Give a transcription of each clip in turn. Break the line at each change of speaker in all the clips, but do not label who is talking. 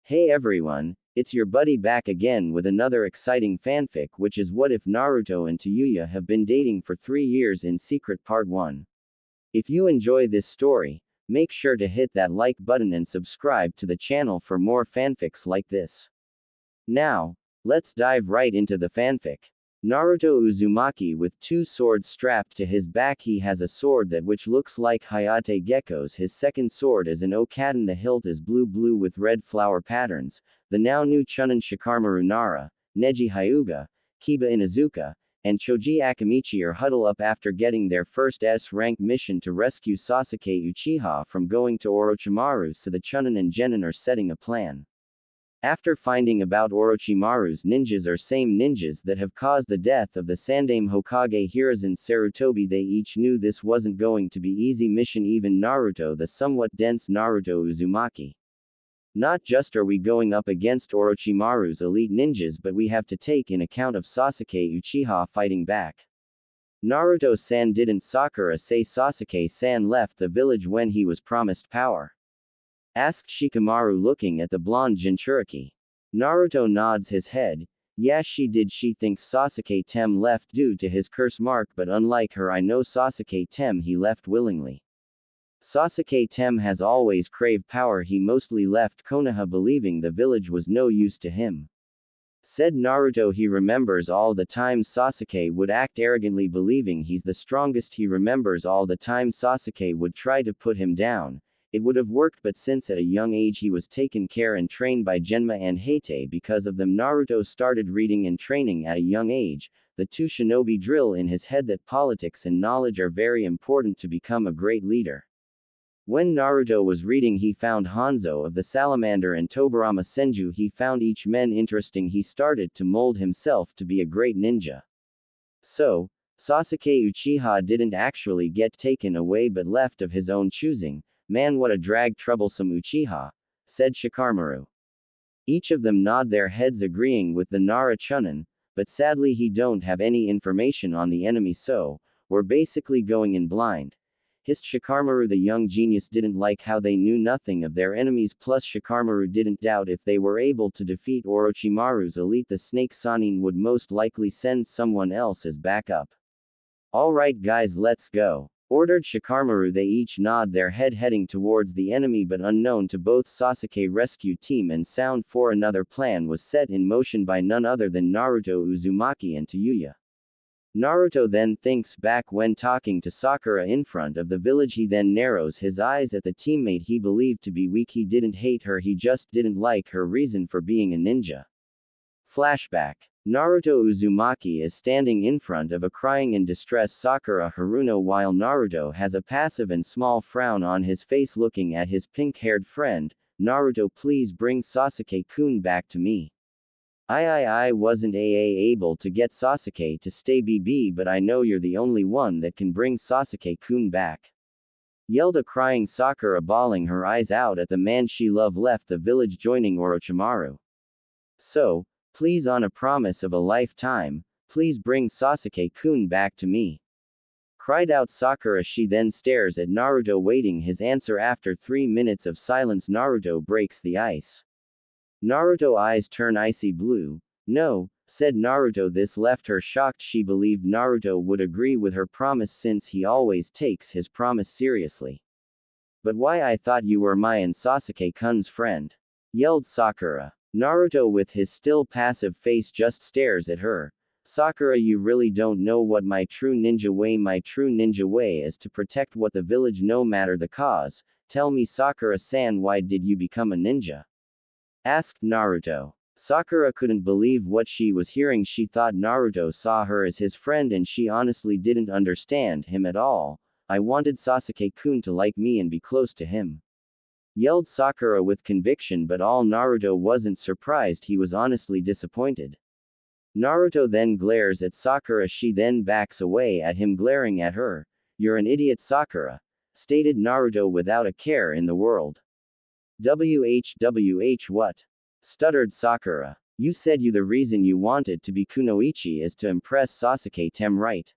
Hey everyone, it's your buddy back again with another exciting fanfic, which is What If Naruto and Tayuya have been dating for 3 years in secret part 1. If you enjoy this story, make sure to hit that like button and subscribe to the channel for more fanfics like this. Now, let's dive right into the fanfic. Naruto Uzumaki with 2 swords strapped to his back. He has a sword that which looks like Hayate Gecko's. His second sword is an Okaten. The hilt is blue with red flower patterns. The now new Chunin Shikamaru Nara, Neji Hyuga, Kiba Inuzuka, and Choji Akamichi are huddle up after getting their first S-rank mission to rescue Sasuke Uchiha from going to Orochimaru, so the Chunin and Genin are setting a plan. After finding about Orochimaru's ninjas are same ninjas that have caused the death of the Sandaime Hokage Hiruzen Sarutobi, they each knew this wasn't going to be easy mission, even Naruto, the somewhat dense Naruto Uzumaki. Not just are we going up against Orochimaru's elite ninjas, but we have to take in account of Sasuke Uchiha fighting back. Naruto-san, didn't Sakura say Sasuke-san left the village when he was promised power? Asked Shikamaru, looking at the blonde Jinchuriki. Naruto nods his head. Yeah, she did. She thinks Sasuke-tem left due to his curse mark, but unlike her, I know Sasuke-tem, he left willingly. Sasuke-tem has always craved power. He mostly left Konoha believing the village was no use to him. Said Naruto. He remembers all the times Sasuke would act arrogantly believing he's the strongest. He remembers all the time Sasuke would try to put him down. It would have worked, but since at a young age he was taken care and trained by Genma and Hate, because of them Naruto started reading and training at a young age. The two shinobi drill in his head that politics and knowledge are very important to become a great leader. When Naruto was reading, he found Hanzo of the Salamander and Tobirama Senju. He found each men interesting. He started to mold himself to be a great ninja. So, Sasuke Uchiha didn't actually get taken away but left of his own choosing. Man, what a drag, troublesome Uchiha, said Shikamaru. Each of them nod their heads agreeing with the Nara Chunin, but sadly he don't have any information on the enemy, so we're basically going in blind. Hissed Shikamaru. The young genius didn't like how they knew nothing of their enemies, plus Shikamaru didn't doubt if they were able to defeat Orochimaru's elite, the Snake Sanin would most likely send someone else as backup. Alright guys, let's go, ordered Shikamaru. They each nod their head, heading towards the enemy, but unknown to both Sasuke rescue team and Sound 4. Another plan was set in motion by none other than Naruto Uzumaki and Tayuya. Naruto then thinks back when talking to Sakura in front of the village. He then narrows his eyes at the teammate he believed to be weak. He didn't hate her, he just didn't like her reason for being a ninja. Flashback. Naruto Uzumaki is standing in front of a crying and distressed Sakura Haruno while Naruto has a passive and small frown on his face, looking at his pink-haired friend. Naruto, please bring Sasuke-kun back to me. I wasn't able to get Sasuke to stay BB, but I know you're the only one that can bring Sasuke-kun back. Yelled a crying Sakura, bawling her eyes out at the man she loved left the village joining Orochimaru. So, please, on a promise of a lifetime, please bring Sasuke-kun back to me. Cried out Sakura. She then stares at Naruto waiting his answer. After 3 minutes of silence, Naruto breaks the ice. Naruto eyes turn icy blue. No, said Naruto. This left her shocked. She believed Naruto would agree with her promise since he always takes his promise seriously. But why? I thought you were my and Sasuke-kun's friend, yelled Sakura. Naruto with his still passive face just stares at her. Sakura, you really don't know what my true ninja way. My true ninja way is to protect what the village, no matter the cause. Tell me, Sakura-san, why did you become a ninja? Asked Naruto. Sakura couldn't believe what she was hearing. She thought Naruto saw her as his friend and she honestly didn't understand him at all. I wanted Sasuke-kun to like me and be close to him, yelled Sakura with conviction, but all Naruto wasn't surprised, he was honestly disappointed. Naruto then glares at Sakura. She then backs away at him, glaring at her. You're an idiot, Sakura, stated Naruto without a care in the world. What? Stuttered Sakura. You said the reason you wanted to be kunoichi is to impress Sasuke-tem, right?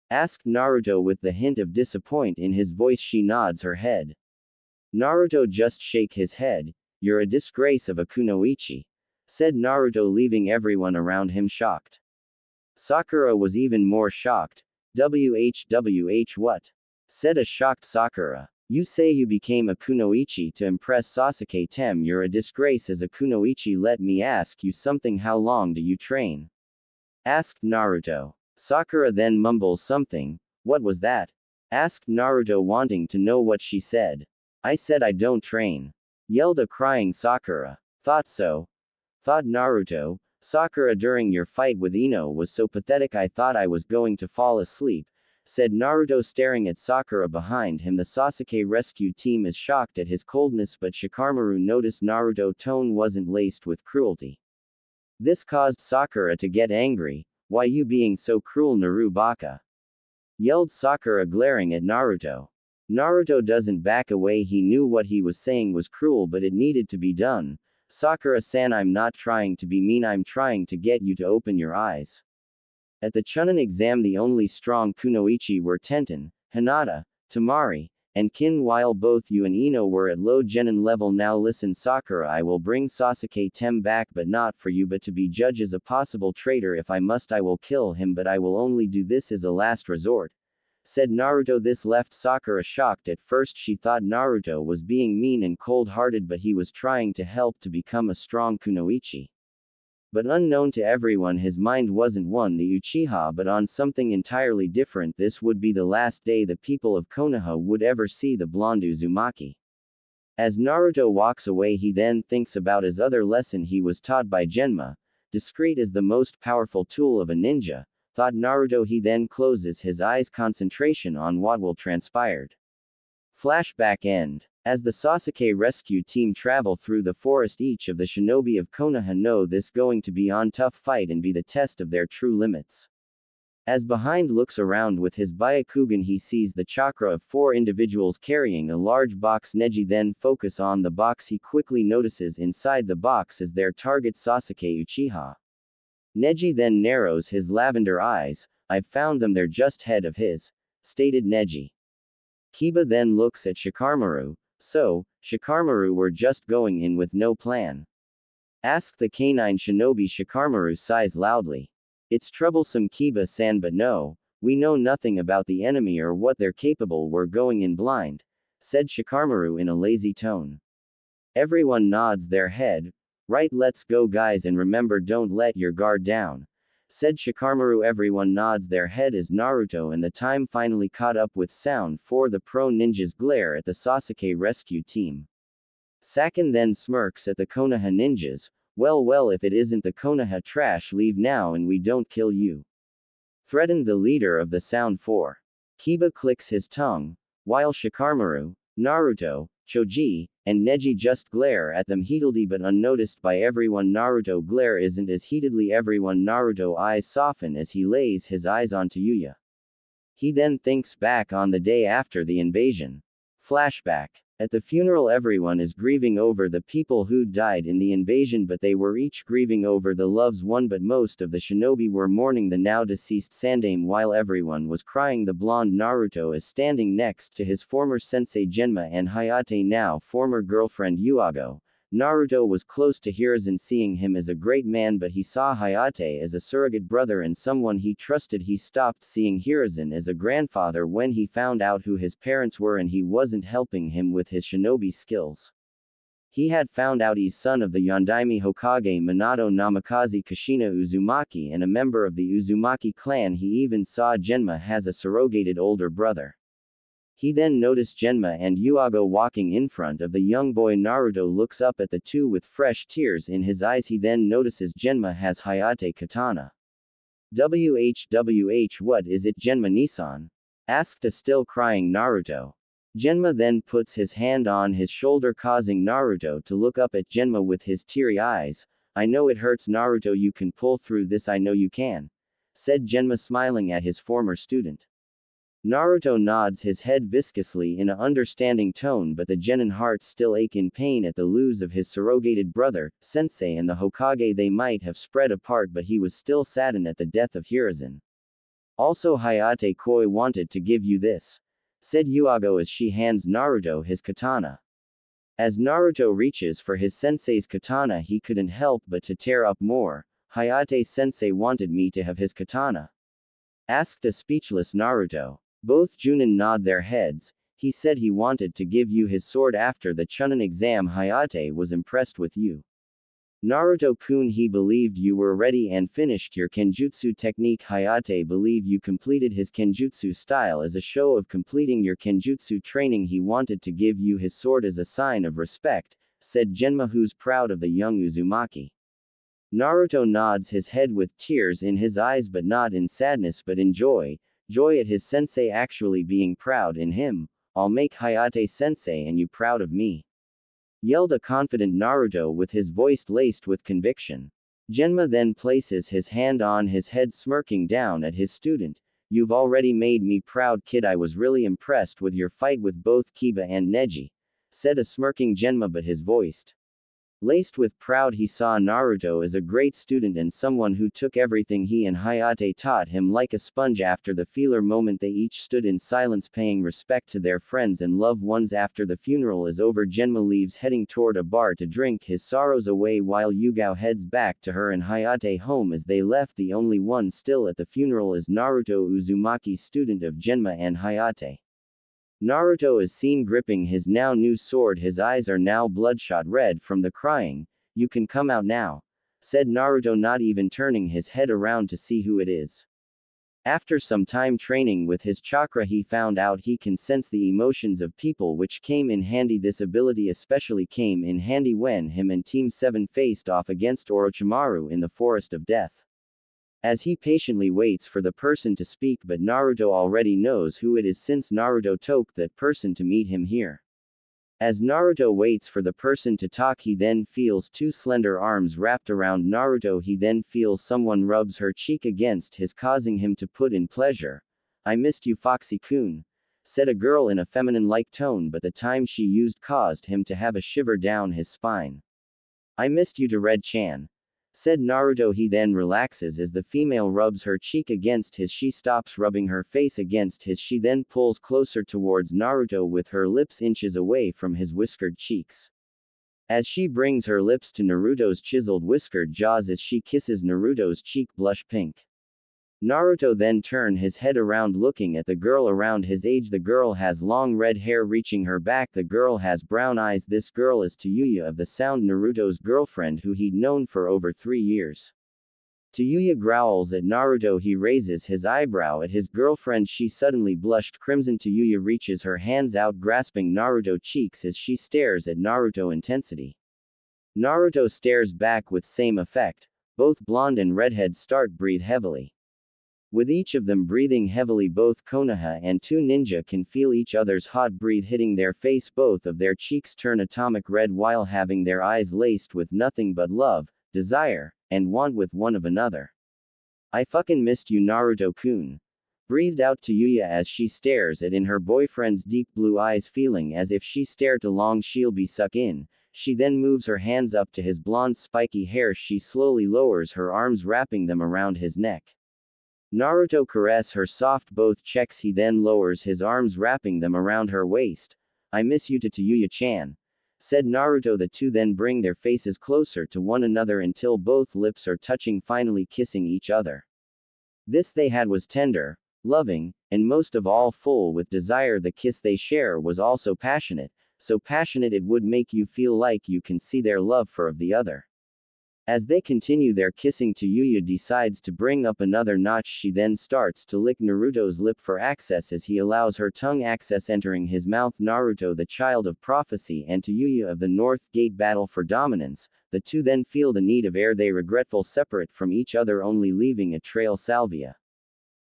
Asked Naruto with the hint of disappointment in his voice. She nods her head. Naruto just shake his head. you're a disgrace of a kunoichi, said Naruto, leaving everyone around him shocked. Sakura was even more shocked. WHWH what? Said a shocked Sakura. You say you became a kunoichi to impress Sasuke Tem, you're a disgrace as a kunoichi. Let me ask you something, how long do you train? Asked Naruto. Sakura then mumbles something. What was that? Asked Naruto, wanting to know what she said. I said I don't train. Yelled a crying Sakura. Thought so. Thought Naruto. Sakura, during your fight with Ino was so pathetic I thought I was going to fall asleep, said Naruto, staring at Sakura behind him. The Sasuke rescue team is shocked at his coldness, but Shikamaru noticed Naruto's tone wasn't laced with cruelty. This caused Sakura to get angry. Why you being so cruel, Naru Baka? Yelled Sakura, glaring at Naruto. Naruto doesn't back away. He knew what he was saying was cruel, but it needed to be done. Sakura-san, I'm not trying to be mean, I'm trying to get you to open your eyes. At the Chunin exam, the only strong kunoichi were Tenten, Hinata, Tamari, and Kin, while both you and Ino were at low genin level. Now listen, Sakura, I will bring Sasuke Tem back, but not for you, but to be judged as a possible traitor. If I must, I will kill him, but I will only do this as a last resort, said Naruto. This left Sakura shocked. At first she thought Naruto was being mean and cold-hearted, but he was trying to help to become a strong kunoichi. But unknown to everyone, his mind wasn't on the Uchiha but on something entirely different. This would be the last day the people of Konoha would ever see the blonde Uzumaki. As Naruto walks away, he then thinks about his other lesson he was taught by Genma. Discreet is the most powerful tool of a ninja, thought Naruto. He then closes his eyes, concentration on what will transpire. Flashback end. As the Sasuke rescue team travel through the forest, each of the shinobi of Konoha know this going to be on tough fight and be the test of their true limits. As Behind looks around with his Byakugan, he sees the chakra of 4 individuals carrying a large box. Neji then focus on the box. He quickly notices inside the box is their target, Sasuke Uchiha. Neji then narrows his lavender eyes. I've found them, they're just ahead of his, stated Neji. Kiba then looks at Shikamaru. So, Shikamaru, we're just going in with no plan? Asked the canine shinobi. Shikamaru sighs loudly. It's troublesome, Kiba-san, but no, we know nothing about the enemy or what they're capable. We're going in blind, said Shikamaru in a lazy tone. Everyone nods their head. Right, let's go guys, and remember, don't let your guard down, said Shikamaru. Everyone nods their head as Naruto and the time finally caught up with sound. For the pro ninjas glare at the Sasuke rescue team. Sakin then smirks at the Konoha ninjas. Well, if it isn't the Konoha trash, leave now and we don't kill you, threatened the leader of the Sound 4. Kiba clicks his tongue, while Shikamaru, Naruto, Choji, and Neji just glare at them heatedly but unnoticed by everyone. Naruto glare isn't as heatedly everyone. Naruto eyes soften as he lays his eyes on Tayuya. He then thinks back on the day after the invasion. Flashback. At the funeral, everyone is grieving over the people who died in the invasion, but they were each grieving over the loves won. But most of the shinobi were mourning the now deceased Sandaime. While everyone was crying, the blonde Naruto is standing next to his former sensei Genma and Hayate, now former girlfriend Yuago. Naruto was close to Hiruzen, seeing him as a great man, but he saw Hayate as a surrogate brother and someone he trusted. He stopped seeing Hiruzen as a grandfather when he found out who his parents were, and he wasn't helping him with his shinobi skills. He had found out he's son of the Yondaime Hokage Minato Namikaze Kushina Uzumaki and a member of the Uzumaki clan. He even saw Genma has a surrogated older brother. He then noticed Genma and Yuago walking in front of the young boy. Naruto looks up at the two with fresh tears in his eyes. He then notices Genma has Hayate katana. WHWH, what is it, Genma Nissan? Asked a still crying Naruto. Genma then puts his hand on his shoulder, causing Naruto to look up at Genma with his teary eyes. I know it hurts, Naruto, you can pull through this, I know you can, said Genma, smiling at his former student. Naruto nods his head viscously in an understanding tone, but the genin heart still ache in pain at the lose of his surrogated brother, Sensei, and the Hokage. They might have spread apart, but he was still saddened at the death of Hiruzen. Also, Hayate Koi wanted to give you this, said Yuago as she hands Naruto his katana. As Naruto reaches for his sensei's katana, he couldn't help but to tear up more. Hayate-sensei wanted me to have his katana? Asked a speechless Naruto. Both Junin nod their heads. He said he wanted to give you his sword after the Chunin exam. Hayate was impressed with you. Naruto-kun, he believed you were ready and finished your kenjutsu technique. Hayate believed you completed his kenjutsu style as a show of completing your kenjutsu training. He wanted to give you his sword as a sign of respect, said Genma, who's proud of the young Uzumaki. Naruto nods his head with tears in his eyes, but not in sadness but in joy at his sensei actually being proud in him. I'll make Hayate-sensei and you proud of me, yelled a confident Naruto with his voice laced with conviction. Genma then places his hand on his head, smirking down at his student. You've already made me proud, kid. I was really impressed with your fight with both Kiba and Neji, said a smirking Genma, but his voice laced with proud. He saw Naruto as a great student and someone who took everything he and Hayate taught him like a sponge. After the feeler moment, they each stood in silence, paying respect to their friends and loved ones. After the funeral is over, Genma leaves, heading toward a bar to drink his sorrows away, while Yugao heads back to her and Hayate home. As they left, the only one still at the funeral is Naruto Uzumaki, student of Genma and Hayate. Naruto is seen gripping his now new sword. His eyes are now bloodshot red from the crying. You can come out now, said Naruto, not even turning his head around to see who it is. After some time training with his chakra, he found out he can sense the emotions of people, which came in handy. This ability especially came in handy when him and Team 7 faced off against Orochimaru in the Forest of Death. As he patiently waits for the person to speak, but Naruto already knows who it is since Naruto took that person to meet him here. As Naruto waits for the person to talk, he then feels two slender arms wrapped around Naruto. He then feels someone rubs her cheek against his, causing him to put in pleasure. I missed you, Foxy-kun, said a girl in a feminine-like tone, but the time she used caused him to have a shiver down his spine. I missed you to Red-chan, said Naruto. He then relaxes as the female rubs her cheek against his. She stops rubbing her face against his. She then pulls closer towards Naruto with her lips inches away from his whiskered cheeks. As she brings her lips to Naruto's chiseled whiskered jaws as she kisses Naruto's cheek blush pink. Naruto then turns his head around, looking at the girl around his age. The girl has long red hair reaching her back. The girl has brown eyes. This girl is Tayuya of the Sound, Naruto's girlfriend who he'd known for over 3 years. Tayuya growls at Naruto. He raises his eyebrow at his girlfriend. She suddenly blushed crimson. Tayuya reaches her hands out, grasping Naruto's cheeks as she stares at Naruto intensity. Naruto stares back with same effect. Both blonde and redhead start breathe heavily. With each of them breathing heavily, both Konoha and 2 ninja can feel each other's hot breath hitting their face. Both of their cheeks turn atomic red while having their eyes laced with nothing but love, desire, and want with one of another. I fucking missed you, Naruto-kun, breathed out Tayuya as she stares at in her boyfriend's deep blue eyes, feeling as if she stared too long she'll be sucked in. She then moves her hands up to his blonde spiky hair. She slowly lowers her arms, wrapping them around his neck. Naruto caress her soft both checks. He then lowers his arms, wrapping them around her waist. I miss you to Tayuya-chan, said Naruto. The two then bring their faces closer to one another until both lips are touching, finally kissing each other. This they had was tender, loving, and most of all full with desire. The kiss they share was also passionate, so passionate it would make you feel like you can see their love for of the other. As they continue their kissing, Tayuya decides to bring up another notch. She then starts to lick Naruto's lip for access as he allows her tongue access entering his mouth. Naruto, the child of prophecy, and Tayuya of the North Gate battle for dominance. The two then feel the need of air. They regretful separate from each other, only leaving a trail salvia.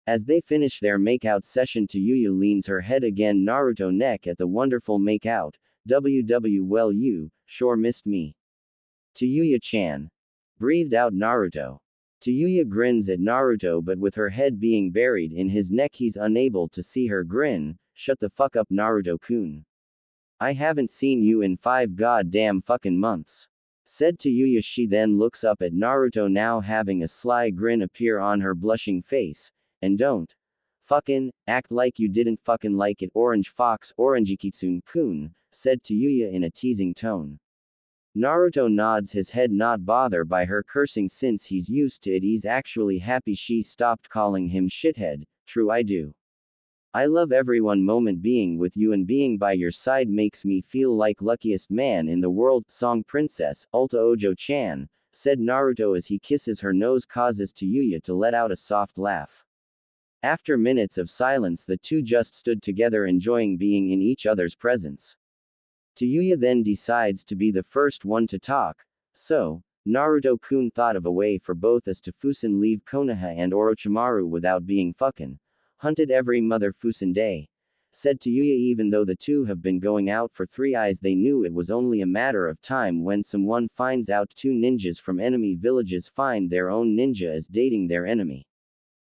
As they finish their makeout session, Tayuya leans her head again Naruto neck at the wonderful makeout. Well, you sure missed me, Tayuya-chan, breathed out Naruto. Tayuya grins at Naruto, but with her head being buried in his neck he's unable to see her grin. Shut the fuck up, Naruto-kun. I haven't seen you in 5 goddamn fucking months, said Tayuya. She then looks up at Naruto, now having a sly grin appear on her blushing face. And don't fucking act like you didn't fucking like it, Orange Fox Orangekitsune-kun, said Tayuya in a teasing tone. Naruto nods his head, not bothered by her cursing since he's used to it. He's actually happy she stopped calling him shithead. True, I do. I love everyone moment being with you and being by your side makes me feel like luckiest man in the world. Song Princess, Ulta Ojo-chan, said Naruto as he kisses her nose, causes Tayuya to let out a soft laugh. After minutes of silence, the two just stood together enjoying being in each other's presence. Tayuya then decides to be the first one to talk. So, Naruto-kun thought of a way for both us to Fusen leave Konoha and Orochimaru without being fucking hunted every mother Fusen day, said Tayuya. Even though the two have been going out for 3 eyes, they knew it was only a matter of time when someone finds out two ninjas from enemy villages find their own ninja as dating their enemy.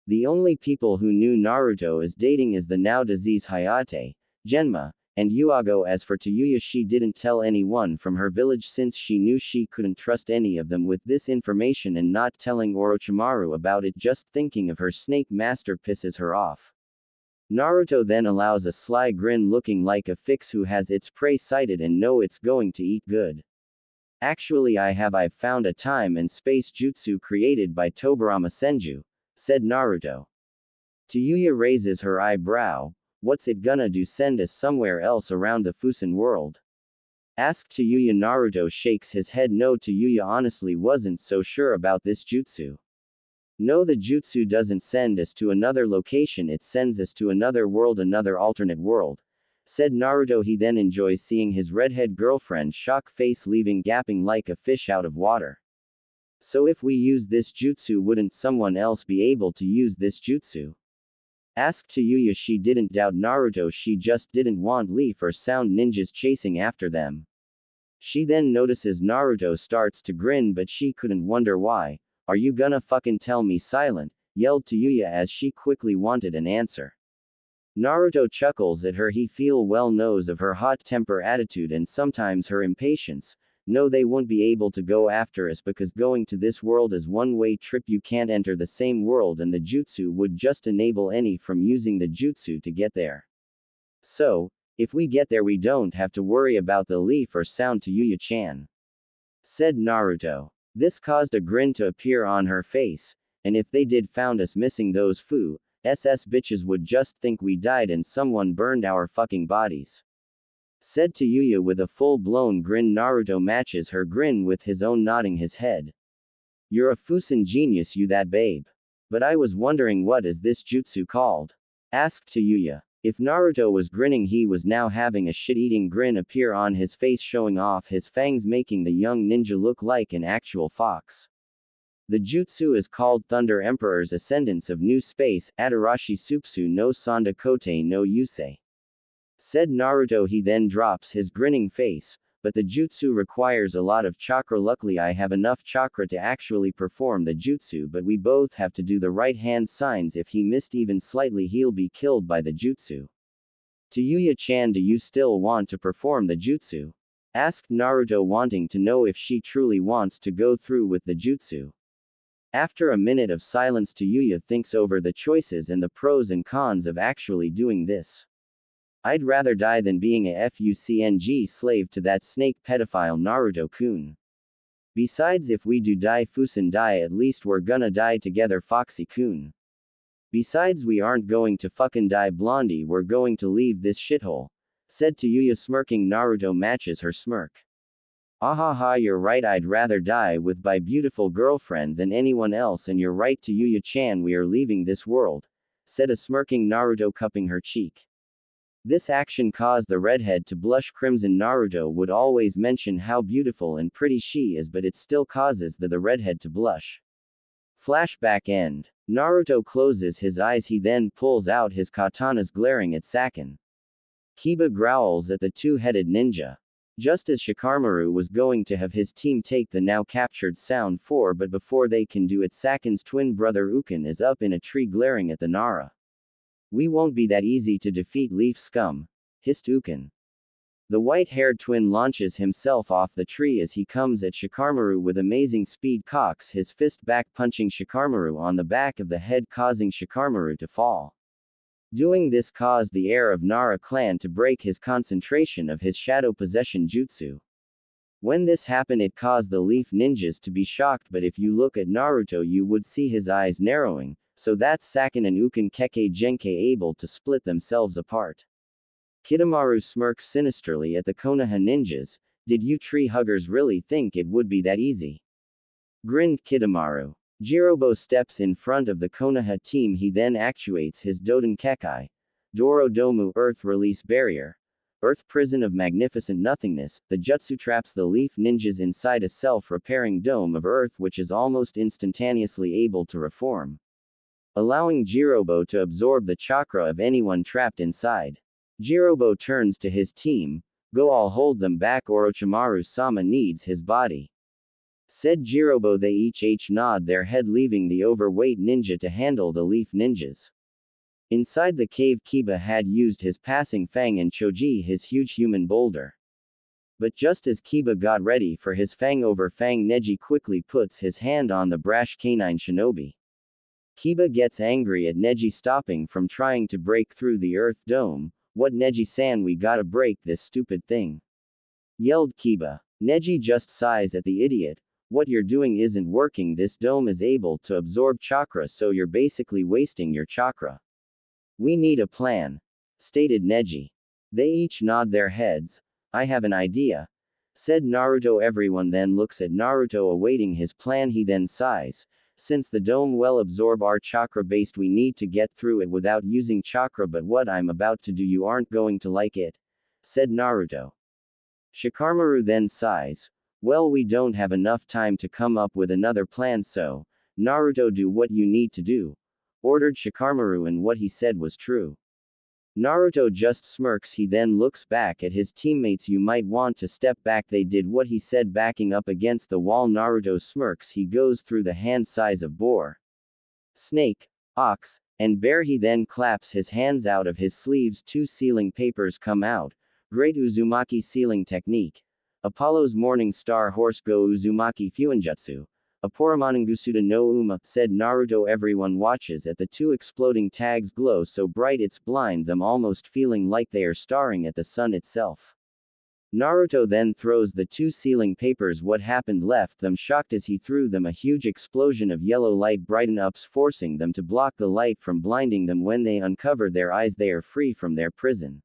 The only people who knew Naruto is dating is the now deceased Hayate, Genma, and Yuago. As for Tayuya, she didn't tell anyone from her village since she knew she couldn't trust any of them with this information, and not telling Orochimaru about it, just thinking of her snake master, pisses her off. Naruto then allows a sly grin, looking like a fox who has its prey sighted and know it's going to eat good. Actually, I've found a time and space jutsu created by Tobirama Senju, said Naruto. Tayuya raises her eyebrow. What's it gonna do, send us somewhere else around the Fusen world? Asked Tayuya. Naruto shakes his head no. Tayuya honestly wasn't so sure about this jutsu. No, the jutsu doesn't send us to another location, it sends us to another world, another alternate world, said Naruto. He then enjoys seeing his redhead girlfriend's shock face, leaving gapping like a fish out of water. So if we use this jutsu, wouldn't someone else be able to use this jutsu? Asked Tayuya. She didn't doubt Naruto, she just didn't want leaf or sound ninjas chasing after them. She then notices Naruto starts to grin, but she couldn't wonder why. Are you gonna fucking tell me silent? Yelled Tayuya as she quickly wanted an answer. Naruto chuckles at her. He full well knows of her hot temper attitude and sometimes her impatience. No, they won't be able to go after us because going to this world is one-way trip. You can't enter the same world and the jutsu would just enable any from using the jutsu to get there. So, if we get there we don't have to worry about the leaf or sound, Tayuya-chan, said Naruto. This caused a grin to appear on her face, and if they did found us missing, those SS bitches would just think we died and someone burned our fucking bodies, said Tayuya with a full-blown grin. Naruto matches her grin with his own, nodding his head. You're a Fusen genius, you that babe. But I was wondering, what is this jutsu called? Asked Tayuya. If Naruto was grinning, he was now having a shit-eating grin appear on his face, showing off his fangs, making the young ninja look like an actual fox. The jutsu is called Thunder Emperor's Ascendance of New Space, Adarashi Supsu no Sanda Kote no Yusei, said Naruto. He then drops his grinning face, but the jutsu requires a lot of chakra. Luckily I have enough chakra to actually perform the jutsu, but we both have to do the right hand signs. If he missed even slightly, he'll be killed by the jutsu. Tayuya-chan, do you still want to perform the jutsu? Asked Naruto, wanting to know if she truly wants to go through with the jutsu. After a minute of silence, Tayuya thinks over the choices and the pros and cons of actually doing this. I'd rather die than being a FUCNG slave to that snake pedophile Naruto-kun. Besides, if we do die Fusen die, at least we're gonna die together, Foxy-kun. Besides, we aren't going to fucking die, Blondie, we're going to leave this shithole, said Tayuya, smirking. Naruto matches her smirk. Ahaha, you're right, I'd rather die with my beautiful girlfriend than anyone else, and you're right Tayuya-chan, we are leaving this world, said a smirking Naruto, cupping her cheek. This action caused the redhead to blush crimson. Naruto would always mention how beautiful and pretty she is, but it still causes the redhead to blush. Flashback end. Naruto closes his eyes, he then pulls out his katanas, glaring at Sakin. Kiba growls at the two-headed ninja. Just as Shikamaru was going to have his team take the now captured Sound 4, but before they can do it, Sakin's twin brother Ukin is up in a tree glaring at the Nara. We won't be that easy to defeat, leaf scum, hissed Ukin. The white-haired twin launches himself off the tree as he comes at Shikamaru with amazing speed, cocks his fist back, punching Shikamaru on the back of the head, causing Shikamaru to fall. Doing this caused the heir of Nara clan to break his concentration of his shadow possession jutsu. When this happened, it caused the leaf ninjas to be shocked, but if you look at Naruto you would see his eyes narrowing, so that's Sakin and Ukin Keke Genkai able to split themselves apart. Kidomaru smirks sinisterly at the Konoha ninjas. Did you tree huggers really think it would be that easy? Grinned Kidomaru. Jirobo steps in front of the Konoha team. He then actuates his Doden Kekai, Doro Domu Earth Release Barrier, Earth Prison of Magnificent Nothingness. The jutsu traps the leaf ninjas inside a self-repairing dome of earth which is almost instantaneously able to reform, allowing Jirobo to absorb the chakra of anyone trapped inside. Jirobo turns to his team. Go, all hold them back, Orochimaru-sama needs his body. Said Jirobo. They each nod their head, leaving the overweight ninja to handle the leaf ninjas. Inside the cave, Kiba had used his passing fang and Choji his huge human boulder. But just as Kiba got ready for his fang over fang, Neji quickly puts his hand on the brash canine shinobi. Kiba gets angry at Neji stopping from trying to break through the earth dome. What, Neji-san, we gotta break this stupid thing, yelled Kiba. Neji just sighs at the idiot. What you're doing isn't working. This dome is able to absorb chakra, so you're basically wasting your chakra. We need a plan, stated Neji. They each nod their heads. I have an idea, said Naruto. Everyone then looks at Naruto awaiting his plan. He then sighs. Since the dome will absorb our chakra based, we need to get through it without using chakra. But what I'm about to do, you aren't going to like it, said Naruto. Shikamaru then sighs. Well, we don't have enough time to come up with another plan, so, Naruto, do what you need to do, ordered Shikamaru, and what he said was true. Naruto just smirks. He then looks back at his teammates. You might want to step back. They did what he said, backing up against the wall. Naruto smirks. He goes through the hand size of boar, snake, ox, and bear. He then claps his hands out of his sleeves. 2 sealing papers come out. Great Uzumaki sealing technique. Apollo's morning star horse go Uzumaki Fuinjutsu. Aporomanangusuda no Uma, said Naruto. Everyone watches at the 2 exploding tags glow so bright it's blind them, almost feeling like they are staring at the sun itself. Naruto then throws the 2 sealing papers. What happened left them shocked as he threw them. A huge explosion of yellow light brighten ups, forcing them to block the light from blinding them. When they uncover their eyes, they are free from their prison.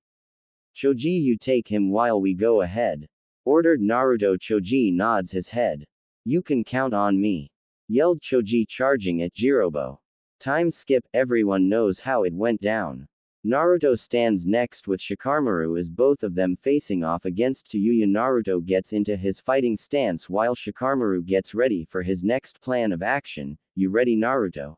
Choji, you take him while we go ahead, ordered Naruto. Choji nods his head. You can count on me, yelled Choji, charging at Jirobo. Time skip. Everyone knows how it went down. Naruto stands next with Shikamaru as both of them facing off against Tayuya. Naruto gets into his fighting stance while Shikamaru gets ready for his next plan of action. You ready, Naruto?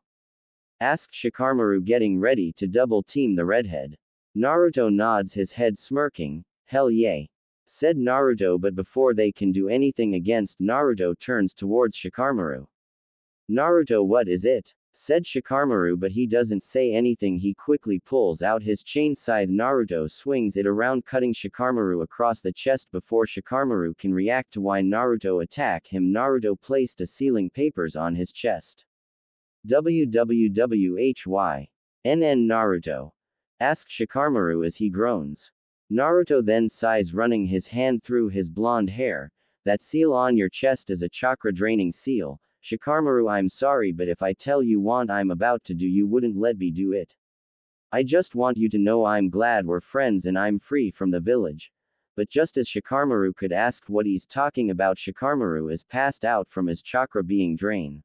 Asked Shikamaru, getting ready to double team the redhead. Naruto nods his head, smirking. Hell yeah, said Naruto, but before they can do anything against Naruto turns towards Shikamaru. Naruto, what is it? Said Shikamaru, but he doesn't say anything. He quickly pulls out his chain scythe. Naruto swings it around, cutting Shikamaru across the chest. Before Shikamaru can react to why Naruto attack him, Naruto placed a sealing papers on his chest. WWWHY. NN Naruto? Asked Shikamaru as he groans. Naruto then sighs, running his hand through his blonde hair. That seal on your chest is a chakra draining seal. Shikamaru, I'm sorry, but if I tell you what I'm about to do, you wouldn't let me do it. I just want you to know I'm glad we're friends and I'm free from the village. But just as Shikamaru could ask what he's talking about, Shikamaru is passed out from his chakra being drained.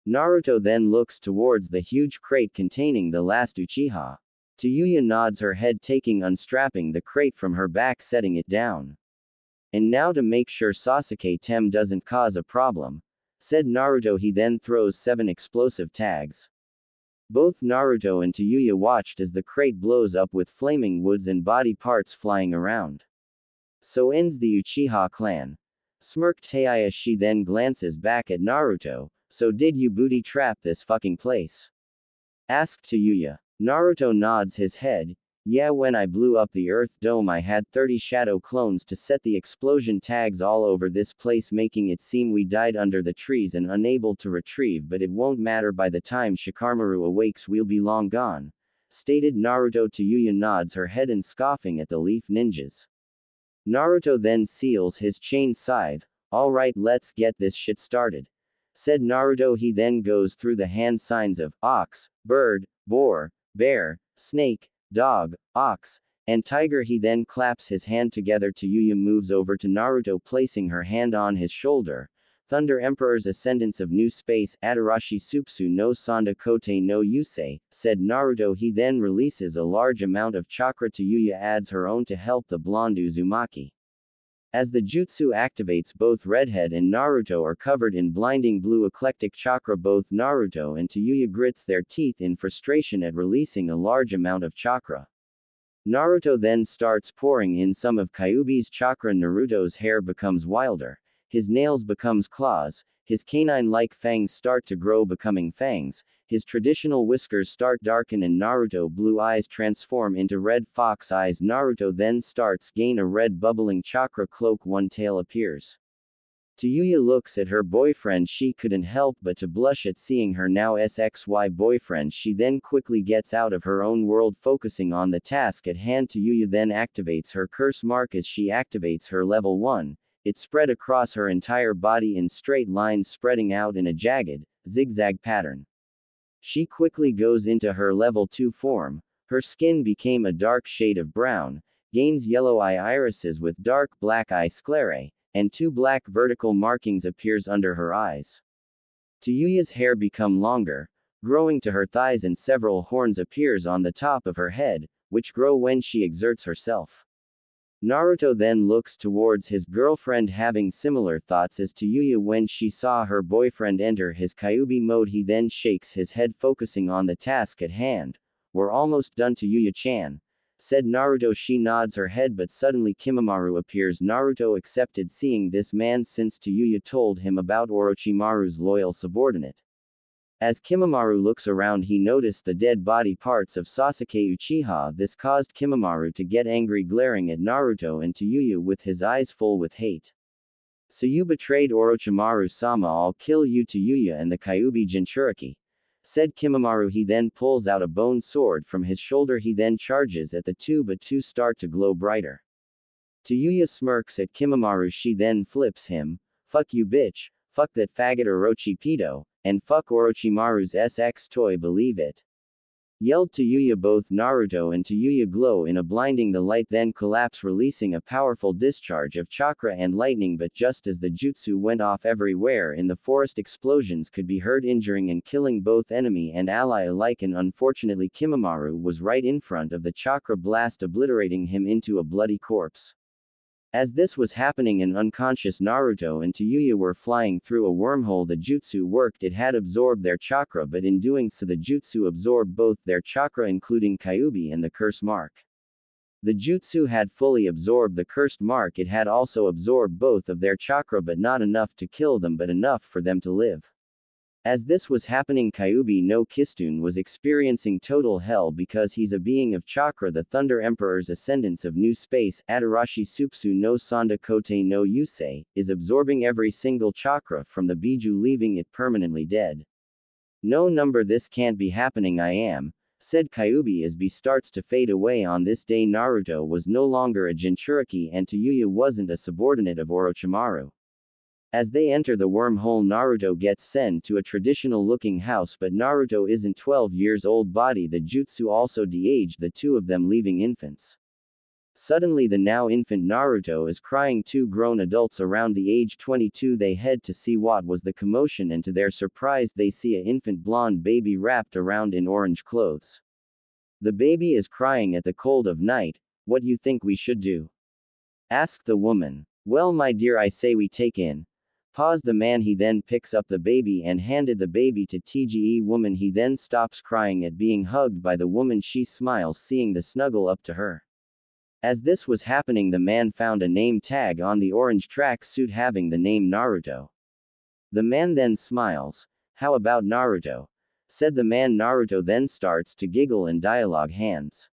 Naruto then looks towards the huge crate containing the last Uchiha. Tayuya nods her head, unstrapping the crate from her back, setting it down. And now to make sure Sasuke Tem doesn't cause a problem, said Naruto. He then throws 7 explosive tags. Both Naruto and Tayuya watched as the crate blows up with flaming woods and body parts flying around. So ends the Uchiha clan, smirked Tayuya. She then glances back at Naruto. So did you booty trap this fucking place? Asked Tayuya. Naruto nods his head. Yeah, when I blew up the Earth Dome I had 30 shadow clones to set the explosion tags all over this place, making it seem we died under the trees and unable to retrieve, but it won't matter. By the time Shikamaru awakes we'll be long gone, stated Naruto. Tayuya nods her head and scoffing at the leaf ninjas. Naruto then seals his chain scythe. Alright, let's get this shit started, said Naruto. He then goes through the hand signs of ox, bird, boar, bear, snake, dog, ox, and tiger. He then claps his hand together. Tayuya moves over to Naruto, placing her hand on his shoulder. Thunder Emperor's Ascendance of New Space, Adarashi Supsu no Sanda Kote no Yusei, said Naruto. He then releases a large amount of chakra. Tayuya adds her own to help the blonde Uzumaki. As the jutsu activates, both Redhead and Naruto are covered in blinding blue eclectic chakra. Both Naruto and Tayuya grits their teeth in frustration at releasing a large amount of chakra. Naruto then starts pouring in some of Kyuubi's chakra. Naruto's hair becomes wilder. His nails becomes claws, his canine-like fangs start to grow becoming fangs, his traditional whiskers start darken and Naruto blue eyes transform into red fox eyes. Naruto then starts gain a red bubbling chakra cloak. One tail appears. Tayuya looks at her boyfriend. She couldn't help but to blush at seeing her now SXY boyfriend. She then quickly gets out of her own world, focusing on the task at hand. Tayuya then activates her curse mark. As she activates her level 1, it spread across her entire body in straight lines, spreading out in a jagged, zigzag pattern. She quickly goes into her level 2 form. Her skin became a dark shade of brown, gains yellow eye irises with dark black eye sclerae, and 2 black vertical markings appears under her eyes. Tayuya's hair become longer, growing to her thighs, and several horns appears on the top of her head, which grow when she exerts herself. Naruto then looks towards his girlfriend, having similar thoughts as Tayuya when she saw her boyfriend enter his Kyuubi mode. He then shakes his head, focusing on the task at hand. We're almost done, Tayuya-chan, said Naruto. She nods her head, but suddenly Kimamaru appears. Naruto accepted seeing this man since Tayuya told him about Orochimaru's loyal subordinate. As Kimamaru looks around, he noticed the dead body parts of Sasuke Uchiha. This caused Kimamaru to get angry, glaring at Naruto and Tayuya with his eyes full with hate. So you betrayed Orochimaru-sama. I'll kill you, Tayuya and the Kyuubi Jinchuriki, said Kimamaru. He then pulls out a bone sword from his shoulder. He then charges at the two, but two start to glow brighter. Tayuya smirks at Kimamaru. She then flips him. Fuck you, bitch. Fuck that faggot Orochi pedo. And fuck Orochimaru's SX toy, believe it, yelled Tayuya. Both Naruto and Tayuya glow in a blinding the light, then collapse, releasing a powerful discharge of chakra and lightning. But just as the jutsu went off, everywhere in the forest explosions could be heard, injuring and killing both enemy and ally alike, and unfortunately Kimamaru was right in front of the chakra blast, obliterating him into a bloody corpse. As this was happening, an unconscious Naruto and Tayuya were flying through a wormhole. The jutsu worked. It had absorbed their chakra, but in doing so the jutsu absorbed both their chakra, including Kyuubi and the curse mark. The jutsu had fully absorbed the cursed mark. It had also absorbed both of their chakra, but not enough to kill them, but enough for them to live. As this was happening, Kyuubi no Kistune was experiencing total hell because he's a being of chakra. The Thunder Emperor's Ascendance of New Space, Adarashi Supsu no Sanda Kote no Yusei, is absorbing every single chakra from the Biju, leaving it permanently dead. No number, this can't be happening. I am, said Kyuubi as B starts to fade away. On this day Naruto was no longer a Jinchuriki and Tayuya wasn't a subordinate of Orochimaru. As they enter the wormhole, Naruto gets sent to a traditional-looking house, but Naruto isn't 12 years old. Body the jutsu also de-aged the two of them, leaving infants. Suddenly the now infant Naruto is crying. Two grown adults around the age 22. They head to see what was the commotion, and to their surprise they see an infant blonde baby wrapped around in orange clothes. The baby is crying at the cold of night. What you think we should do? Asked the woman. Well, my dear, I say we take in. Paused the man. He then picks up the baby and handed the baby to TGE woman. He then stops crying at being hugged by the woman. She smiles seeing the snuggle up to her. As this was happening, the man found a name tag on the orange track suit having the name Naruto. The man then smiles. How about Naruto? Said the man. Naruto then starts to giggle and dialogue hands.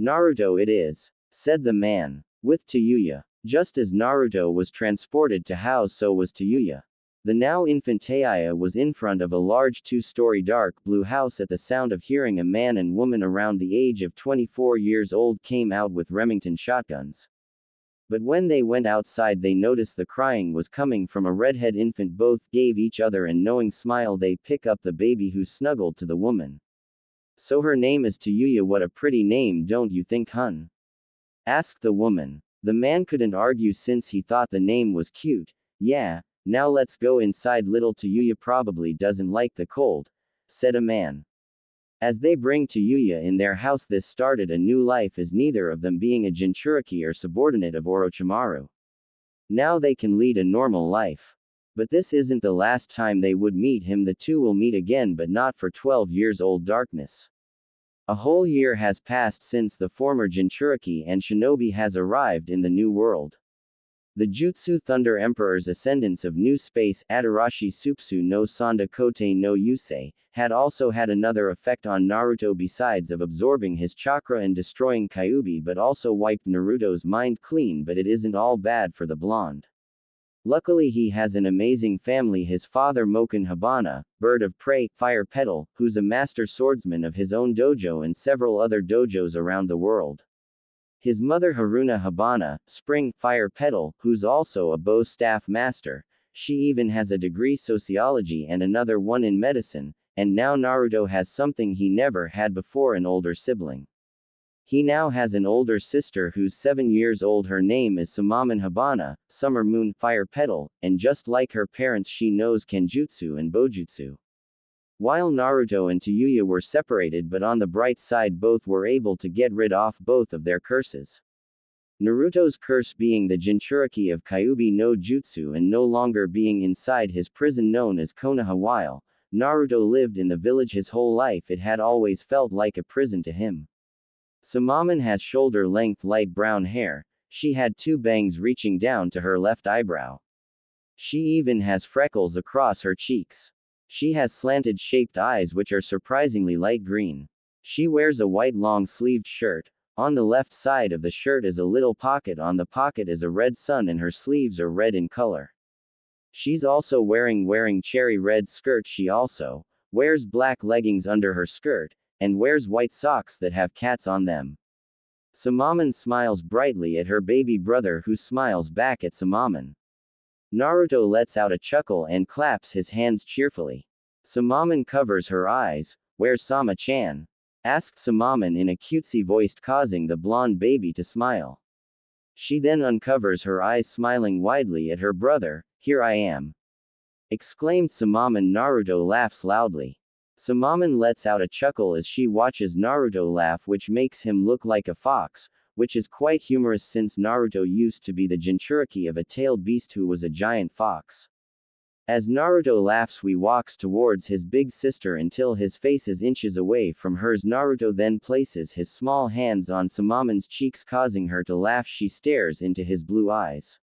Naruto it is, said the man. With Tayuya. Just as Naruto was transported to house, so was Tayuya. The now infant Tayuya was in front of a large two-story dark blue house at the sound of hearing a man and woman around the age of 24 years old came out with Remington shotguns. But when they went outside they noticed the crying was coming from a redhead infant. Both gave each other a knowing smile. They pick up the baby who snuggled to the woman. So her name is Tayuya. What a pretty name, don't you think, hun? Asked the woman. The man couldn't argue since he thought the name was cute. Yeah, now let's go inside. Little Tayuya probably doesn't like the cold, said a man. As they bring Tayuya in their house, this started a new life as neither of them being a Jinchuriki or subordinate of Orochimaru. Now they can lead a normal life. But this isn't the last time they would meet him. The two will meet again, but not for 12 years old darkness. A whole year has passed since the former Jinchuriki and Shinobi has arrived in the new world. The Jutsu Thunder Emperor's ascendance of new space, Adarashi Supsu no Sanda Kote no Yusei, had also had another effect on Naruto besides of absorbing his chakra and destroying Kyuubi, but also wiped Naruto's mind clean. But it isn't all bad for the blonde. Luckily he has an amazing family. His father Moken Hibana, bird of prey, fire petal, who's a master swordsman of his own dojo and several other dojos around the world. His mother Haruna Hibana, spring, fire petal, who's also a bow staff master. She even has a degree sociology and another one in medicine, and now Naruto has something he never had before, an older sibling. He now has an older sister who's 7 years old. Her name is Samaman Hibana, Summer Moon Fire Petal, and just like her parents she knows Kenjutsu and Bojutsu. While Naruto and Tayuya were separated, but on the bright side both were able to get rid of both of their curses. Naruto's curse being the Jinchuriki of Kyuubi no Jutsu and no longer being inside his prison known as Konoha. While Naruto lived in the village his whole life, it had always felt like a prison to him. Samaman has shoulder-length light brown hair. She had 2 bangs reaching down to her left eyebrow. She even has freckles across her cheeks. She has slanted shaped eyes which are surprisingly light green. She wears a white long-sleeved shirt. On the left side of the shirt is a little pocket. On the pocket is a red sun and her sleeves are red in color. She's also wearing cherry red skirt. She also wears black leggings under her skirt, and wears white socks that have cats on them. Samaman smiles brightly at her baby brother who smiles back at Samaman. Naruto lets out a chuckle and claps his hands cheerfully. Samaman covers her eyes. Where's Sama-chan? Asked Samaman in a cutesy voice, causing the blonde baby to smile. She then uncovers her eyes, smiling widely at her brother. Here I am, exclaimed Samaman. Naruto laughs loudly. Samaman lets out a chuckle as she watches Naruto laugh, which makes him look like a fox, which is quite humorous since Naruto used to be the Jinchuriki of a tailed beast who was a giant fox. As Naruto laughs, he walks towards his big sister until his face is inches away from hers. Naruto then places his small hands on Samaman's cheeks, causing her to laugh. She stares into his blue eyes.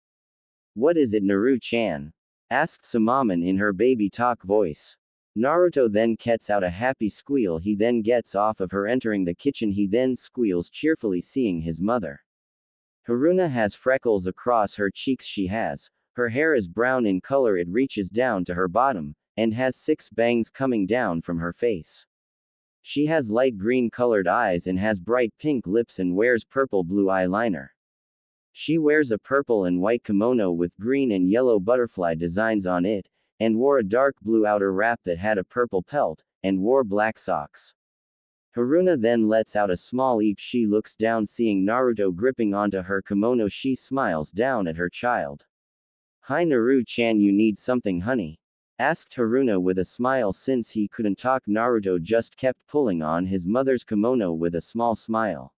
What is it, Naru-chan? Asked Samaman in her baby talk voice. Naruto then lets out a happy squeal. He then gets off of her, entering the kitchen. He then squeals cheerfully, seeing his mother. Haruna has freckles across her cheeks. Her hair is brown in color. It reaches down to her bottom, and has 6 bangs coming down from her face. She has light green colored eyes and has bright pink lips and wears purple blue eyeliner. She wears a purple and white kimono with green and yellow butterfly designs on it, and wore a dark blue outer wrap that had a purple pelt, and wore black socks. Haruna then lets out a small eep. She looks down, seeing Naruto gripping onto her kimono. She smiles down at her child. Hi Naru-chan, you need something, honey? Asked Haruna with a smile. Since he couldn't talk, Naruto just kept pulling on his mother's kimono with a small smile.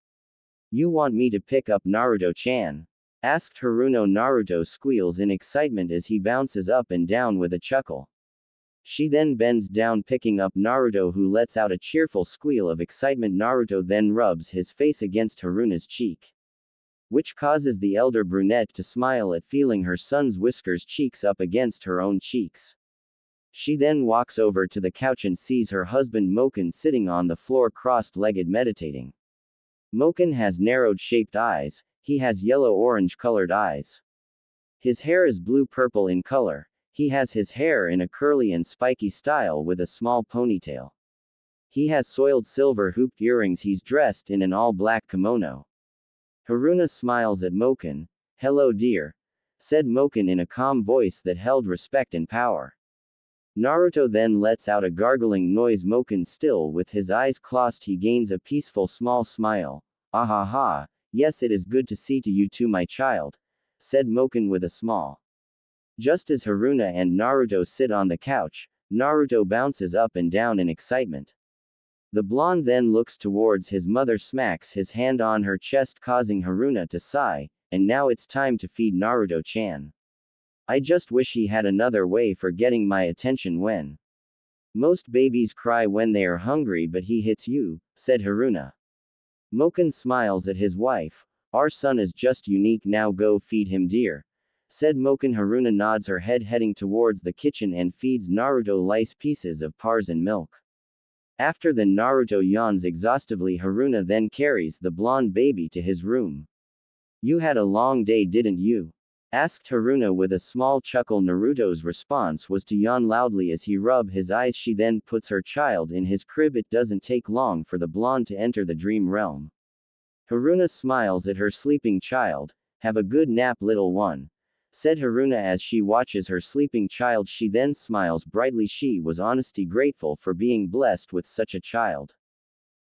You want me to pick up Naruto-chan? Asked Haruna. Naruto squeals in excitement as he bounces up and down with a chuckle. She then bends down, picking up Naruto, who lets out a cheerful squeal of excitement. Naruto then rubs his face against Haruna's cheek, which causes the elder brunette to smile at feeling her son's whiskers cheeks up against her own cheeks. She then walks over to the couch and sees her husband Moken sitting on the floor crossed-legged meditating. Moken has narrowed shaped eyes. He has yellow-orange colored eyes. His hair is blue-purple in color. He has his hair in a curly and spiky style with a small ponytail. He has soiled silver hooped earrings. He's dressed in an all-black kimono. Haruna smiles at Moken. "Hello dear," said Moken in a calm voice that held respect and power. Naruto then lets out a gargling noise. Moken, still with his eyes closed, he gains a peaceful small smile. "Ahaha, yes, it is good to see to you too, my child," said Moken with a smile. Just as Haruna and Naruto sit on the couch, Naruto bounces up and down in excitement. The blonde then looks towards his mother, smacks his hand on her chest, causing Haruna to sigh, and now it's time to feed Naruto-chan. "I just wish he had another way for getting my attention when most babies cry when they are hungry, but he hits you," said Haruna. Moken smiles at his wife. "Our son is just unique. Now go feed him, dear," said Moken. Haruna nods her head, heading towards the kitchen and feeds Naruto lice pieces of pars and milk. After then Naruto yawns exhaustively. Haruna then carries the blonde baby to his room. "You had a long day, didn't you?" asked Haruna with a small chuckle. Naruto's response was to yawn loudly as he rubbed his eyes. She then puts her child in his crib. It doesn't take long for the blonde to enter the dream realm. Haruna smiles at her sleeping child. "Have a good nap, little one," said Haruna as she watches her sleeping child. She then smiles brightly. She was honestly grateful for being blessed with such a child.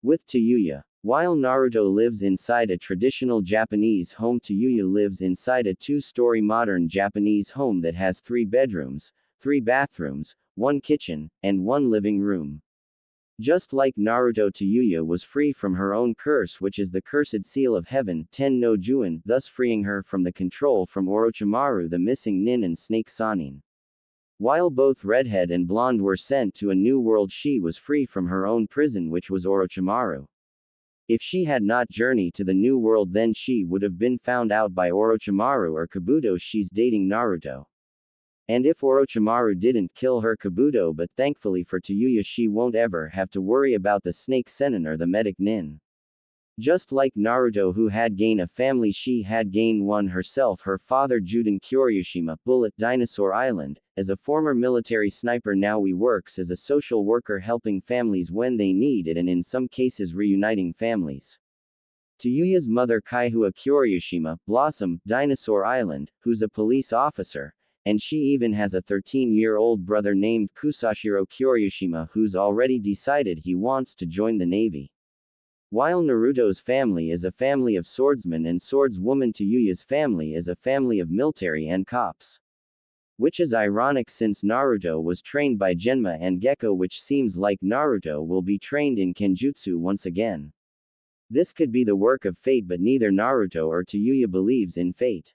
With Tayuya. While Naruto lives inside a traditional Japanese home, Tayuya lives inside a two-story modern Japanese home that has 3 bedrooms, 3 bathrooms, 1 kitchen, and 1 living room. Just like Naruto, Tayuya was free from her own curse, which is the cursed seal of heaven, Ten no Juin, thus freeing her from the control from Orochimaru, the missing nin, and Snake Sanin. While both Redhead and Blonde were sent to a new world, she was free from her own prison, which was Orochimaru. If she had not journeyed to the new world, then she would have been found out by Orochimaru or Kabuto. She's dating Naruto. And if Orochimaru didn't kill her, Kabuto, but thankfully for Tayuya, she won't ever have to worry about the Snake Sennin or the Medic Nin. Just like Naruto, who had gained a family, she had gained one herself. Her father, Juden Kyoryushima, Bullet, Dinosaur Island, as a former military sniper, now he works as a social worker, helping families when they need it and in some cases reuniting families. Tayuya's mother, Kaihua Kyoryushima, Blossom, Dinosaur Island, who's a police officer, and she even has a 13-year-old brother named Kusashiro Kyoryushima, who's already decided he wants to join the Navy. While Naruto's family is a family of swordsmen and swordswomen, Tayuya's family is a family of military and cops. Which is ironic since Naruto was trained by Genma and Gekko, which seems like Naruto will be trained in Kenjutsu once again. This could be the work of fate, but neither Naruto or Tayuya believes in fate.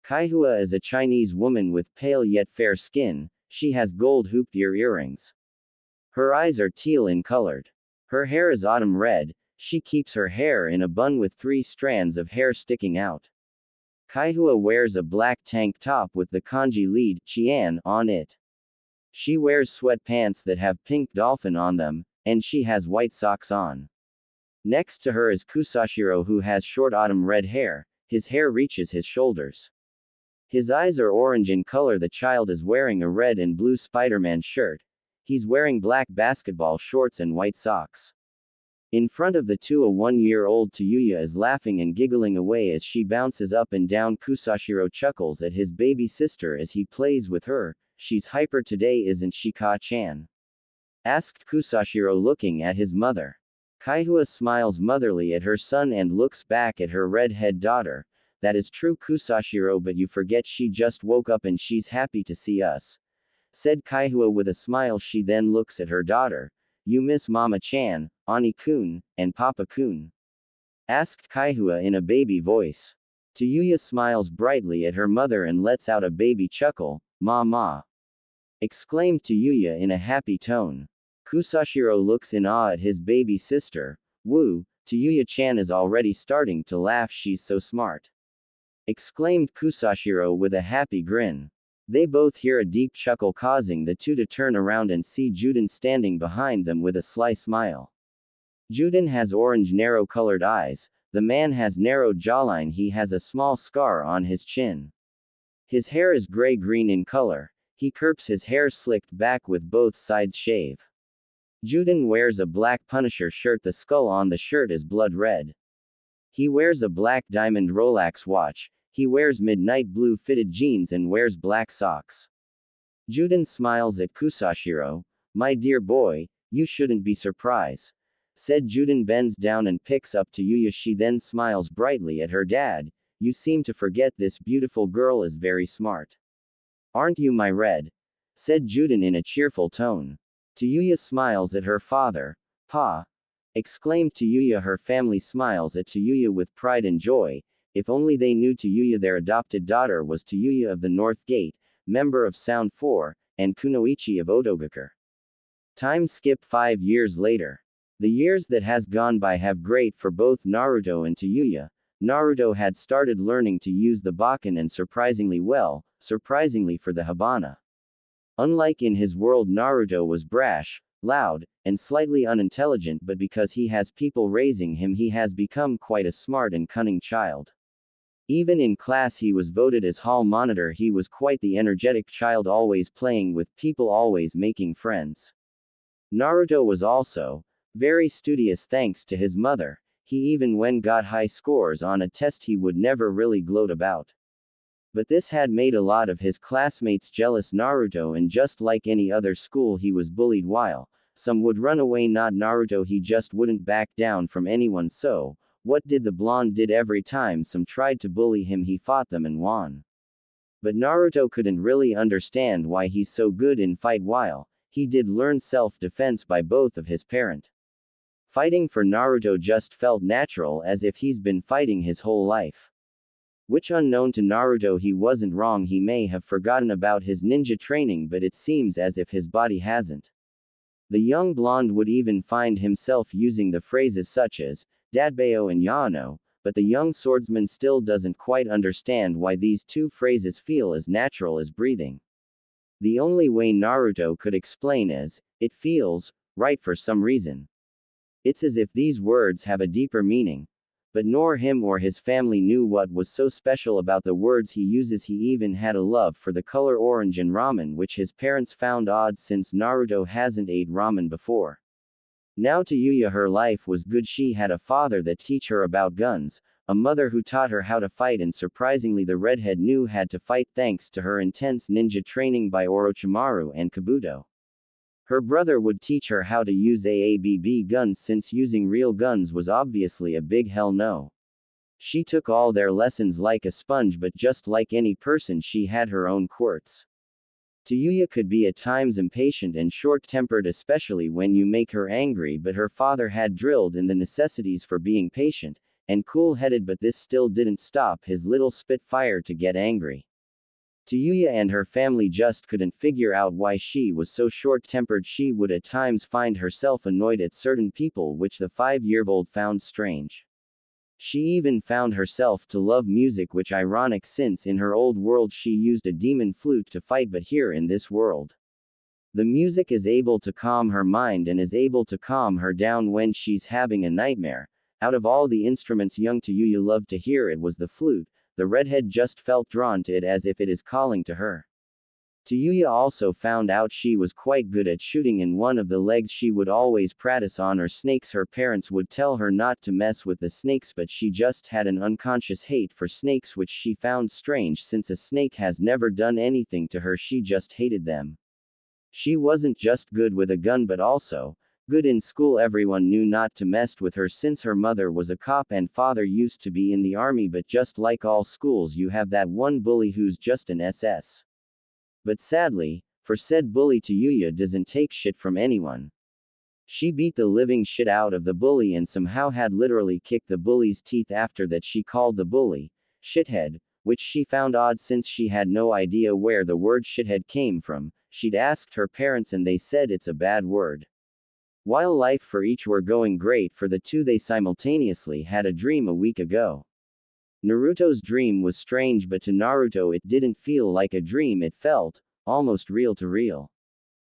Kaihua is a Chinese woman with pale yet fair skin. She has gold hooped earrings. Her eyes are teal in colored. Her hair is autumn red. She keeps her hair in a bun with 3 strands of hair sticking out. Kaihua wears a black tank top with the kanji lead, Qian, on it. She wears sweatpants that have pink dolphin on them, and she has white socks on. Next to her is Kusashiro, who has short autumn red hair. His hair reaches his shoulders. His eyes are orange in color. The child is wearing a red and blue Spider-Man shirt. He's wearing black basketball shorts and white socks. In front of the two, a 1-year-old Tayuya is laughing and giggling away as she bounces up and down. Kusashiro chuckles at his baby sister as he plays with her. "She's hyper today, isn't she, Ka-chan?" asked Kusashiro, looking at his mother. Kaihua smiles motherly at her son and looks back at her redhead daughter. "That is true, Kusashiro, but you forget she just woke up and she's happy to see us," said Kaihua with a smile. She then looks at her daughter. "You miss Mama-chan, Ani-kun, and Papa-kun?" asked Kaihua in a baby voice. Tayuya smiles brightly at her mother and lets out a baby chuckle. "Ma," exclaimed Tayuya in a happy tone. Kusashiro looks in awe at his baby sister. "Woo, Tayuya-chan is already starting to laugh. She's so smart," exclaimed Kusashiro with a happy grin. They both hear a deep chuckle, causing the two to turn around and see Juden standing behind them with a sly smile. Juden has orange narrow-colored eyes. The man has narrow jawline. He has a small scar on his chin. His hair is gray-green in color. He keeps his hair slicked back with both sides shave. Juden wears a black Punisher shirt. The skull on the shirt is blood red. He wears a black diamond Rolex watch. He wears midnight blue fitted jeans and wears black socks. Juden smiles at Kusashiro. My dear boy, you shouldn't be surprised, said. Juden bends down and picks up Tayuya. She then smiles brightly at her dad. You seem to forget this beautiful girl is very smart. Aren't you, my red? Said Juden in a cheerful tone. Tayuya smiles at her father. Pa! Exclaimed Tayuya. Her family smiles at Tayuya with pride and joy. If only they knew Tayuya, their adopted daughter, was Tayuya of the North Gate, member of Sound 4, and Kunoichi of Otogakure. Time skip 5 years later. The years that has gone by have great for both Naruto and Tayuya. Naruto had started learning to use the Bakken and surprisingly well, surprisingly for the Hibana. Unlike in his world, Naruto was brash, loud, and slightly unintelligent, but because he has people raising him, he has become quite a smart and cunning child. Even in class he was voted as hall monitor. He was quite the energetic child, always playing with people, always making friends. Naruto was also very studious thanks to his mother. He even when got high scores on a test he would never really gloat about. But this had made a lot of his classmates jealous Naruto, and just like any other school he was bullied. While some would run away, not Naruto. He just wouldn't back down from anyone. So what did the blonde did every time some tried to bully him, he fought them and won. But Naruto couldn't really understand why he's so good in fight. While he did learn self-defense by both of his parent. Fighting for Naruto just felt natural, as if he's been fighting his whole life. Which unknown to Naruto, he wasn't wrong. He may have forgotten about his ninja training, but it seems as if his body hasn't. The young blonde would even find himself using the phrases such as Dadbeo and Yano, but the young swordsman still doesn't quite understand why these two phrases feel as natural as breathing. The only way Naruto could explain is, it feels right for some reason. It's as if these words have a deeper meaning. But nor him or his family knew what was so special about the words he uses. He even had a love for the color orange and ramen, which his parents found odd since Naruto hasn't ate ramen before. Now Tayuya, her life was good. She had a father that teach her about guns, a mother who taught her how to fight, and surprisingly the redhead knew how to fight thanks to her intense ninja training by Orochimaru and Kabuto. Her brother would teach her how to use AABB guns, since using real guns was obviously a big hell no. She took all their lessons like a sponge, but just like any person she had her own quirks. Tayuya could be at times impatient and short-tempered, especially when you make her angry, but her father had drilled in the necessities for being patient and cool-headed, but this still didn't stop his little spitfire to get angry. Tayuya and her family just couldn't figure out why she was so short-tempered. She would at times find herself annoyed at certain people, which the 5-year-old found strange. She even found herself to love music, which ironic since in her old world she used a demon flute to fight, but here in this world, the music is able to calm her mind and is able to calm her down when she's having a nightmare. Out of all the instruments young Tayuya loved to hear, it was the flute. The redhead just felt drawn to it as if it is calling to her. Tayuya also found out she was quite good at shooting in one of the legs. She would always practice on her snakes. Her parents would tell her not to mess with the snakes, but she just had an unconscious hate for snakes, which she found strange since a snake has never done anything to her. She just hated them. She wasn't just good with a gun but also good in school. Everyone knew not to mess with her since her mother was a cop and father used to be in the army, but just like all schools, you have that one bully who's just an SS. But sadly, for said bully, Tayuya doesn't take shit from anyone. She beat the living shit out of the bully and somehow had literally kicked the bully's teeth. After that she called the bully shithead, which she found odd since she had no idea where the word shithead came from. She'd asked her parents and they said it's a bad word. While life for each were going great for the two, they simultaneously had a dream a week ago. Naruto's dream was strange, but to Naruto it didn't feel like a dream, it felt almost real to real.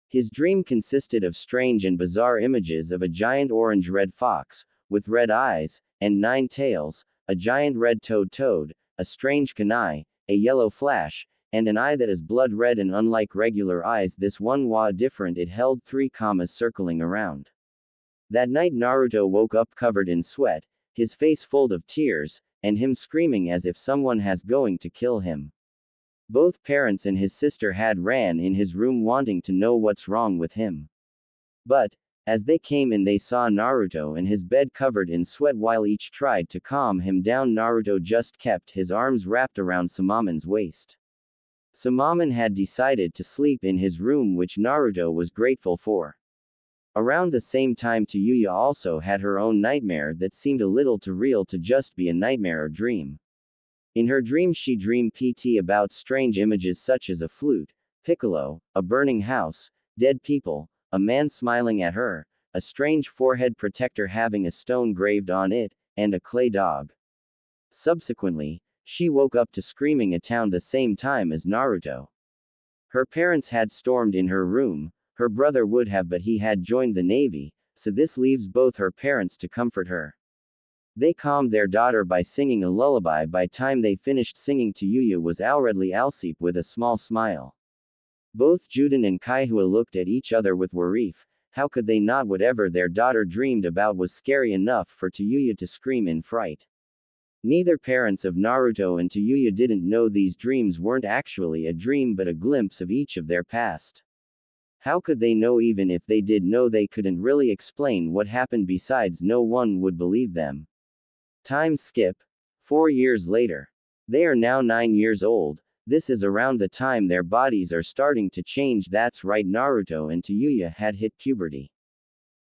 His dream consisted of strange and bizarre images of a giant orange-red fox, with red eyes, and 9 tails, a giant red toad, a strange kunai, a yellow flash, and an eye that is blood red, and unlike regular eyes, this one was different. It held 3 commas circling around. That night Naruto woke up covered in sweat, his face full of tears, and him screaming as if someone has going to kill him. Both parents and his sister had ran in his room wanting to know what's wrong with him. But, as they came in, they saw Naruto in his bed covered in sweat. While each tried to calm him down, Naruto just kept his arms wrapped around Samamon's waist. Samamon had decided to sleep in his room, which Naruto was grateful for. Around the same time, Tayuya also had her own nightmare that seemed a little too real to just be a nightmare or dream. In her dream she dreamed about strange images such as a flute, piccolo, a burning house, dead people, a man smiling at her, a strange forehead protector having a stone graved on it, and a clay dog. Subsequently, she woke up to screaming at town the same time as Naruto. Her parents had stormed in her room. Her brother would have, but he had joined the navy, so this leaves both her parents to comfort her. They calmed their daughter by singing a lullaby. By time they finished singing, Tayuya was already asleep with a small smile. Both Juden and Kaihua looked at each other with relief. How could they not? Whatever their daughter dreamed about was scary enough for Tayuya to scream in fright. Neither parents of Naruto and Tayuya didn't know these dreams weren't actually a dream but a glimpse of each of their past. How could they know? Even if they did know, they couldn't really explain what happened. Besides, no one would believe them. Time skip. 4 years later. They are now 9 years old. This is around the time their bodies are starting to change. That's right, Naruto and Tayuya had hit puberty.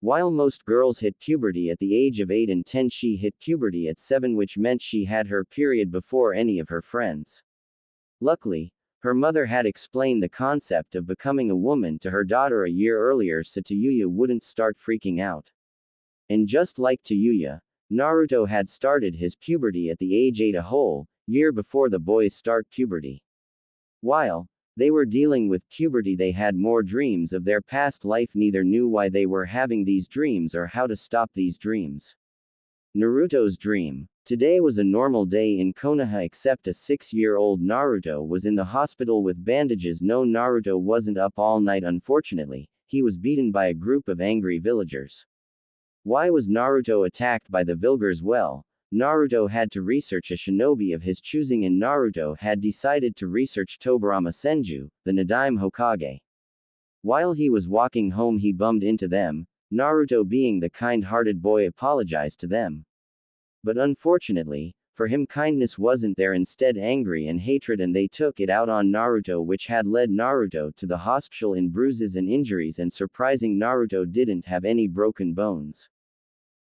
While most girls hit puberty at the age of 8 and 10, she hit puberty at 7, which meant she had her period before any of her friends. Luckily, her mother had explained the concept of becoming a woman to her daughter a year earlier so Tayuya wouldn't start freaking out. And just like Tayuya, Naruto had started his puberty at the age 8, a whole year before the boys start puberty. While they were dealing with puberty, they had more dreams of their past life. Neither knew why they were having these dreams or how to stop these dreams. Naruto's dream. Today was a normal day in Konoha, except a 6-year-old Naruto was in the hospital with bandages. No, Naruto wasn't up all night. Unfortunately, he was beaten by a group of angry villagers. Why was Naruto attacked by the villagers? Well, Naruto had to research a shinobi of his choosing, and Naruto had decided to research Tobirama Senju, the Nadaime Hokage. While he was walking home, he bumped into them. Naruto, being the kind-hearted boy, apologized to them. But unfortunately, for him, kindness wasn't there, instead angry and hatred, and they took it out on Naruto, which had led Naruto to the hospital in bruises and injuries, and surprising, Naruto didn't have any broken bones.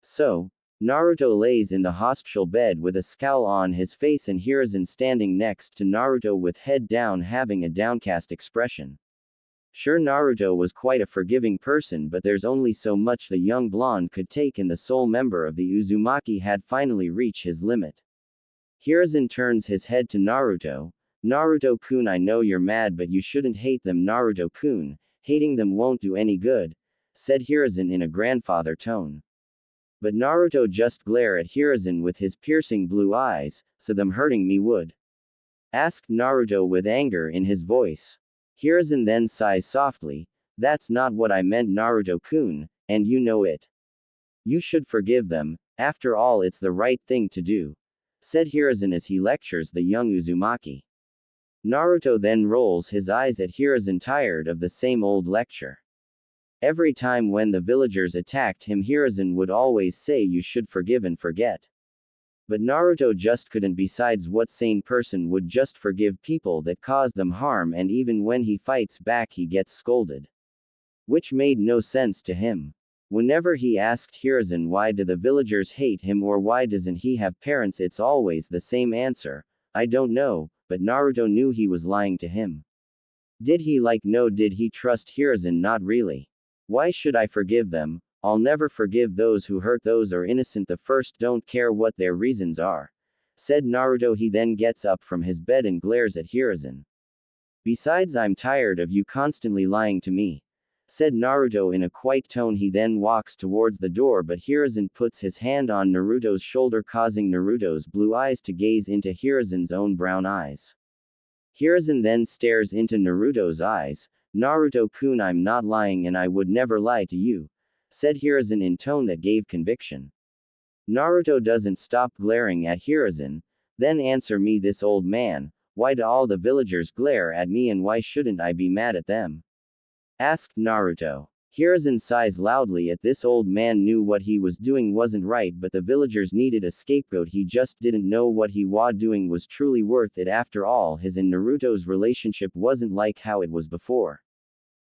So, Naruto lays in the hospital bed with a scowl on his face, and Hiruzen standing next to Naruto with head down, having a downcast expression. Sure, Naruto was quite a forgiving person, but there's only so much the young blonde could take, and the sole member of the Uzumaki had finally reached his limit. Hiruzen turns his head to Naruto. Naruto-kun, I know you're mad, but you shouldn't hate them. Naruto-kun, hating them won't do any good, said Hiruzen in a grandfather tone. But Naruto just glared at Hiruzen with his piercing blue eyes. So them hurting me would? Asked Naruto with anger in his voice. Hiruzen then sighs softly. That's not what I meant, Naruto-kun, and you know it. You should forgive them, after all it's the right thing to do, said Hiruzen as he lectures the young Uzumaki. Naruto then rolls his eyes at Hiruzen, tired of the same old lecture. Every time when the villagers attacked him, Hiruzen would always say you should forgive and forget. But Naruto just couldn't. Besides, what sane person would just forgive people that cause them harm? And even when he fights back, he gets scolded. Which made no sense to him. Whenever he asked Hiruzen why do the villagers hate him or why doesn't he have parents, it's always the same answer. I don't know, but Naruto knew he was lying to him. Did he no, did he trust Hiruzen? Not really. Why should I forgive them? I'll never forgive those who hurt those are innocent. The first don't care what their reasons are, said Naruto. He then gets up from his bed and glares at Hiruzen. Besides, I'm tired of you constantly lying to me, said Naruto in a quiet tone. He then walks towards the door, but Hiruzen puts his hand on Naruto's shoulder, causing Naruto's blue eyes to gaze into Hiruzen's own brown eyes. Hiruzen then stares into Naruto's eyes. Naruto-kun, I'm not lying and I would never lie to you, said Hiruzen in tone that gave conviction. Naruto doesn't stop glaring at Hiruzen. Then answer me this, old man, why do all the villagers glare at me and why shouldn't I be mad at them? Asked Naruto. Hiruzen sighs loudly at this. Old man knew what he was doing wasn't right, but the villagers needed a scapegoat. He just didn't know what he was doing was truly worth it. After all, his and Naruto's relationship wasn't like how it was before.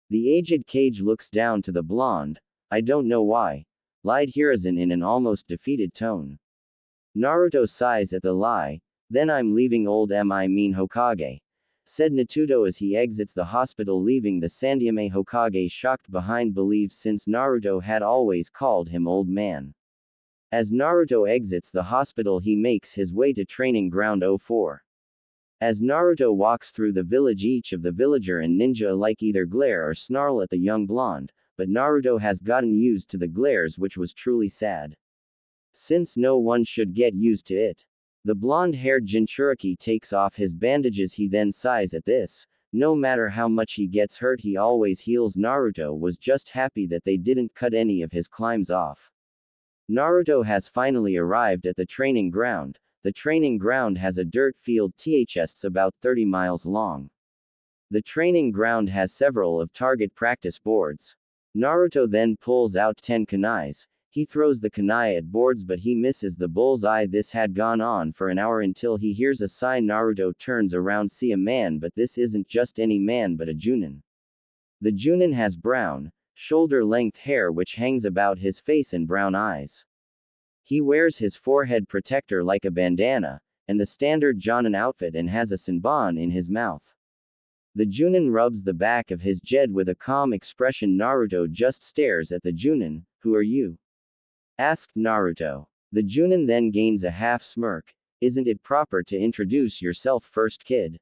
The aged Kage looks down to the blonde. I don't know why, lied Hiruzen in an almost defeated tone. Naruto sighs at the lie. Then I'm leaving, old I mean Hokage, said Naruto as he exits the hospital, leaving the Sandaime Hokage shocked behind. Believes since Naruto had always called him old man. As Naruto exits the hospital, he makes his way to training ground 04. As Naruto walks through the village, each of the villager and ninja alike either glare or snarl at the young blonde, but Naruto has gotten used to the glares, which was truly sad. Since no one should get used to it. The blonde-haired Jinchuriki takes off his bandages. He then sighs at this. No matter how much he gets hurt, he always heals. Naruto was just happy that they didn't cut any of his climbs off. Naruto has finally arrived at the training ground. The training ground has a dirt field ths about 30 miles long. The training ground has several of target practice boards. Naruto then pulls out 10 kunais. He throws the kunai at boards, but he misses the bullseye. This had gone on for an hour until he hears a sigh. Naruto turns around, see a man, but this isn't just any man but a Junin. The Junin has brown, shoulder-length hair which hangs about his face and brown eyes. He wears his forehead protector like a bandana, and the standard Jonin outfit, and has a senbon in his mouth. The Junin rubs the back of his head with a calm expression. Naruto just stares at the Junin. Who are you? Asked Naruto. The Junin then gains a half smirk. Isn't it proper to introduce yourself first, kid?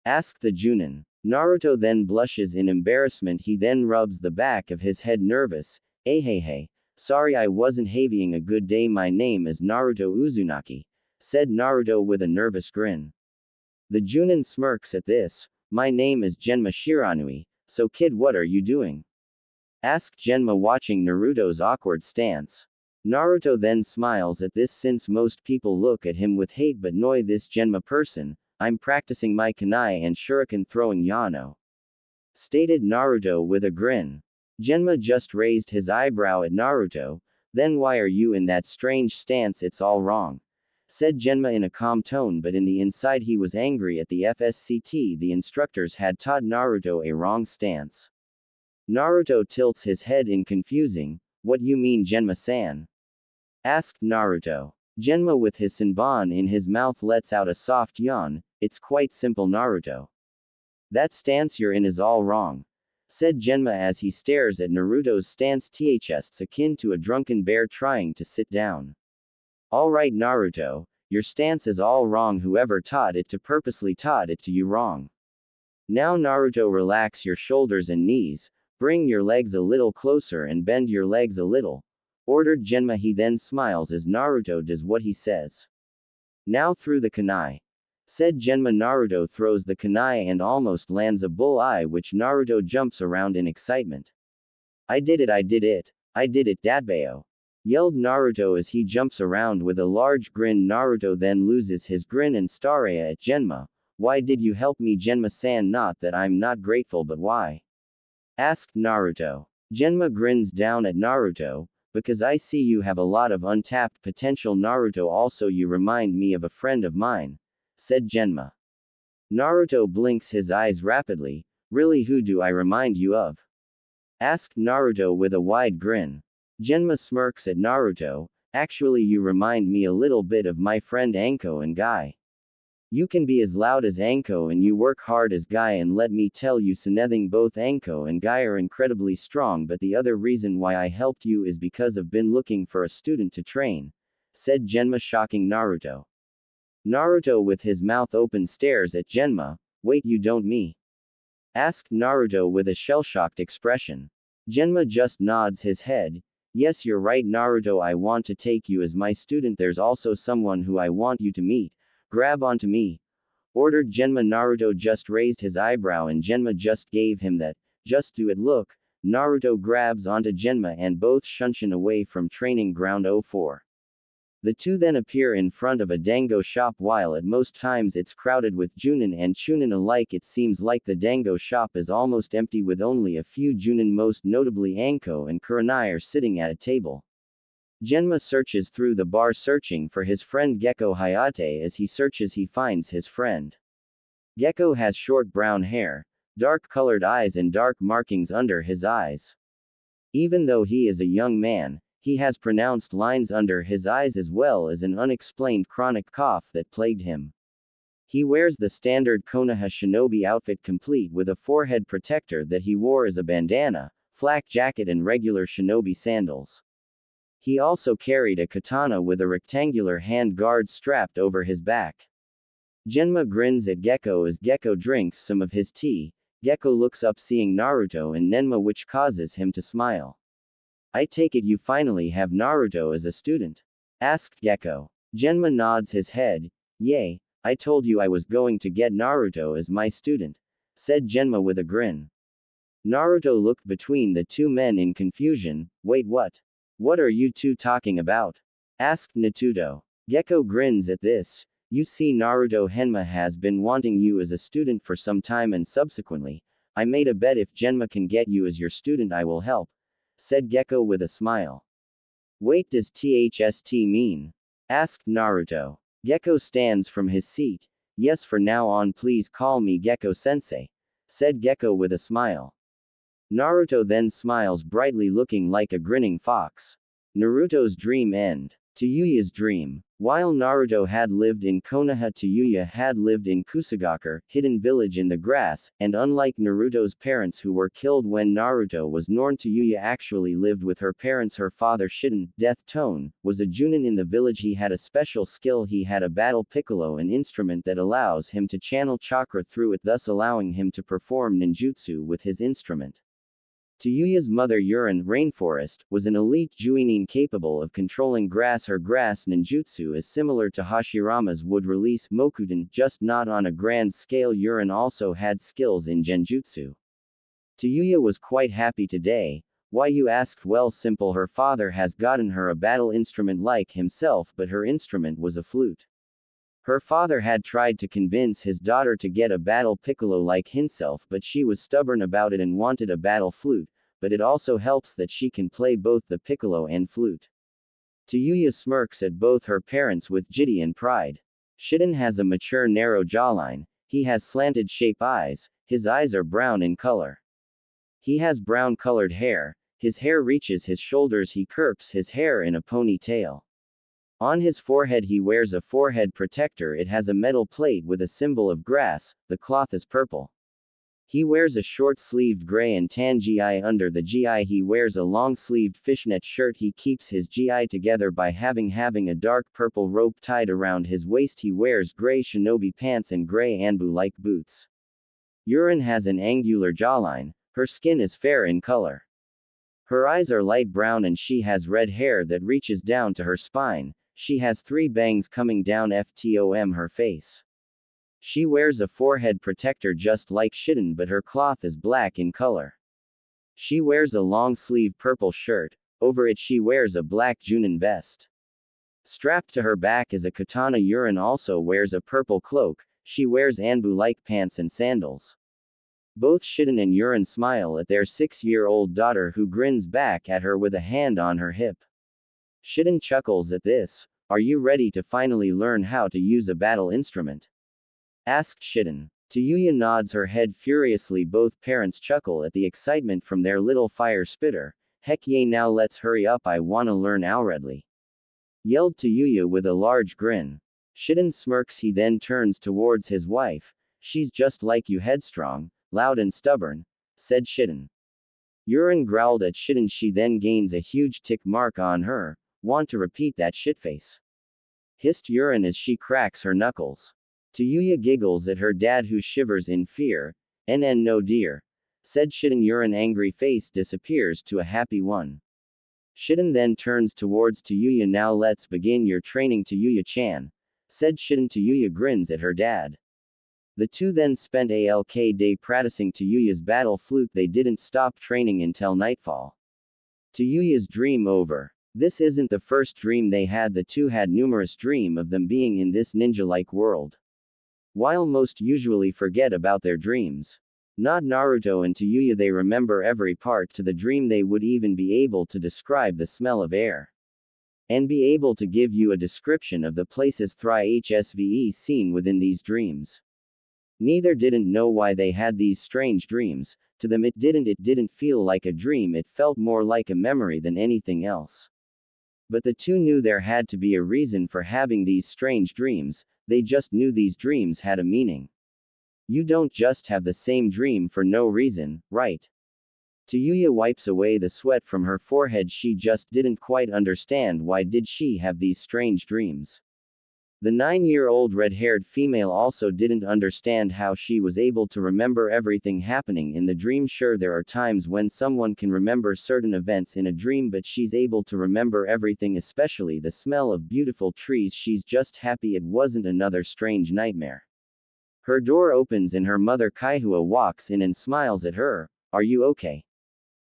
Asked the Junin. Naruto then blushes in embarrassment. He then rubs the back of his head, nervous. Hey, sorry, I wasn't having a good day. My name is Naruto Uzumaki, said Naruto with a nervous grin. The Junin smirks at this. My name is Genma Shiranui. So kid, what are you doing? Asked Genma, watching Naruto's awkward stance. Naruto then smiles at this, since most people look at him with hate, but no, this Genma person, I'm practicing my kunai and shuriken throwing, Yano. Stated Naruto with a grin. Genma just raised his eyebrow at Naruto. Then why are you in that strange stance? It's all wrong, said Genma in a calm tone, but in the inside he was angry at the FSCT. The instructors had taught Naruto a wrong stance. Naruto tilts his head in confusing. What you mean, Genma-san? Asked Naruto. Genma, with his senbon in his mouth, lets out a soft yawn. It's quite simple, Naruto. That stance you're in is all wrong, said Genma as he stares at Naruto's stance. Ths akin to a drunken bear trying to sit down. Alright Naruto, your stance is all wrong. Whoever taught it to purposely taught it to you wrong. Now Naruto, relax your shoulders and knees. Bring your legs a little closer and bend your legs a little, ordered Genma. He then smiles as Naruto does what he says. Now through the kunai, said Genma. Naruto throws the kunai and almost lands a bull eye, which Naruto jumps around in excitement. I did it, Datbayo, yelled Naruto as he jumps around with a large grin. Naruto then loses his grin and stares at Genma. Why did you help me, Genma-san? Not that I'm not grateful, but why? Asked Naruto. Genma grins down at Naruto. Because I see you have a lot of untapped potential, Naruto. Also, you remind me of a friend of mine, said Genma. Naruto blinks his eyes rapidly. Really, who do I remind you of? Asked Naruto with a wide grin. Genma smirks at Naruto. Actually, you remind me a little bit of my friend Anko and Guy. You can be as loud as Anko and you work hard as Guy, and let me tell you something, both Anko and Guy are incredibly strong, but the other reason why I helped you is because I've been looking for a student to train, said Genma, shocking Naruto. Naruto, with his mouth open, stares at Genma. Wait, you don't me? Asked Naruto with a shell-shocked expression. Genma just nods his head. Yes, you're right, Naruto, I want to take you as my student. There's also someone who I want you to meet. Grab onto me, ordered Genma. Naruto just raised his eyebrow and Genma just gave him that, just do it look. Naruto grabs onto Genma and both shunshin away from training ground 04. The two then appear in front of a dango shop while at most times it's crowded with Junin and Chunin alike. It seems like the dango shop is almost empty with only a few Junin, most notably Anko and Kurenai, are sitting at a table. Genma searches through the bar searching for his friend Gecko. Hayate. As he searches he finds his friend. Gecko has short brown hair, dark colored eyes and dark markings under his eyes. Even though he is a young man, he has pronounced lines under his eyes as well as an unexplained chronic cough that plagued him. He wears the standard Konoha shinobi outfit complete with a forehead protector that he wore as a bandana, flak jacket and regular shinobi sandals. He also carried a katana with a rectangular hand guard strapped over his back. Genma grins at Gecko as Gecko drinks some of his tea. Gecko looks up seeing Naruto and Nenma, which causes him to smile. I take it you finally have Naruto as a student? Asked Gecko. Genma nods his head. Yay, I told you I was going to get Naruto as my student, said Genma with a grin. Naruto looked between the two men in confusion. Wait, what? What are you two talking about? Asked Naruto. Gecko grins at this. You see, Naruto Henma has been wanting you as a student for some time, and subsequently, I made a bet if Genma can get you as your student I will help, said Gecko with a smile. Wait, does THST mean? Asked Naruto. Gecko stands from his seat. Yes, for now on please call me Gecko-sensei, said Gecko with a smile. Naruto then smiles brightly, looking like a grinning fox. Naruto's dream end. Tayuya's dream. While Naruto had lived in Konoha, Tayuya had lived in Kusagakure, hidden village in the grass, and unlike Naruto's parents who were killed when Naruto was born, Tayuya actually lived with her parents. Her father Shiden, Death Tone, was a Junin in the village. He had a special skill. He had a battle piccolo, an instrument that allows him to channel chakra through it, thus allowing him to perform ninjutsu with his instrument. Tayuya's mother Urin Rainforest was an elite Juinin capable of controlling grass. Her grass ninjutsu is similar to Hashirama's wood release Mokuten, just not on a grand scale. Urin also had skills in genjutsu. Tayuya was quite happy today. Why, you asked? Well, simple. Her father has gotten her a battle instrument like himself, but her instrument was a flute. Her father had tried to convince his daughter to get a battle piccolo like himself, but she was stubborn about it and wanted a battle flute, but it also helps that she can play both the piccolo and flute. Tayuya smirks at both her parents with jitty and pride. Shiden has a mature narrow jawline, he has slanted shape eyes, his eyes are brown in color. He has brown colored hair, his hair reaches his shoulders, he curps his hair in a ponytail. On his forehead he wears a forehead protector. It has a metal plate with a symbol of grass, the cloth is purple. He wears a short-sleeved gray and tan gi. Under the gi he wears a long-sleeved fishnet shirt. He keeps his gi together by having a dark purple rope tied around his waist. He wears gray shinobi pants and gray anbu-like boots. Urin has an angular jawline, her skin is fair in color. Her eyes are light brown and she has red hair that reaches down to her spine. She has 3 bangs coming down from her face. She wears a forehead protector just like Shiden, but her cloth is black in color. She wears a long-sleeve purple shirt, over it she wears a black Junin vest. Strapped to her back is a katana. Urin also wears a purple cloak, she wears anbu-like pants and sandals. Both Shiden and Urin smile at their 6-year-old daughter who grins back at her with a hand on her hip. Shiden chuckles at this. Are you ready to finally learn how to use a battle instrument? Asked Shiden. Tayuya nods her head furiously. Both parents chuckle at the excitement from their little fire spitter. Heck yay, now let's hurry up, I wanna learn already, yelled Tayuya with a large grin. Shiden smirks. He then turns towards his wife. She's just like you, headstrong, loud and stubborn, said Shiden. Urin growled at Shiden. She then gains a huge tick mark on her. Want to repeat that shitface? Hissed Urin as she cracks her knuckles. Tayuya giggles at her dad who shivers in fear. No dear, said Shiden. Urin angry face disappears to a happy one. Shiden then turns towards Tayuya. Now let's begin your training, Tayuya-chan, said Shiden. Tayuya grins at her dad. The two then spent a day practicing Tayuya's battle flute. They didn't stop training until nightfall. Tayuya's dream over. This isn't the first dream they had. The two had numerous dreams of them being in this ninja-like world. While most usually forget about their dreams. Not Naruto and Tayuya, they remember every part to the dream. They would even be able to describe the smell of air. And be able to give you a description of the places HSVE seen within these dreams. Neither didn't know why they had these strange dreams. To them it didn't feel like a dream, it felt more like a memory than anything else. But the two knew there had to be a reason for having these strange dreams, they just knew these dreams had a meaning. You don't just have the same dream for no reason, right? Tayuya wipes away the sweat from her forehead. She just didn't quite understand why did she have these strange dreams. The 9-year-old red-haired female also didn't understand how she was able to remember everything happening in the dream. Sure, there are times when someone can remember certain events in a dream, but she's able to remember everything, especially the smell of beautiful trees. She's just happy it wasn't another strange nightmare. Her door opens and her mother Kaihua walks in and smiles at her. "Are you okay?"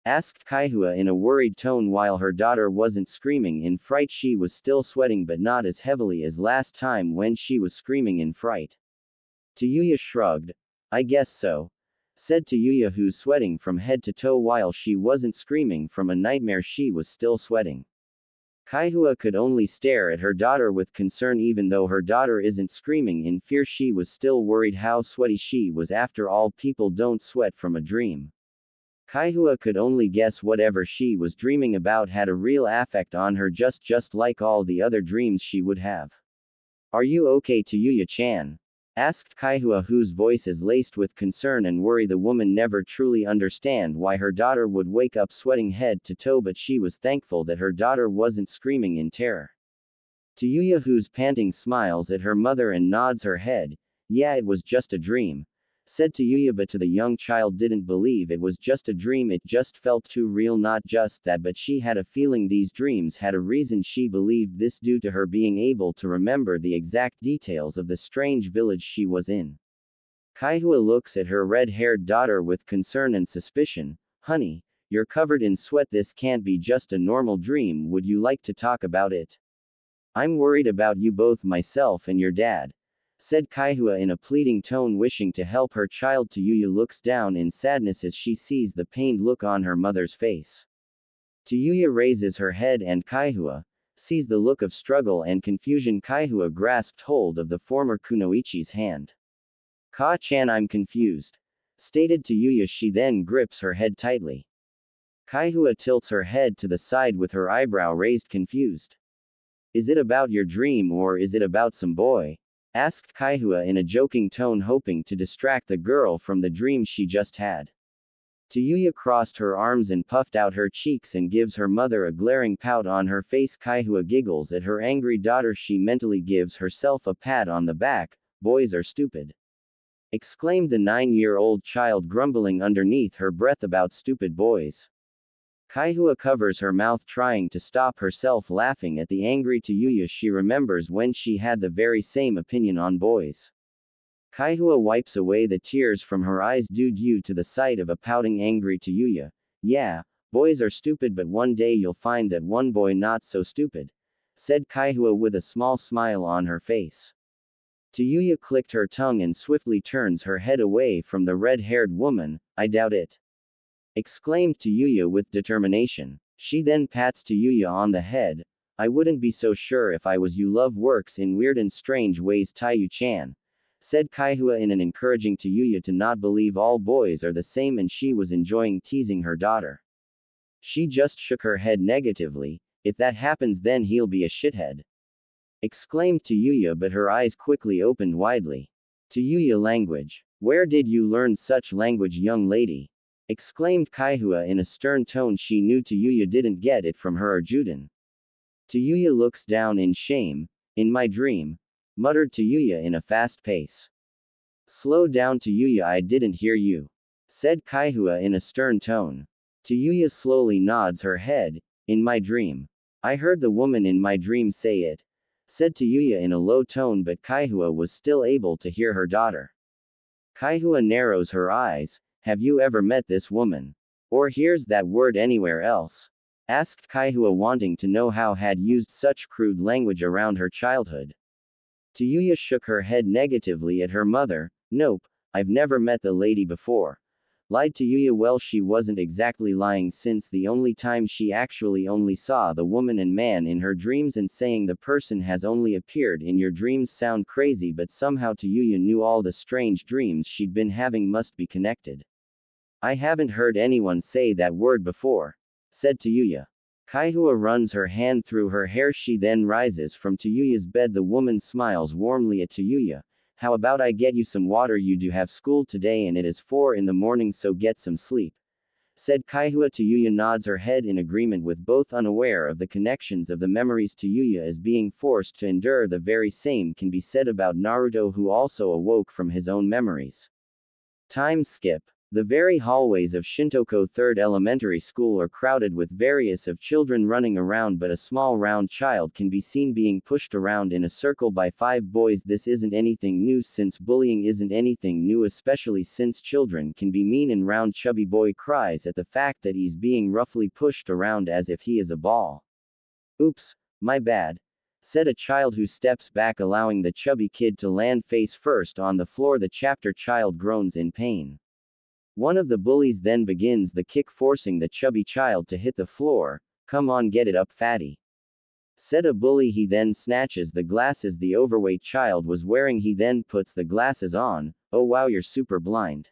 asked Kaihua in a worried tone while her daughter wasn't screaming in fright. She was still sweating, but not as heavily as last time when she was screaming in fright. Tayuya shrugged. "I guess so," said Tayuya, who's sweating from head to toe. While she wasn't screaming from a nightmare, she was still sweating. Kaihua could only stare at her daughter with concern. Even though her daughter isn't screaming in fear, she was still worried how sweaty she was. After all, people don't sweat from a dream. Kaihua could only guess whatever she was dreaming about had a real effect on her, just like all the other dreams she would have. "Are you okay, Tayuya-chan?" asked Kaihua, whose voice is laced with concern and worry. The woman never truly understand why her daughter would wake up sweating head to toe, but she was thankful that her daughter wasn't screaming in terror. Tayuya, who's panting, smiles at her mother and nods her head. "Yeah, it was just a dream," said Tayuya, but to the young child didn't believe it was just a dream. It just felt too real. Not just that, but she had a feeling these dreams had a reason. She believed this due to her being able to remember the exact details of the strange village she was in. Kaihua looks at her red-haired daughter with concern and suspicion. "Honey, you're covered in sweat. This can't be just a normal dream. Would you like to talk about it? I'm worried about you both, myself and your dad," said Kaihua in a pleading tone, wishing to help her child. Tayuya looks down in sadness as she sees the pained look on her mother's face. Tayuya raises her head and Kaihua sees the look of struggle and confusion. Kaihua grasped hold of the former kunoichi's hand. "Ka-chan, I'm confused," stated Tayuya. She then grips her head tightly. Kaihua tilts her head to the side with her eyebrow raised, confused. "Is it about your dream or is it about some boy?" asked Kaihua in a joking tone, hoping to distract the girl from the dream she just had. Tayuya crossed her arms and puffed out her cheeks and gives her mother a glaring pout on her face. Kaihua giggles at her angry daughter. She mentally gives herself a pat on the back. "Boys are stupid," exclaimed the 9-year-old child, grumbling underneath her breath about stupid boys. Kaihua covers her mouth, trying to stop herself laughing at the angry Tayuya. She remembers when she had the very same opinion on boys. Kaihua wipes away the tears from her eyes due to the sight of a pouting, angry Tayuya. "Yeah, boys are stupid, but one day you'll find that one boy not so stupid," said Kaihua with a small smile on her face. Tayuya clicked her tongue and swiftly turns her head away from the red-haired woman. "I doubt it," exclaimed Tayuya with determination. She then pats Tayuya on the head. "I wouldn't be so sure if I was you. Love works in weird and strange ways, Tayuya-chan," said Kaihua in an encouraging Tayuya to not believe all boys are the same, and she was enjoying teasing her daughter. She just shook her head negatively. "If that happens, then he'll be a shithead," exclaimed Tayuya, but her eyes quickly opened widely. "Tayuya language. Where did you learn such language, young lady?" exclaimed Kaihua in a stern tone. She knew Tayuya didn't get it from her Arjuden. Tayuya looks down in shame. "In my dream," muttered Tayuya in a fast pace. "Slow down, Tayuya, I didn't hear you," said Kaihua in a stern tone. Tayuya slowly nods her head. "In my dream. I heard the woman in my dream say it," said Tayuya in a low tone, but Kaihua was still able to hear her daughter. Kaihua narrows her eyes. Have you ever met this woman? Or hears that word anywhere else? Asked Kaihua, wanting to know how had used such crude language around her childhood. Tayuya shook her head negatively at her mother. Nope, I've never met the lady before. Lied Tayuya. Well, she wasn't exactly lying, since the only time she actually only saw the woman and man in her dreams, and saying the person has only appeared in your dreams sound crazy, but somehow Tayuya knew all the strange dreams she'd been having must be connected. I haven't heard anyone say that word before, said Tayuya. Kaihua runs her hand through her hair. She then rises from Tayuya's bed. The woman smiles warmly at Tayuya. How about I get you some water? You do have school today and it is 4 in the morning, so get some sleep, said Kaihua. Tayuya nods her head in agreement with both, unaware of the connections of the memories Tayuya is being forced to endure. The very same can be said about Naruto, who also awoke from his own memories. Time skip. The very hallways of Shintoko 3rd Elementary School are crowded with various of children running around, but a small round child can be seen being pushed around in a circle by 5 boys. This isn't anything new, since bullying isn't anything new, especially since children can be mean, and round chubby boy cries at the fact that he's being roughly pushed around as if he is a ball. Oops, my bad, said a child who steps back, allowing the chubby kid to land face first on the floor. The chapter child groans in pain. One of the bullies then begins the kick, forcing the chubby child to hit the floor. Come on, get it up, fatty, said a bully. He then snatches the glasses the overweight child was wearing. He then puts the glasses on. Oh wow, you're super blind,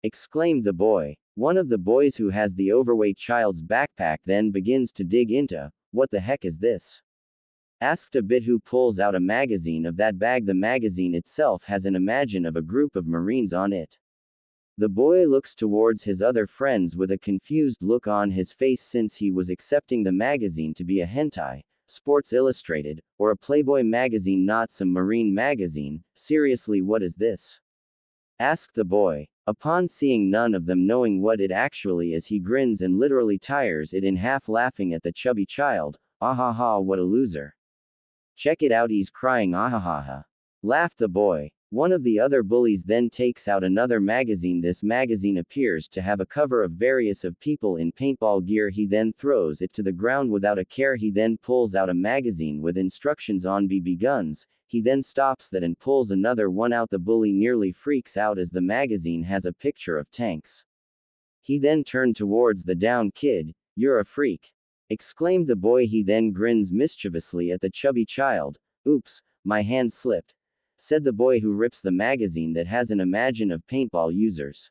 exclaimed the boy. One of the boys who has the overweight child's backpack then begins to dig into. What the heck is this? Asked a bit, who pulls out a magazine of that bag. The magazine itself has an image of a group of Marines on it. The boy looks towards his other friends with a confused look on his face, since he was accepting the magazine to be a hentai, Sports Illustrated, or a Playboy magazine, not some Marine magazine. Seriously, what is this? Asked the boy. Upon seeing none of them knowing what it actually is, he grins and literally tears it in half, laughing at the chubby child. Ahaha, what a loser. Check it out, he's crying, ahahaha, laughed the boy. One of the other bullies then takes out another magazine. This magazine appears to have a cover of various of people in paintball gear. He then throws it to the ground without a care. He then pulls out a magazine with instructions on BB guns. He then stops that and pulls another one out. The bully nearly freaks out as the magazine has a picture of tanks. He then turned towards the down kid. You're a freak, exclaimed the boy. He then grins mischievously at the chubby child. Oops, my hand slipped, said the boy, who rips the magazine that has an image of paintball users.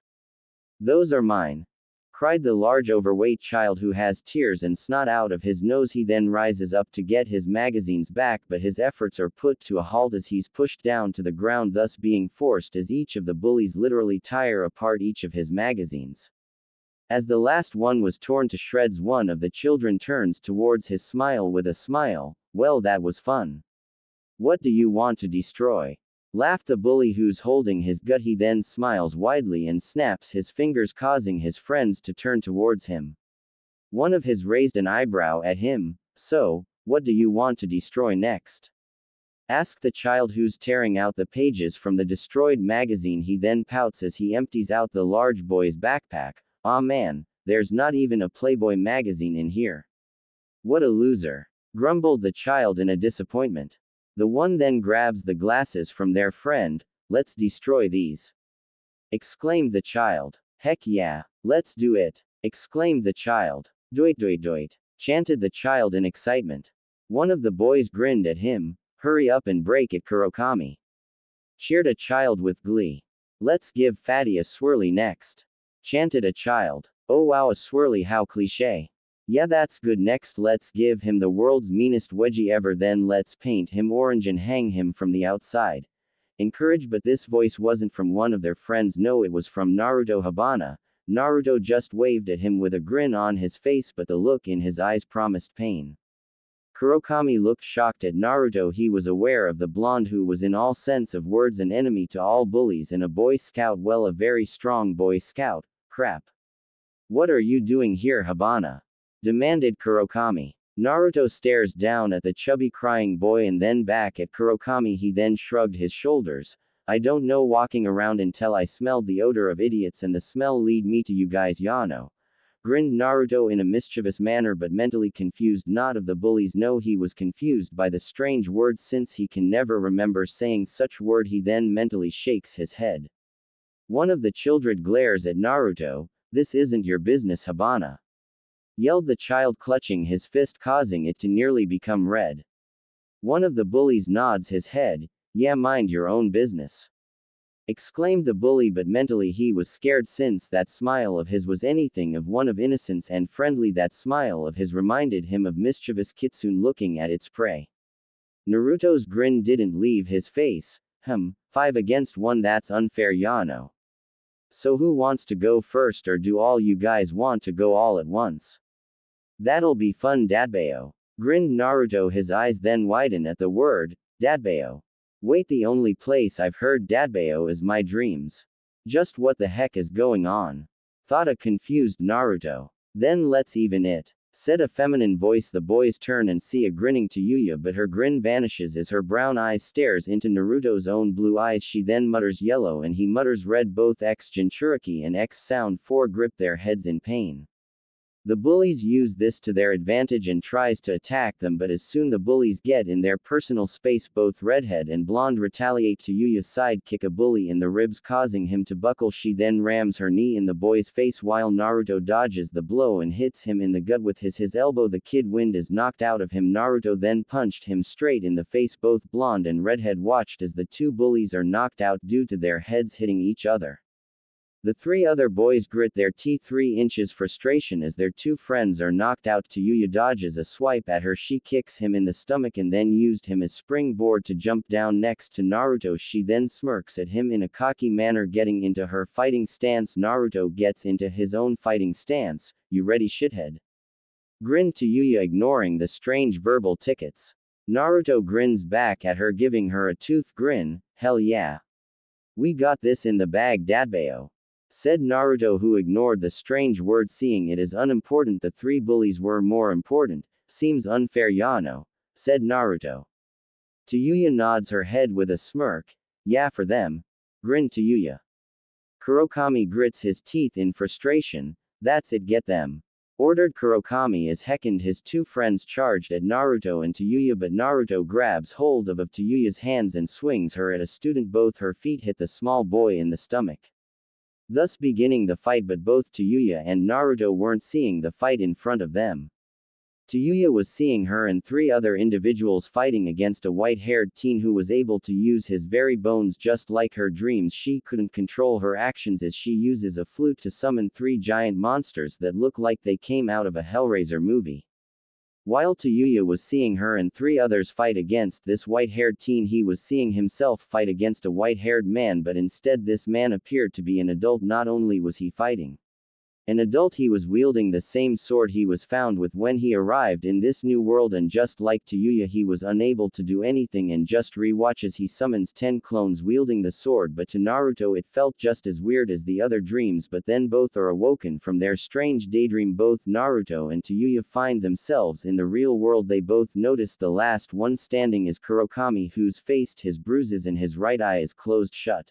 Those are mine, cried the large overweight child, who has tears and snot out of his nose. He then rises up to get his magazines back, but his efforts are put to a halt as he's pushed down to the ground, thus being forced as each of the bullies literally tear apart each of his magazines. As the last one was torn to shreds, one of the children turns towards his smile with a smile. Well, that was fun. What do you want to destroy? Laughed the bully who's holding his gut. He then smiles widely and snaps his fingers, causing his friends to turn towards him. One of his raised an eyebrow at him. So, what do you want to destroy next? Asked the child who's tearing out the pages from the destroyed magazine. He then pouts as he empties out the large boy's backpack. Aw man, there's not even a Playboy magazine in here. What a loser, grumbled the child in a disappointment. The one then grabs the glasses from their friend. Let's destroy these, exclaimed the child. Heck yeah, let's do it, exclaimed the child. Doit doit doit, chanted the child in excitement. One of the boys grinned at him. Hurry up and break it, Kurokami, cheered a child with glee. Let's give Fatty a swirly next, chanted a child. Oh wow, a swirly, how cliche. Yeah, that's good. Next, let's give him the world's meanest wedgie ever. Then let's paint him orange and hang him from the outside, encouraged. But this voice wasn't from one of their friends. No, it was from Naruto Habana. Naruto just waved at him with a grin on his face, but the look in his eyes promised pain. Kurokami looked shocked at Naruto. He was aware of the blonde, who was in all sense of words an enemy to all bullies and a Boy Scout. Well, a very strong Boy Scout. Crap. What are you doing here, Habana? Demanded Kurokami. Naruto stares down at the chubby crying boy and then back at Kurokami. He then shrugged his shoulders. I don't know, walking around until I smelled the odor of idiots and the smell lead me to you guys, Yano. Grinned Naruto in a mischievous manner, but mentally confused. Not of the bullies, no, he was confused by the strange words since he can never remember saying such word. He then mentally shakes his head. One of the children glares at Naruto. This isn't your business, Hibana, yelled the child, clutching his fist, causing it to nearly become red. One of the bullies nods his head. Yeah, mind your own business, exclaimed the bully, but mentally he was scared since that smile of his was anything of one of innocence and friendly. That smile of his reminded him of mischievous kitsune looking at its prey. Naruto's grin didn't leave his face. 5 against 1, that's unfair, Yano. So who wants to go first, or do all you guys want to go all at once? That'll be fun, Dadbao, grinned Naruto, his eyes then widen at the word, Dadbao. Wait, the only place I've heard Dadbao is my dreams. Just what the heck is going on? Thought a confused Naruto. Then let's even it, said a feminine voice. The boys turn and see a grinning Tayuya, but her grin vanishes as her brown eyes stares into Naruto's own blue eyes. She then mutters yellow and he mutters red. Both X Jinchuriki and X Sound 4 grip their heads in pain. The bullies use this to their advantage and tries to attack them, but as soon the bullies get in their personal space, both Redhead and Blonde retaliate. Tayuya's side kick a bully in the ribs, causing him to buckle. She then rams her knee in the boy's face while Naruto dodges the blow and hits him in the gut with his elbow. The kid wind is knocked out of him. Naruto then punched him straight in the face. Both Blonde and Redhead watched as the two bullies are knocked out due to their heads hitting each other. The 3 other boys grit their teeth. 3 inches frustration as their 2 friends are knocked out. Tayuya dodges a swipe at her. She kicks him in the stomach and then used him as springboard to jump down next to Naruto. She then smirks at him in a cocky manner, getting into her fighting stance. Naruto gets into his own fighting stance. You ready, shithead? Grinned Tayuya, ignoring the strange verbal tickets. Naruto grins back at her, giving her a tooth grin. Hell yeah. We got this in the bag, Dadbao, said Naruto, who ignored the strange word, seeing it as unimportant. The 3 bullies were more important. Seems unfair, Yano, said Naruto. Tayuya nods her head with a smirk. Yeah, for them, grinned Tayuya. Kurokami grits his teeth in frustration. That's it, get them, ordered Kurokami as heckened his 2 friends charged at Naruto and Tayuya, but Naruto grabs hold of Tayuya's hands and swings her at a student. Both her feet hit the small boy in the stomach, thus beginning the fight, but both Tayuya and Naruto weren't seeing the fight in front of them. Tayuya was seeing her and 3 other individuals fighting against a white-haired teen who was able to use his very bones just like her dreams. She couldn't control her actions as she uses a flute to summon 3 giant monsters that look like they came out of a Hellraiser movie. While Tayuya was seeing her and 3 others fight against this white-haired teen, he was seeing himself fight against a white-haired man, but instead this man appeared to be an adult. Not only was he fighting an adult, he was wielding the same sword he was found with when he arrived in this new world, and just like Tayuya, he was unable to do anything and just re-watch as he summons 10 clones wielding the sword. But to Naruto it felt just as weird as the other dreams. But then both are awoken from their strange daydream. Both Naruto and Tayuya find themselves in the real world. They both notice the last one standing is Kurokami, who's faced his bruises and his right eye is closed shut.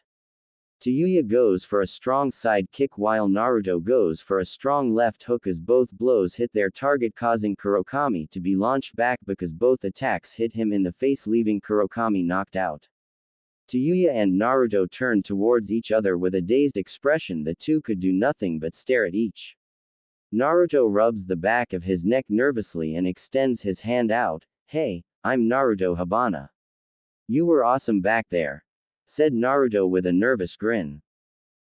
Tayuya goes for a strong side kick while Naruto goes for a strong left hook as both blows hit their target, causing Kurokami to be launched back because both attacks hit him in the face, leaving Kurokami knocked out. Tayuya and Naruto turned towards each other with a dazed expression. The two could do nothing but stare at each. Naruto rubs the back of his neck nervously and extends his hand out. Hey, I'm Naruto, Hibana. You were awesome back there, said Naruto with a nervous grin.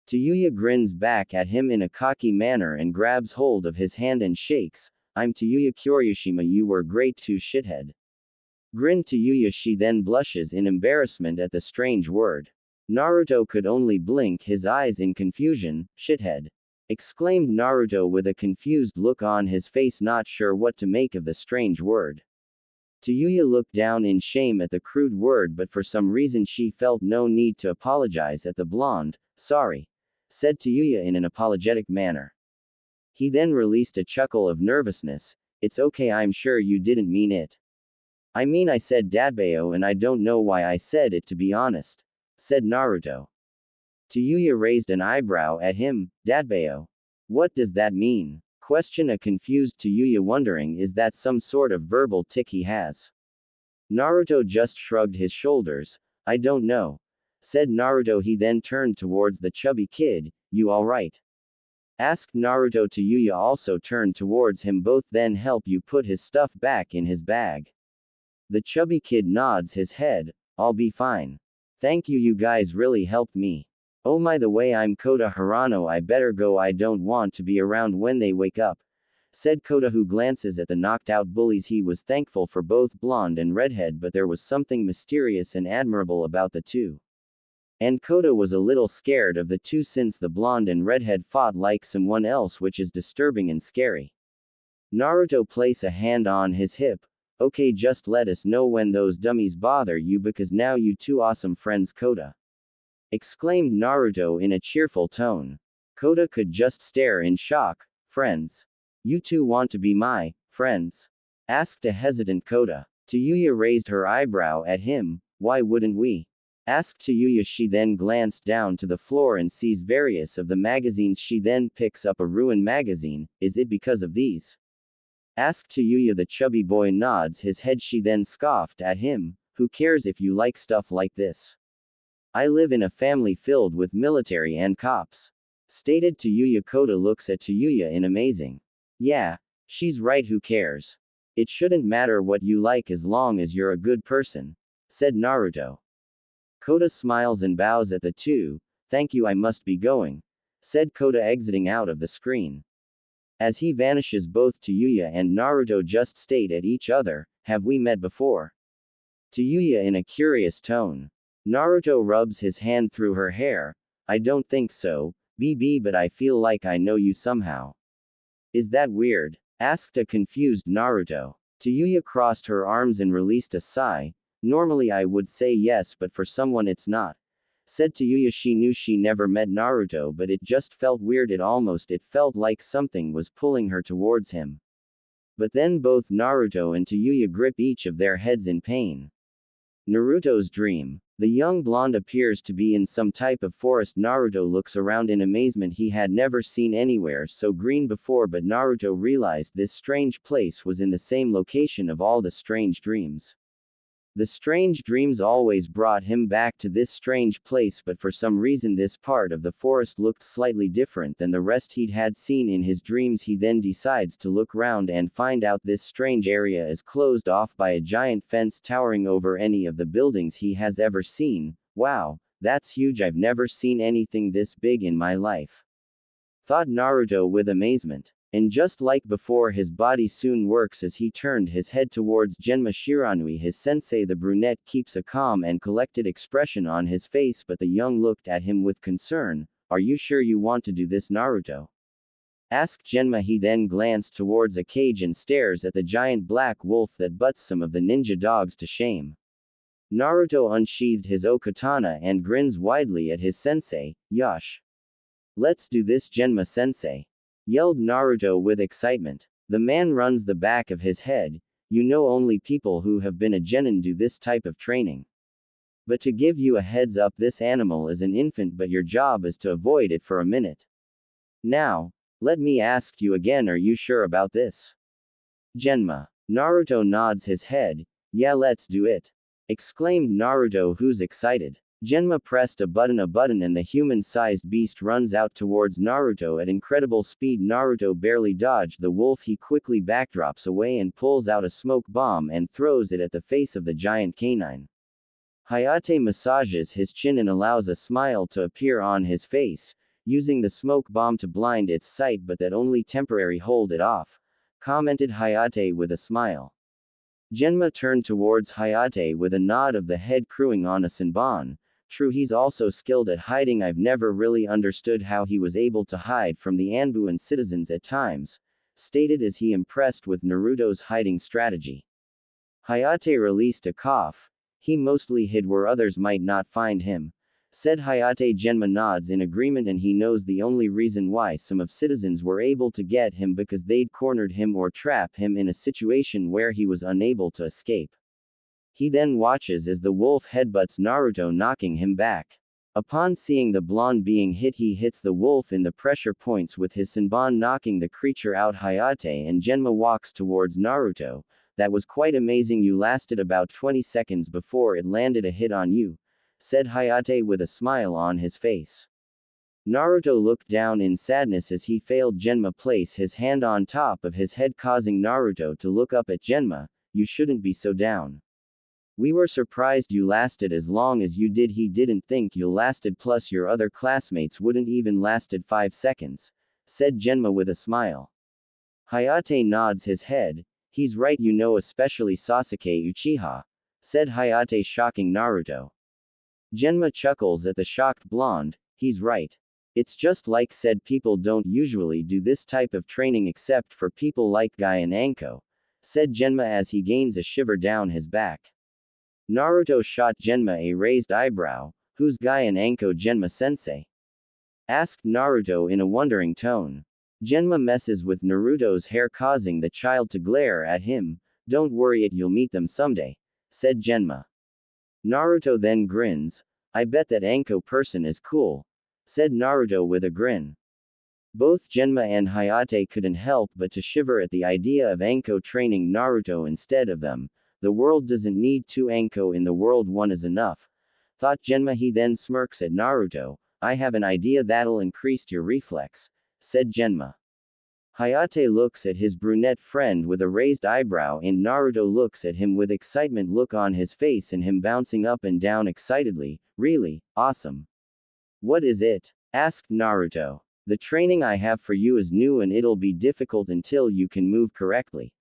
Tayuya grins back at him in a cocky manner and grabs hold of his hand and shakes. I'm Tayuya Kyoryushima, you were great too, shithead, grinned Tayuya. She then blushes in embarrassment at the strange word. Naruto could only blink his eyes in confusion. Shithead, exclaimed Naruto with a confused look on his face, not sure what to make of the strange word. Tayuya looked down in shame at the crude word, but for some reason she felt no need to apologize at the blonde. Sorry, said Tayuya in an apologetic manner. He then released a chuckle of nervousness. It's okay, I'm sure you didn't mean it. I mean, I said Dadbao and I don't know why I said it, to be honest, said Naruto. Tayuya raised an eyebrow at him. Datbayo. What does that mean? Questioned a confused Tayuya, wondering is that some sort of verbal tic he has. Naruto just shrugged his shoulders. I don't know, said Naruto. He then turned towards the chubby kid. You alright? Asked Naruto. Tayuya also turned towards him. Both then help you put his stuff back in his bag. The chubby kid nods his head. I'll be fine. Thank you, you guys really helped me. Oh, by the way, I'm Kota Hirano. I better go. I don't want to be around when they wake up, said Kota, who glances at the knocked out bullies. He was thankful for both blonde and redhead, but there was something mysterious and admirable about the two. And Kota was a little scared of the two since the blonde and redhead fought like someone else, which is disturbing and scary. Naruto place a hand on his hip. Okay, just let us know when those dummies bother you, because now you two awesome friends, Kota, exclaimed Naruto in a cheerful tone. Kota could just stare in shock. Friends? You two want to be my friends? Asked a hesitant Kota. Tayuya raised her eyebrow at him. Why wouldn't we? Asked Tayuya. She then glanced down to the floor and sees various of the magazines. She then picks up a ruin magazine. Is it because of these? Asked Tayuya. The chubby boy nods his head. She then scoffed at him. Who cares if you like stuff like this? I live in a family filled with military and cops, stated Tayuya. Kota looks at Tayuya in amazing. Yeah, she's right, who cares? It shouldn't matter what you like as long as you're a good person, said Naruto. Kota smiles and bows at the two. Thank you, I must be going, said Kota, exiting out of the screen. As he vanishes, both Tayuya and Naruto just state at each other, have we met before? Tayuya in a curious tone. Naruto rubs his hand through her hair. I don't think so, BB, but I feel like I know you somehow. Is that weird? Asked a confused Naruto. Tayuya crossed her arms and released a sigh. Normally I would say yes, but for someone it's not, said Tayuya. She knew she never met Naruto, but it just felt weird. It felt like something was pulling her towards him. But then both Naruto and Tayuya grip each of their heads in pain. Naruto's dream. The young blonde appears to be in some type of forest. Naruto looks around in amazement. He had never seen anywhere so green before, but Naruto realized this strange place was in the same location of all the strange dreams. The strange dreams always brought him back to this strange place, but for some reason this part of the forest looked slightly different than the rest he'd had seen in his dreams. He then decides to look round and find out this strange area is closed off by a giant fence towering over any of the buildings he has ever seen. Wow, that's huge. I've never seen anything this big in my life, thought Naruto with amazement. And just like before, his body soon works as he turned his head towards Genma Shiranui, his sensei. The brunette keeps a calm and collected expression on his face, but the young looked at him with concern. Are you sure you want to do this, Naruto? Asked Genma. He then glanced towards a cage and stares at the giant black wolf that butts some of the ninja dogs to shame. Naruto unsheathed his okatana and grins widely at his sensei. Yosh. Let's do this, Genma sensei, yelled Naruto with excitement. The man runs the back of his head. You know, only people who have been a genin do this type of training. But to give you a heads up, this animal is an infant, but your job is to avoid it for a minute. Now, let me ask you again, are you sure about this? Genma. Naruto nods his head. Yeah, let's do it, exclaimed Naruto, who's excited. Genma pressed a button and the human-sized beast runs out towards Naruto at incredible speed. Naruto barely dodged the wolf. He quickly backdrops away and pulls out a smoke bomb and throws it at the face of the giant canine. Hayate massages his chin and allows a smile to appear on his face, using the smoke bomb to blind its sight, but that only temporary. Hold it off, commented Hayate with a smile. Genma turned towards Hayate with a nod of the head, crewing on a Senbon. True, he's also skilled at hiding. I've never really understood how he was able to hide from the Anbuan citizens at times, stated as he impressed with Naruto's hiding strategy. Hayate released a cough. He mostly hid where others might not find him, said Hayate. Genma nods in agreement, and he knows the only reason why some of citizens were able to get him because they'd cornered him or trap him in a situation where he was unable to escape. He then watches as the wolf headbutts Naruto, knocking him back. Upon seeing the blonde being hit, he hits the wolf in the pressure points with his Senbon, knocking the creature out. Hayate and Genma walks towards Naruto. That was quite amazing. You lasted about 20 seconds before it landed a hit on you, said Hayate with a smile on his face. Naruto looked down in sadness as he failed Genma place his hand on top of his head, causing Naruto to look up at Genma. You shouldn't be so down. We were surprised you lasted as long as you did. He didn't think you lasted, plus your other classmates wouldn't even lasted 5 seconds, said Genma with a smile. Hayate nods his head. He's right, you know, especially Sasuke Uchiha, said Hayate, shocking Naruto. Genma chuckles at the shocked blonde. He's right. It's just like said, people don't usually do this type of training except for people like Guy and Anko, said Genma as he gains a shiver down his back. Naruto shot Genma a raised eyebrow. Who's Guy and Anko, Genma-sensei? Asked Naruto in a wondering tone. Genma messes with Naruto's hair, causing the child to glare at him. Don't worry it, you'll meet them someday, said Genma. Naruto then grins. I bet that Anko person is cool, said Naruto with a grin. Both Genma and Hayate couldn't help but to shiver at the idea of Anko training Naruto instead of them. The world doesn't need 2 Anko in the world, 1 is enough, thought Genma. He then smirks at Naruto. I have an idea that'll increase your reflex, said Genma. Hayate looks at his brunette friend with a raised eyebrow, and Naruto looks at him with excitement look on his face and him bouncing up and down excitedly. Really? Awesome. What is it? Asked Naruto. The training I have for you is new and it'll be difficult until you can move correctly,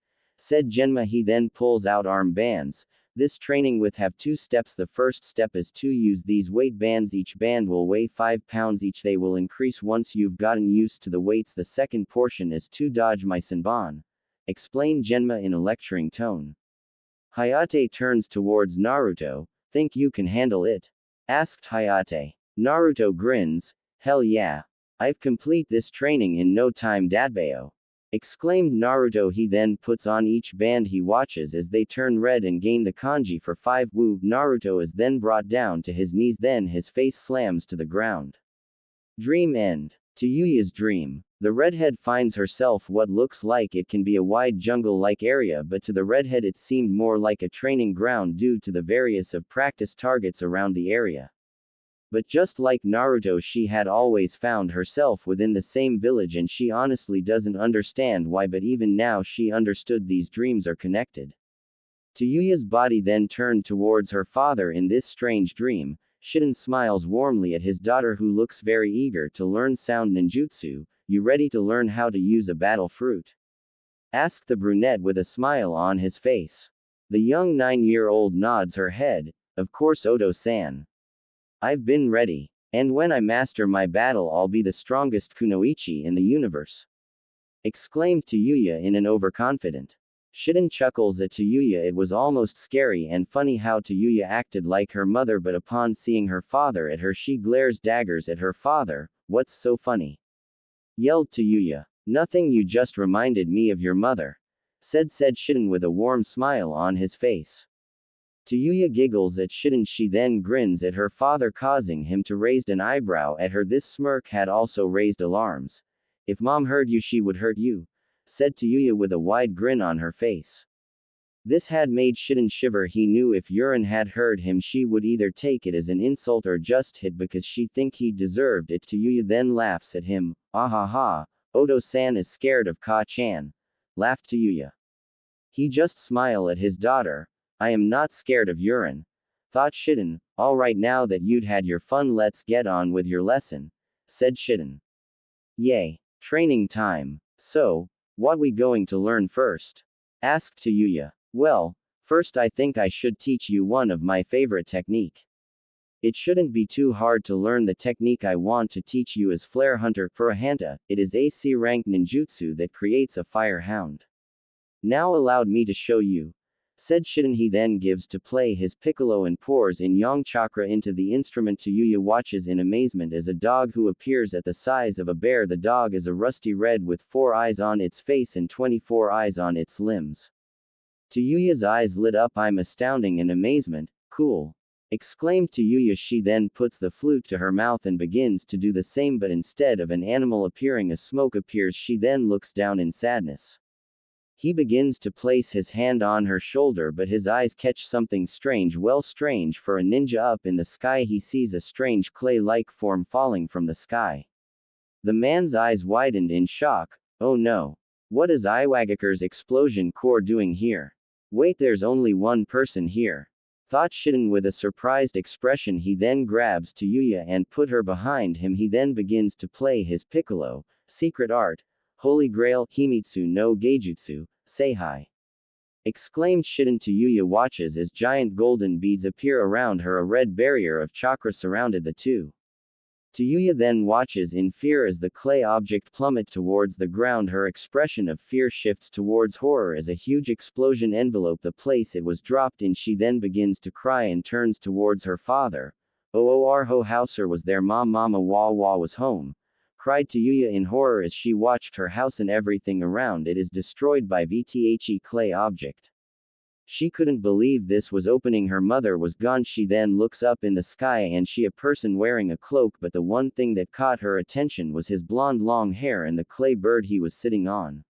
said Genma. He then pulls out arm bands. This training with have 2 steps. The first step is to use these weight bands. Each band will weigh 5 pounds each. They will increase once you've gotten used to the weights. The second portion is to dodge my Senbon, explained Genma in a lecturing tone. Hayate turns towards Naruto. Think you can handle it? Asked Hayate. Naruto grins. Hell yeah. I've complete this training in no time, Dadbeo, exclaimed Naruto. He then puts on each band. He watches as they turn red and gain the kanji for 5. Woo. Naruto is then brought down to his knees, then his face slams to the ground. Dream end. Tayuya's dream. The redhead finds herself what looks like it can be a wide jungle-like area, but to the redhead it seemed more like a training ground due to the various of practice targets around the area. But just like Naruto, she had always found herself within the same village, and she honestly doesn't understand why, but even now she understood these dreams are connected. Tayuya's body then turned towards her father in this strange dream. Shiden smiles warmly at his daughter, who looks very eager to learn sound ninjutsu. You ready to learn how to use a battle fruit? Asked the brunette with a smile on his face. The young 9-year-old nods her head. Of course, Oto-san. I've been ready. And when I master my battle, I'll be the strongest kunoichi in the universe, exclaimed Tayuya in an overconfident. Shiden chuckles at Tayuya. It was almost scary and funny how Tayuya acted like her mother, but upon seeing her father at her, she glares daggers at her father. What's so funny? Yelled Tayuya. Nothing, you just reminded me of your mother, said Shiden with a warm smile on his face. Tayuya giggles at Shiden. She then grins at her father, causing him to raise an eyebrow at her. This smirk had also raised alarms. If mom heard you, she would hurt you, said Tayuya with a wide grin on her face. This had made Shiden shiver. He knew if Yurin had heard him, she would either take it as an insult or just hit because she think he deserved it. Tayuya then laughs at him. Ah ha ha, Oto-san is scared of Ka-chan, laughed Tayuya. He just smile at his daughter. I am not scared of Yurin, thought Shiden. Alright, now that you'd had your fun, let's get on with your lesson, said Shiden. Yay. Training time. So, what we going to learn first? Asked Tayuya. Well, first I think I should teach you one of my favorite technique. It shouldn't be too hard to learn. The technique I want to teach you is Flare Hunter Furuhanta. It is a C-rank ninjutsu that creates a fire hound. Now allowed me to show you, said Shiden. He then gives to play his piccolo and pours in yang chakra into the instrument. Tayuya watches in amazement as a dog who appears at the size of a bear. The dog is a rusty red with 4 eyes on its face and 24 eyes on its limbs. Tayuya's eyes lit up. I'm astounding in amazement. Cool. Exclaimed Tayuya. She then puts the flute to her mouth and begins to do the same, but instead of an animal appearing, a smoke appears. She then looks down in sadness. He begins to place his hand on her shoulder, but his eyes catch something strange. Well, strange for a ninja. Up in the sky he sees a strange clay-like form falling from the sky. The man's eyes widened in shock. Oh no. What is Iwagaker's explosion core doing here? Wait, there's only one person here. Thought Shiden with a surprised expression. He then grabs Tayuya and put her behind him. He then begins to play his piccolo, secret art, Holy Grail, Himitsu no Geijutsu, Seihai. Exclaimed Shiden. Tayuya watches as giant golden beads appear around her. A red barrier of chakra surrounded the two. Tayuya then watches in fear as the clay object plummets towards the ground. Her expression of fear shifts towards horror as a huge explosion envelopes the place it was dropped in. She then begins to cry and turns towards her father. Arho Hauser was there. Mama Wawa was home. Cried Tayuya in horror as she watched her house and everything around it is destroyed by VTHE clay object. She couldn't believe this was opening. Her mother was gone. She then looks up in the sky and she a person wearing a cloak, but the one thing that caught her attention was his blonde long hair and the clay bird he was sitting on.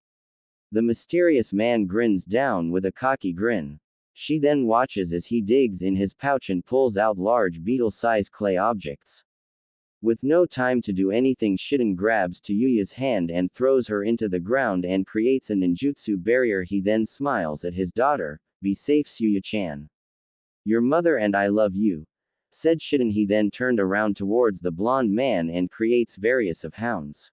The mysterious man grins down with a cocky grin. She then watches as he digs in his pouch and pulls out large beetle-sized clay objects. With no time to do anything, Shiden grabs Tayuya's hand and throws her into the ground and creates a ninjutsu barrier. He then smiles at his daughter. Be safe, Tsuya-chan. Your mother and I love you, said Shiden. He then turned around towards the blonde man and creates various of hounds.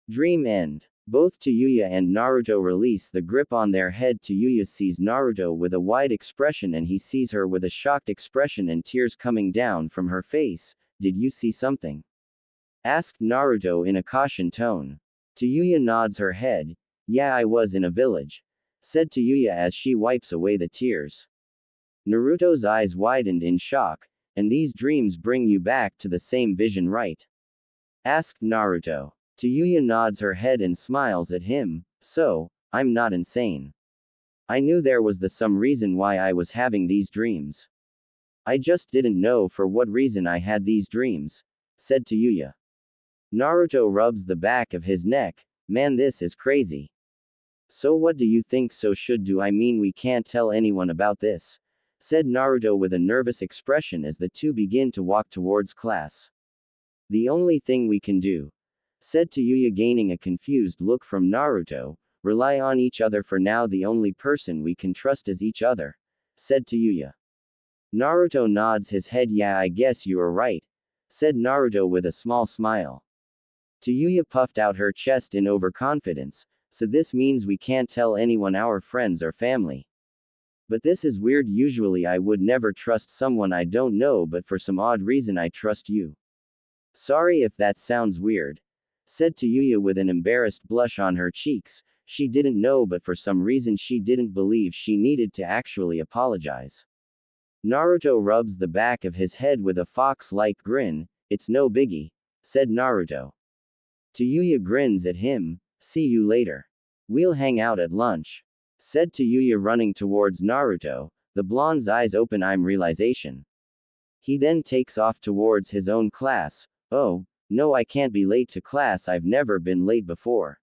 Dream end. Both Tayuya and Naruto release the grip on their head. Tayuya sees Naruto with a wide expression and he sees her with a shocked expression and tears coming down from her face. Did you see something? Asked Naruto in a caution tone. Tayuya nods her head. Yeah, I was in a village, said Tayuya as she wipes away the tears. Naruto's eyes widened in shock. And these dreams bring you back to the same vision, right? Asked Naruto. Tayuya nods her head and smiles at him. So, I'm not insane. I knew there was some reason why I was having these dreams. I just didn't know for what reason I had these dreams, said Tayuya. Naruto rubs the back of his neck. Man, this is crazy. So what do you think? So should do I mean we can't tell anyone about this? Said Naruto with a nervous expression as the two begin to walk towards class. The only thing we can do, said Tayuya gaining a confused look from Naruto, rely on each other for now. The only person we can trust is each other, said Tayuya. Naruto nods his head. Yeah, I guess you are right, said Naruto with a small smile. Tayuya puffed out her chest in overconfidence. So this means we can't tell anyone, our friends or family. But this is weird. Usually I would never trust someone I don't know, but for some odd reason I trust you. Sorry if that sounds weird, said Tayuya with an embarrassed blush on her cheeks. She didn't know, but for some reason she didn't believe she needed to actually apologize. Naruto rubs the back of his head with a fox-like grin. It's no biggie, said Naruto. Tayuya grins at him. See you later. We'll hang out at lunch, said Tayuya running towards Naruto, the blonde's eyes open. I'm realization. He then takes off towards his own class. Oh, no, I can't be late to class. I've never been late before.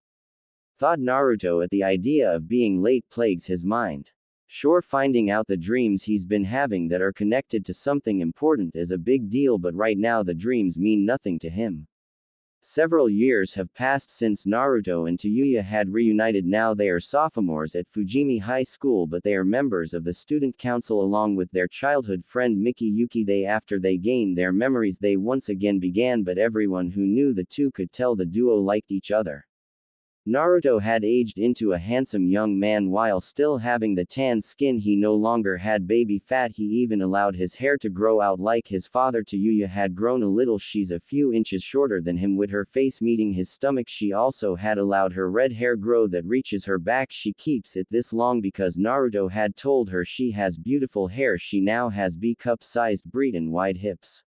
Thought Naruto at the idea of being late plagues his mind. Sure, finding out the dreams he's been having that are connected to something important is a big deal, but right now the dreams mean nothing to him. Several years have passed since Naruto and Tayuya had reunited. Now they are sophomores at Fujimi High School, but they are members of the student council along with their childhood friend Miki Yuki. After they gained their memories, they once again began, but everyone who knew the two could tell the duo liked each other. Naruto had aged into a handsome young man while still having the tan skin. He no longer had baby fat. He even allowed his hair to grow out like his father. Tayuya had grown a little. She's a few inches shorter than him with her face meeting his stomach. She also had allowed her red hair grow that reaches her back. She keeps it this long because Naruto had told her she has beautiful hair. She now has B-cup-sized breed and wide hips.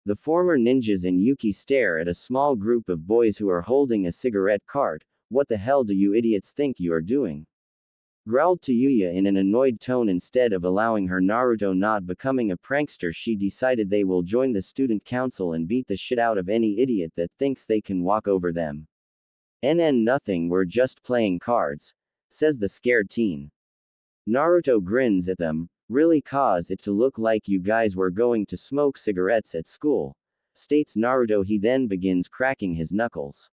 The former ninjas and Yuki stare at a small group of boys who are holding a cigarette cart. What the hell do you idiots think you are doing? growled Tayuya in an annoyed tone. Instead of allowing her Naruto not becoming a prankster, she decided they will join the student council and beat the shit out of any idiot that thinks they can walk over them. Nothing, we're just playing cards, says the scared teen. Naruto grins at them. Really cause it to look like you guys were going to smoke cigarettes at school, states Naruto. He then begins cracking his knuckles.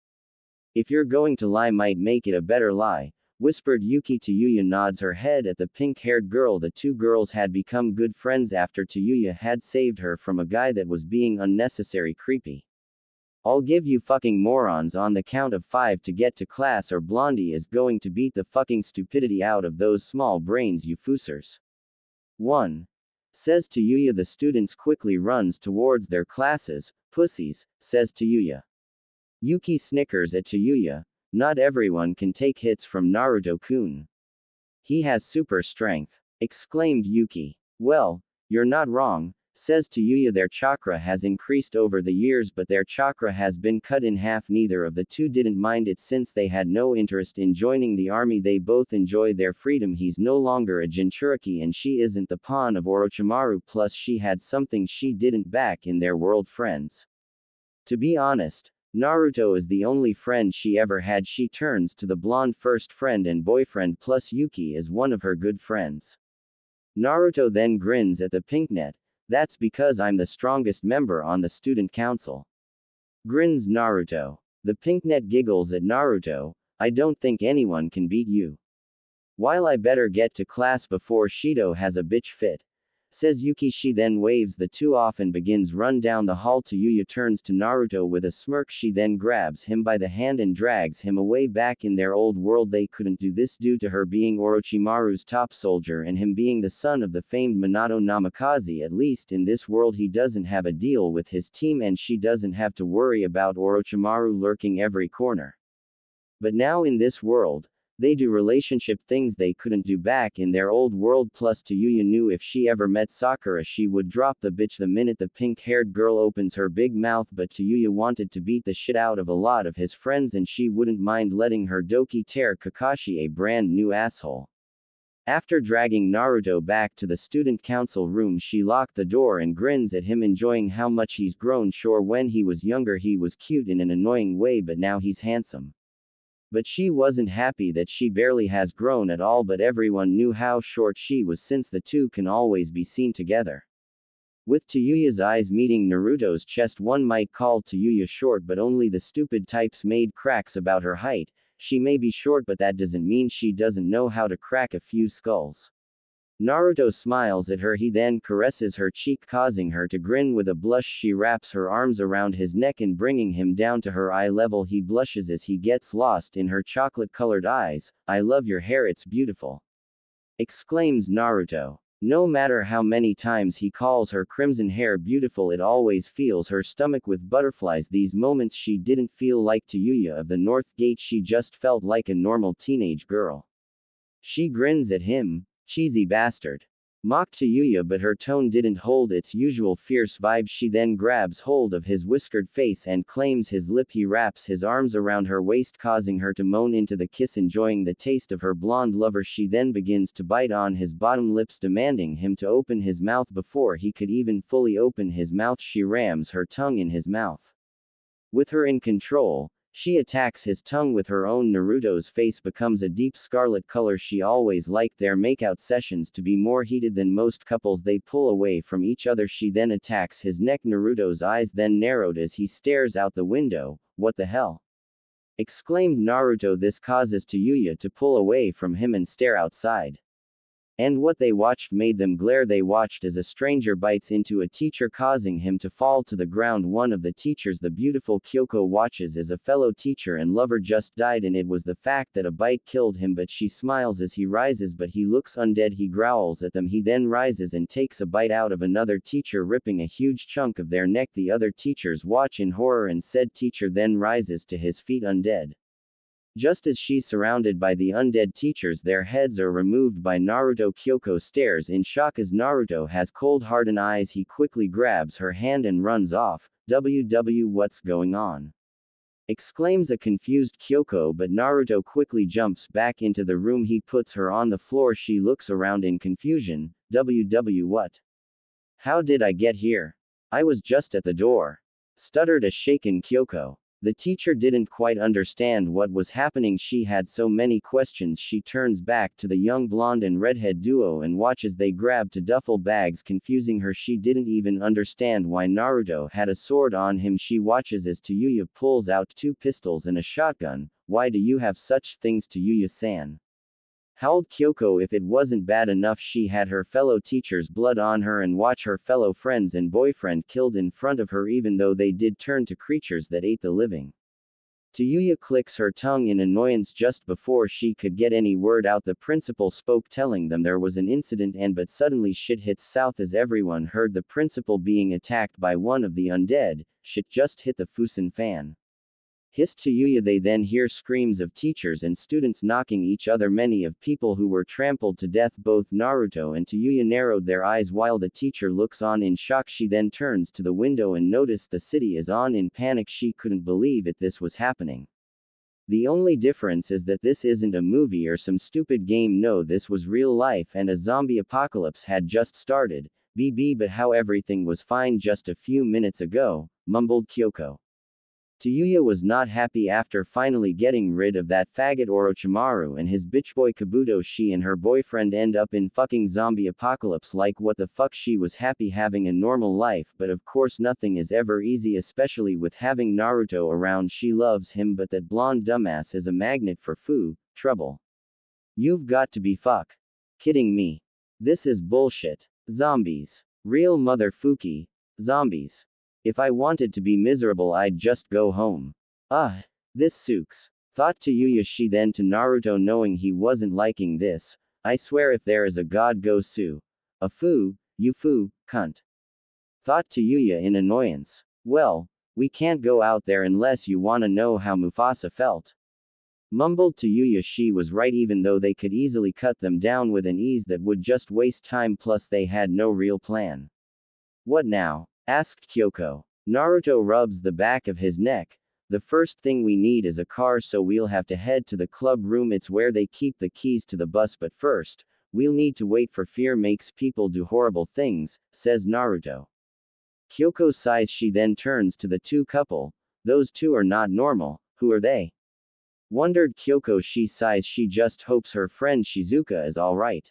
If you're going to lie, might make it a better lie, whispered Yuki. Tayuya nods her head at the pink-haired girl. The two girls had become good friends after Tayuya had saved her from a guy that was being unnecessary creepy. I'll give you fucking morons on the count of 5 to get to class, or Blondie is going to beat the fucking stupidity out of those small brains, you foosers. 1. Says Tayuya. The students quickly runs towards their classes. Pussies, says Tayuya. Yuki snickers at Tayuya. Not everyone can take hits from Naruto-kun. He has super strength, exclaimed Yuki. Well, you're not wrong, says Tayuya. Their chakra has increased over the years, but their chakra has been cut in half. Neither of the two didn't mind it since they had no interest in joining the army. They both enjoy their freedom. He's no longer a Jinchuriki and she isn't the pawn of Orochimaru, plus she had something she didn't back in their world friends. To be honest, Naruto is the only friend she ever had. She turns to the blonde first friend and boyfriend, plus Yuki is one of her good friends. Naruto then grins at the pinknet. That's because I'm the strongest member on the student council. Grins Naruto. The pinknet giggles at Naruto. I don't think anyone can beat you. While I better get to class before Shido has a bitch fit, says Yuki. She then waves the two off and begins run down the hall. Tayuya turns to Naruto with a smirk. She then grabs him by the hand and drags him away. Back in their old world, they couldn't do this due to her being Orochimaru's top soldier and him being the son of the famed Minato Namikaze. At least in this world, he doesn't have a deal with his team and she doesn't have to worry about Orochimaru lurking every corner. But now in this world, they do relationship things they couldn't do back in their old world. Plus Tayuya knew if she ever met Sakura, she would drop the bitch the minute the pink-haired girl opens her big mouth. But Tayuya wanted to beat the shit out of a lot of his friends and she wouldn't mind letting her Doki tear Kakashi a brand new asshole. After dragging Naruto back to the student council room, she locked the door and grins at him, enjoying how much he's grown. Sure, when he was younger he was cute in an annoying way, but now he's handsome. But she wasn't happy that she barely has grown at all, but everyone knew how short she was since the two can always be seen together. With Tayuya's eyes meeting Naruto's chest, one might call Tayuya short, but only the stupid types made cracks about her height. She may be short, but that doesn't mean she doesn't know how to crack a few skulls. Naruto smiles at her. He then caresses her cheek, causing her to grin with a blush. She wraps her arms around his neck and bringing him down to her eye level. He blushes as he gets lost in her chocolate-colored eyes. I love your hair, it's beautiful, exclaims Naruto. No matter how many times he calls her crimson hair beautiful, it always fills her stomach with butterflies. These moments she didn't feel like Tayuya of the North Gate, she just felt like a normal teenage girl. She grins at him. Cheesy bastard, mocked Tayuya, but her tone didn't hold its usual fierce vibe. She then grabs hold of his whiskered face and claims his lip. He wraps his arms around her waist, causing her to moan into the kiss, enjoying the taste of her blonde lover. She then begins to bite on his bottom lips, demanding him to open his mouth. Before he could even fully open his mouth, she rams her tongue in his mouth. With her in control, she attacks his tongue with her own. Naruto's face becomes a deep scarlet color. She always liked their makeout sessions to be more heated than most couples. They pull away from each other. She then attacks his neck. Naruto's eyes then narrowed as he stares out the window. What the hell? Exclaimed Naruto. This causes Tayuya to pull away from him and stare outside. And what they watched made them glare. They watched as a stranger bites into a teacher, causing him to fall to the ground. One of the teachers, the beautiful Kyoko, watches as a fellow teacher and lover just died, and it was the fact that a bite killed him. But she smiles as he rises, but he looks undead. He growls at them. He then rises and takes a bite out of another teacher, ripping a huge chunk of their neck. The other teachers watch in horror, and said teacher then rises to his feet undead. Just as she's surrounded by the undead teachers, their heads are removed by Naruto. Kyoko stares in shock as Naruto has cold hardened eyes. He quickly grabs her hand and runs off. What's going on? exclaims a confused Kyoko, but Naruto quickly jumps back into the room. He puts her on the floor. She looks around in confusion. What? How did I get here? I was just at the door. Stuttered a shaken Kyoko. The teacher didn't quite understand what was happening. She had so many questions. She turns back to the young blonde and redhead duo and watches they grab to duffel bags, confusing her. She didn't even understand why Naruto had a sword on him. She watches as Tayuya pulls out 2 pistols and a shotgun. Why do you have such things, Tayuya-san? Howled Kyoko. If it wasn't bad enough she had her fellow teacher's blood on her and watch her fellow friends and boyfriend killed in front of her, even though they did turn to creatures that ate the living. Tayuya clicks her tongue in annoyance. Just before she could get any word out, the principal spoke, telling them there was an incident, but suddenly shit hits south as everyone heard the principal being attacked by one of the undead. Shit just hit the Fusen fan. Hissed Tayuya. They then hear screams of teachers and students knocking each other. Many of people who were trampled to death. Both Naruto and Tayuya narrowed their eyes while the teacher looks on in shock. She then turns to the window and noticed the city is on. In panic, she couldn't believe it. This was happening. The only difference is that this isn't a movie or some stupid game. No, this was real life, and a zombie apocalypse had just started. But how everything was fine just a few minutes ago, mumbled Kyoko. Tayuya was not happy after finally getting rid of that faggot Orochimaru and his bitchboy Kabuto. She and her boyfriend end up in fucking zombie apocalypse. Like, what the fuck? She was happy having a normal life, but of course nothing is ever easy, especially with having Naruto around. She loves him, but that blonde dumbass is a magnet for trouble. You've got to be kidding me. This is bullshit. Zombies. Real motherfucky zombies. If I wanted to be miserable, I'd just go home. This sucks. Thought Tayuya. She then to Naruto, knowing he wasn't liking this. I swear if there is a god, go sue. You cunt. Thought Tayuya in annoyance. Well, we can't go out there unless you wanna know how Mufasa felt. Mumbled Tayuya. She was right, even though they could easily cut them down with an ease that would just waste time, plus they had no real plan. What now? Asked Kyoko. Naruto rubs the back of his neck. The first thing we need is a car, so we'll have to head to the club room. It's where they keep the keys to the bus, but first, we'll need to wait for fear makes people do horrible things, says Naruto. Kyoko sighs. She then turns to the 2 couple. Those 2 are not normal. Who are they? Wondered Kyoko. She sighs. She just hopes her friend Shizuka is alright.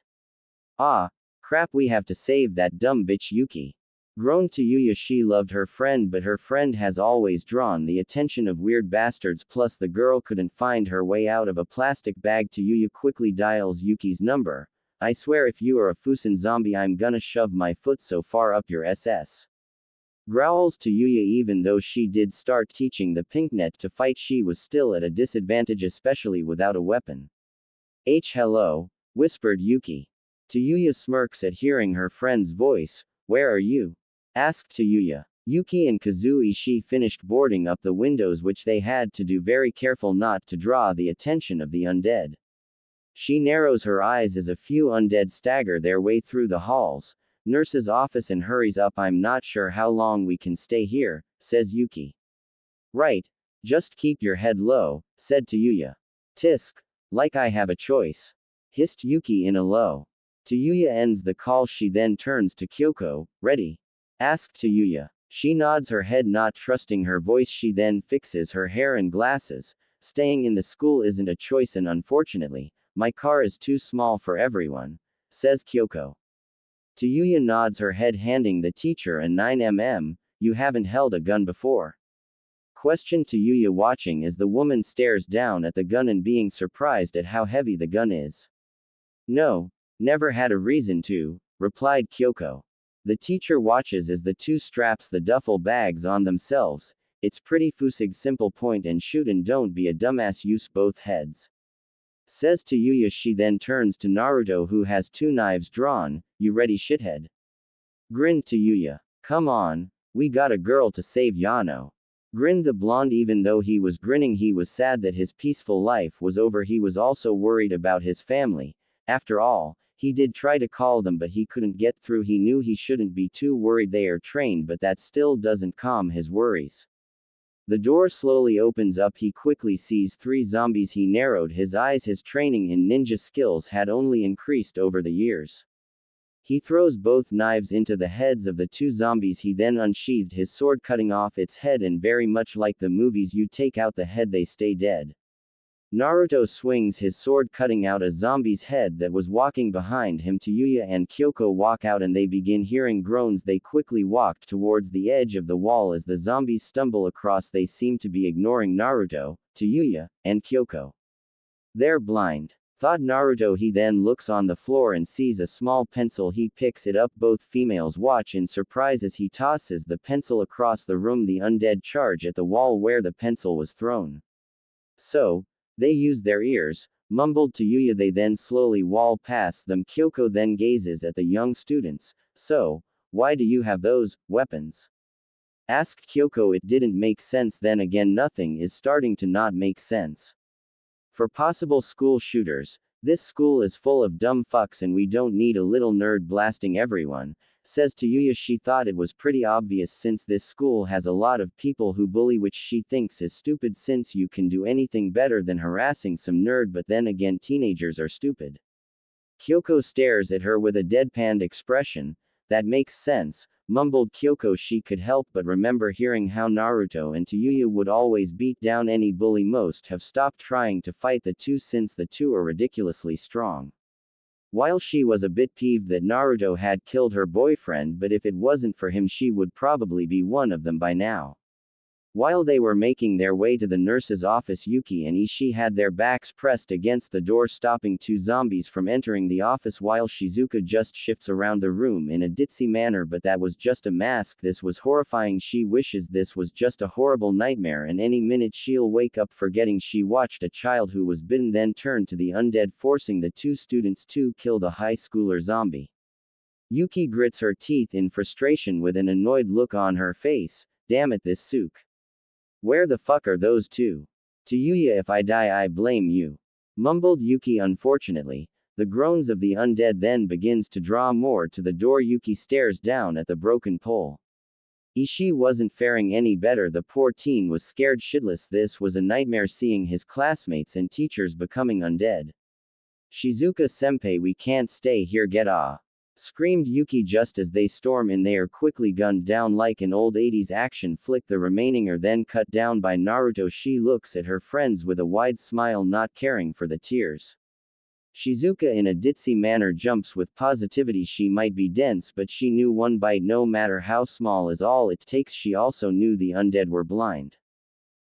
Crap, we have to save that dumb bitch Yuki. Groaned Tayuya. She loved her friend, but her friend has always drawn the attention of weird bastards, plus the girl couldn't find her way out of a plastic bag. Tayuya quickly dials Yuki's number. I swear if you are a Fusen zombie, I'm gonna shove my foot so far up your SS. Growls Tayuya. Even though she did start teaching the pinknet to fight, she was still at a disadvantage, especially without a weapon. Hello, whispered Yuki. Tayuya smirks at hearing her friend's voice. Where are you? Asked Tayuya. Yuki and Kazui. She finished boarding up the windows, which they had to do very careful not to draw the attention of the undead. She narrows her eyes as a few undead stagger their way through the halls. Nurse's office and hurries up. I'm not sure how long we can stay here, says Yuki. Right. Just keep your head low, said Tayuya. Tisk. Like I have a choice. Hissed Yuki in a low. Tayuya ends the call. She then turns to Kyoko. Ready? Asked Tayuya. She nods her head, not trusting her voice. She then fixes her hair and glasses. Staying in the school isn't a choice, and unfortunately, my car is too small for everyone, says Kyoko. Tayuya nods her head, handing the teacher a 9mm. You haven't held a gun before? Questioned Tayuya, watching as the woman stares down at the gun and being surprised at how heavy the gun is. No, never had a reason to, replied Kyoko. The teacher watches as the 2 straps the duffel bags on themselves. It's pretty Fusig, simple, point and shoot and don't be a dumbass, use both heads. Says Tayuya. She then turns to Naruto, who has 2 knives drawn. You ready, shithead? Grinned Tayuya. Come on, we got a girl to save, Yano. Grinned the blonde. Even though he was grinning, he was sad that his peaceful life was over. He was also worried about his family. After all, he did try to call them, but he couldn't get through. He knew he shouldn't be too worried, they are trained, but that still doesn't calm his worries. The door slowly opens up. He quickly sees three zombies. He narrowed his eyes. His training in ninja skills had only increased over the years. He throws both knives into the heads of the two zombies. He then unsheathed his sword, cutting off its head, and very much like the movies, you take out the head, they stay dead. Naruto swings his sword, cutting out a zombie's head that was walking behind him. Tayuya and Kyoko walk out and they begin hearing groans. They quickly walked towards the edge of the wall. As the zombies stumble across, they seem to be ignoring Naruto, Tayuya, and Kyoko. They're blind, thought Naruto. He then looks on the floor and sees a small pencil. He picks it up. Both females watch in surprise as he tosses the pencil across the room. The undead charge at the wall where the pencil was thrown. So, they use their ears, mumbled Tayuya. They then slowly wall past them. Kyoko then gazes at the young students. So, why do you have those weapons? Asked Kyoko. It didn't make sense. Then again, nothing is starting to not make sense. For possible school shooters, this school is full of dumb fucks and we don't need a little nerd blasting everyone, says Tayuya. She thought it was pretty obvious since this school has a lot of people who bully, which she thinks is stupid since you can do anything better than harassing some nerd, but then again teenagers are stupid. Kyoko stares at her with a deadpanned expression. That makes sense, mumbled Kyoko. She could help but remember hearing how Naruto and Tayuya would always beat down any bully. Most have stopped trying to fight the two since the two are ridiculously strong. While she was a bit peeved that Naruto had killed her boyfriend, but if it wasn't for him she would probably be one of them by now. While they were making their way to the nurse's office, Yuki and Ishii had their backs pressed against the door, stopping two zombies from entering the office, while Shizuka just shifts around the room in a ditzy manner. But that was just a mask. This was horrifying. She wishes this was just a horrible nightmare and any minute she'll wake up forgetting she watched a child who was bitten, then turned to the undead, forcing the two students to kill the high schooler zombie. Yuki grits her teeth in frustration with an annoyed look on her face. Damn it, this Sook. Where the fuck are those two? Tayuya, if I die I blame you, mumbled Yuki. Unfortunately, the groans of the undead then begins to draw more to the door. Yuki stares down at the broken pole. Ishii wasn't faring any better. The poor teen was scared shitless. This was a nightmare, seeing his classmates and teachers becoming undead. Shizuka senpai, we can't stay here, get off, screamed Yuki just as they storm in. They are quickly gunned down like an old 80s action flick. The remaining are then cut down by Naruto. She looks at her friends with a wide smile, not caring for the tears. Shizuka in a ditzy manner jumps with positivity. She might be dense, but she knew one bite, no matter how small, is all it takes. She also knew the undead were blind.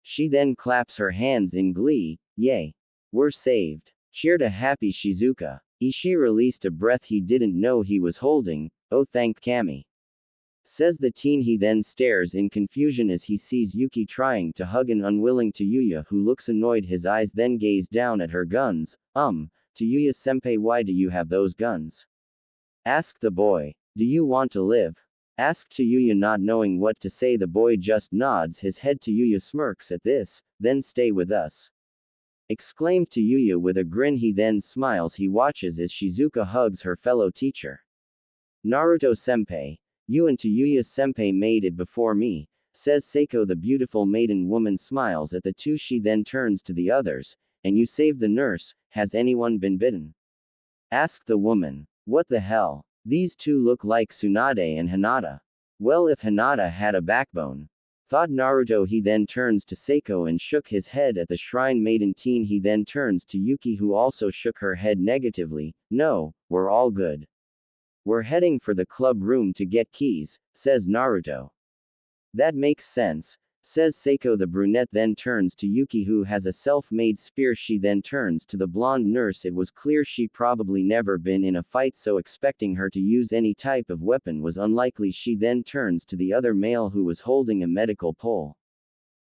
She then claps her hands in glee. Yay! We're saved, cheered a happy Shizuka. Ishii released a breath he didn't know he was holding. Oh, thank Kami, says the teen. He then stares in confusion as he sees Yuki trying to hug an unwilling Tayuya, who looks annoyed. His eyes then gaze down at her guns. Tayuya senpai, why do you have those guns? Asked the boy. Do you want to live? Asked Tayuya, not knowing what to say. The boy just nods his head. Tayuya smirks at this. Then stay with us, exclaimed Tayuya with a grin. He then smiles. He watches as Shizuka hugs her fellow teacher. Naruto senpai, you and Tayuya senpai made it before me, says Seiko. The beautiful maiden woman smiles at the two. She then turns to the others. And you saved the nurse. Has anyone been bitten? Asked the woman. What the hell? These two look like Tsunade and Hinata. Well, if Hinata had a backbone, thought Naruto. He then turns to Seiko and shook his head at the shrine maiden teen. He then turns to Yuki, who also shook her head negatively. No, we're all good. We're heading for the club room to get keys, says Naruto. That makes sense, says Seiko. The brunette then turns to Yuki, who has a self-made spear. She then turns to the blonde nurse. It was clear she probably never been in a fight, so expecting her to use any type of weapon was unlikely. She then turns to the other male who was holding a medical pole.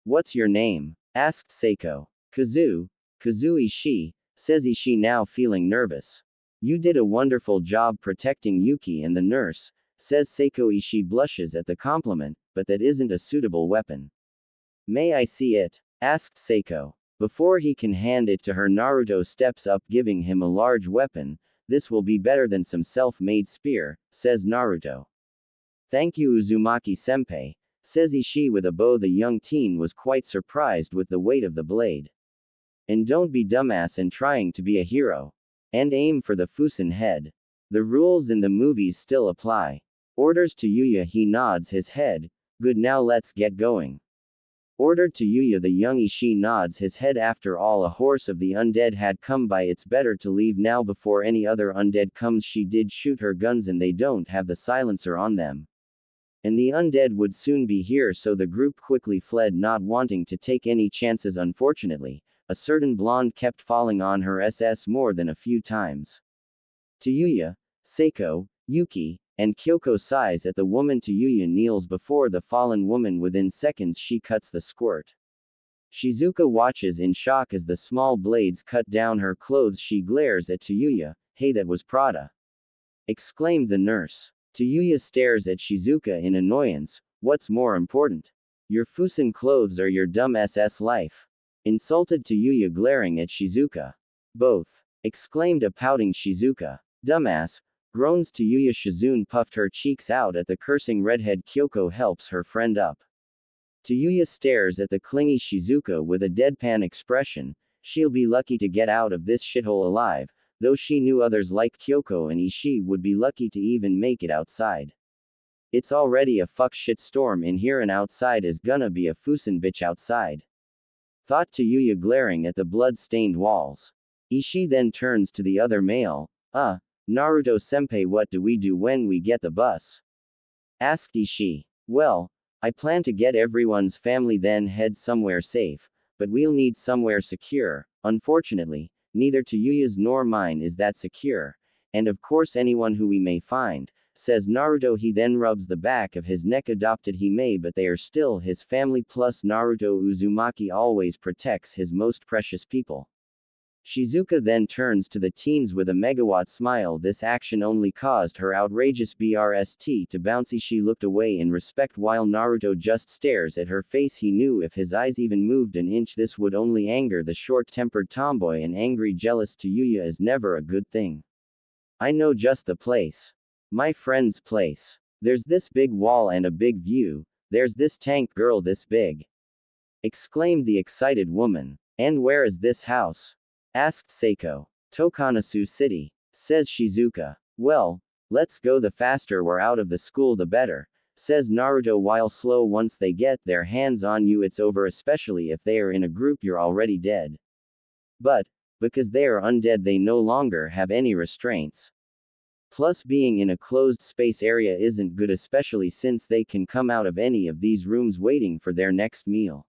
What's your name? Asked Seiko. Kazu Ishii, says Ishii, now feeling nervous. You did a wonderful job protecting Yuki and the nurse, says Seiko. Ishii blushes at the compliment, but that isn't a suitable weapon. May I see it? Asked Seiko. Before he can hand it to her, Naruto steps up, giving him a large weapon. This will be better than some self-made spear, says Naruto. Thank you, Uzumaki senpai, says Ishii with a bow. The young teen was quite surprised with the weight of the blade. And don't be dumbass and trying to be a hero. And aim for the Fusen head. The rules in the movies still apply. Orders to Yuya. He nods his head. Good, now let's get going. Ordered to Yuya. The young Ishii nods his head. After all, a horse of the undead had come by. It's better to leave now before any other undead comes. She did shoot her guns and they don't have the silencer on them. And the undead would soon be here, so the group quickly fled, not wanting to take any chances. Unfortunately, a certain blonde kept falling on her SS more than a few times. Tayuya, Seiko, Yuki, and Kyoko sighs at the woman. Tayuya kneels before the fallen woman. Within seconds she cuts the squirt. Shizuka watches in shock as the small blades cut down her clothes. She glares at Tayuya. Hey, that was Prada! Exclaimed the nurse. Tayuya stares at Shizuka in annoyance. What's more important? Your Fusen clothes or your dumb SS life? Insulted Tayuya, glaring at Shizuka. Both! Exclaimed a pouting Shizuka. Dumbass! Groans Tayuya. Shizune puffed her cheeks out at the cursing redhead. Kyoko helps her friend up. Tayuya stares at the clingy Shizuka with a deadpan expression. She'll be lucky to get out of this shithole alive, though she knew others like Kyoko and Ishii would be lucky to even make it outside. It's already a fuck shit storm in here and outside is gonna be a Fusen bitch outside. Thought Tayuya, glaring at the blood-stained walls. Ishii then turns to the other male. Naruto senpai, what do we do when we get the bus? Asked Ishii. Well, I plan to get everyone's family then head somewhere safe, but we'll need somewhere secure. Unfortunately, neither Tayuya's nor mine is that secure, and of course anyone who we may find, says Naruto. He then rubs the back of his neck. Adopted he may, but they are still his family. Plus Naruto Uzumaki always protects his most precious people. Shizuka then turns to the teens with a megawatt smile. This action only caused her outrageous BRST to bounce. She looked away in respect while Naruto just stares at her face. He knew if his eyes even moved an inch this would only anger the short-tempered tomboy, and angry jealous Tayuya is never a good thing. I know just the place. My friend's place. There's this big wall and a big view. There's this tank girl this big. Exclaimed the excited woman. And where is this house? Asked Seiko. Tokanasu City, says Shizuka. Well, let's go. The faster we're out of the school the better, says Naruto while slow. Once they get their hands on you it's over, especially if they are in a group you're already dead. But, because they are undead they no longer have any restraints. Plus being in a closed space area isn't good, especially since they can come out of any of these rooms waiting for their next meal.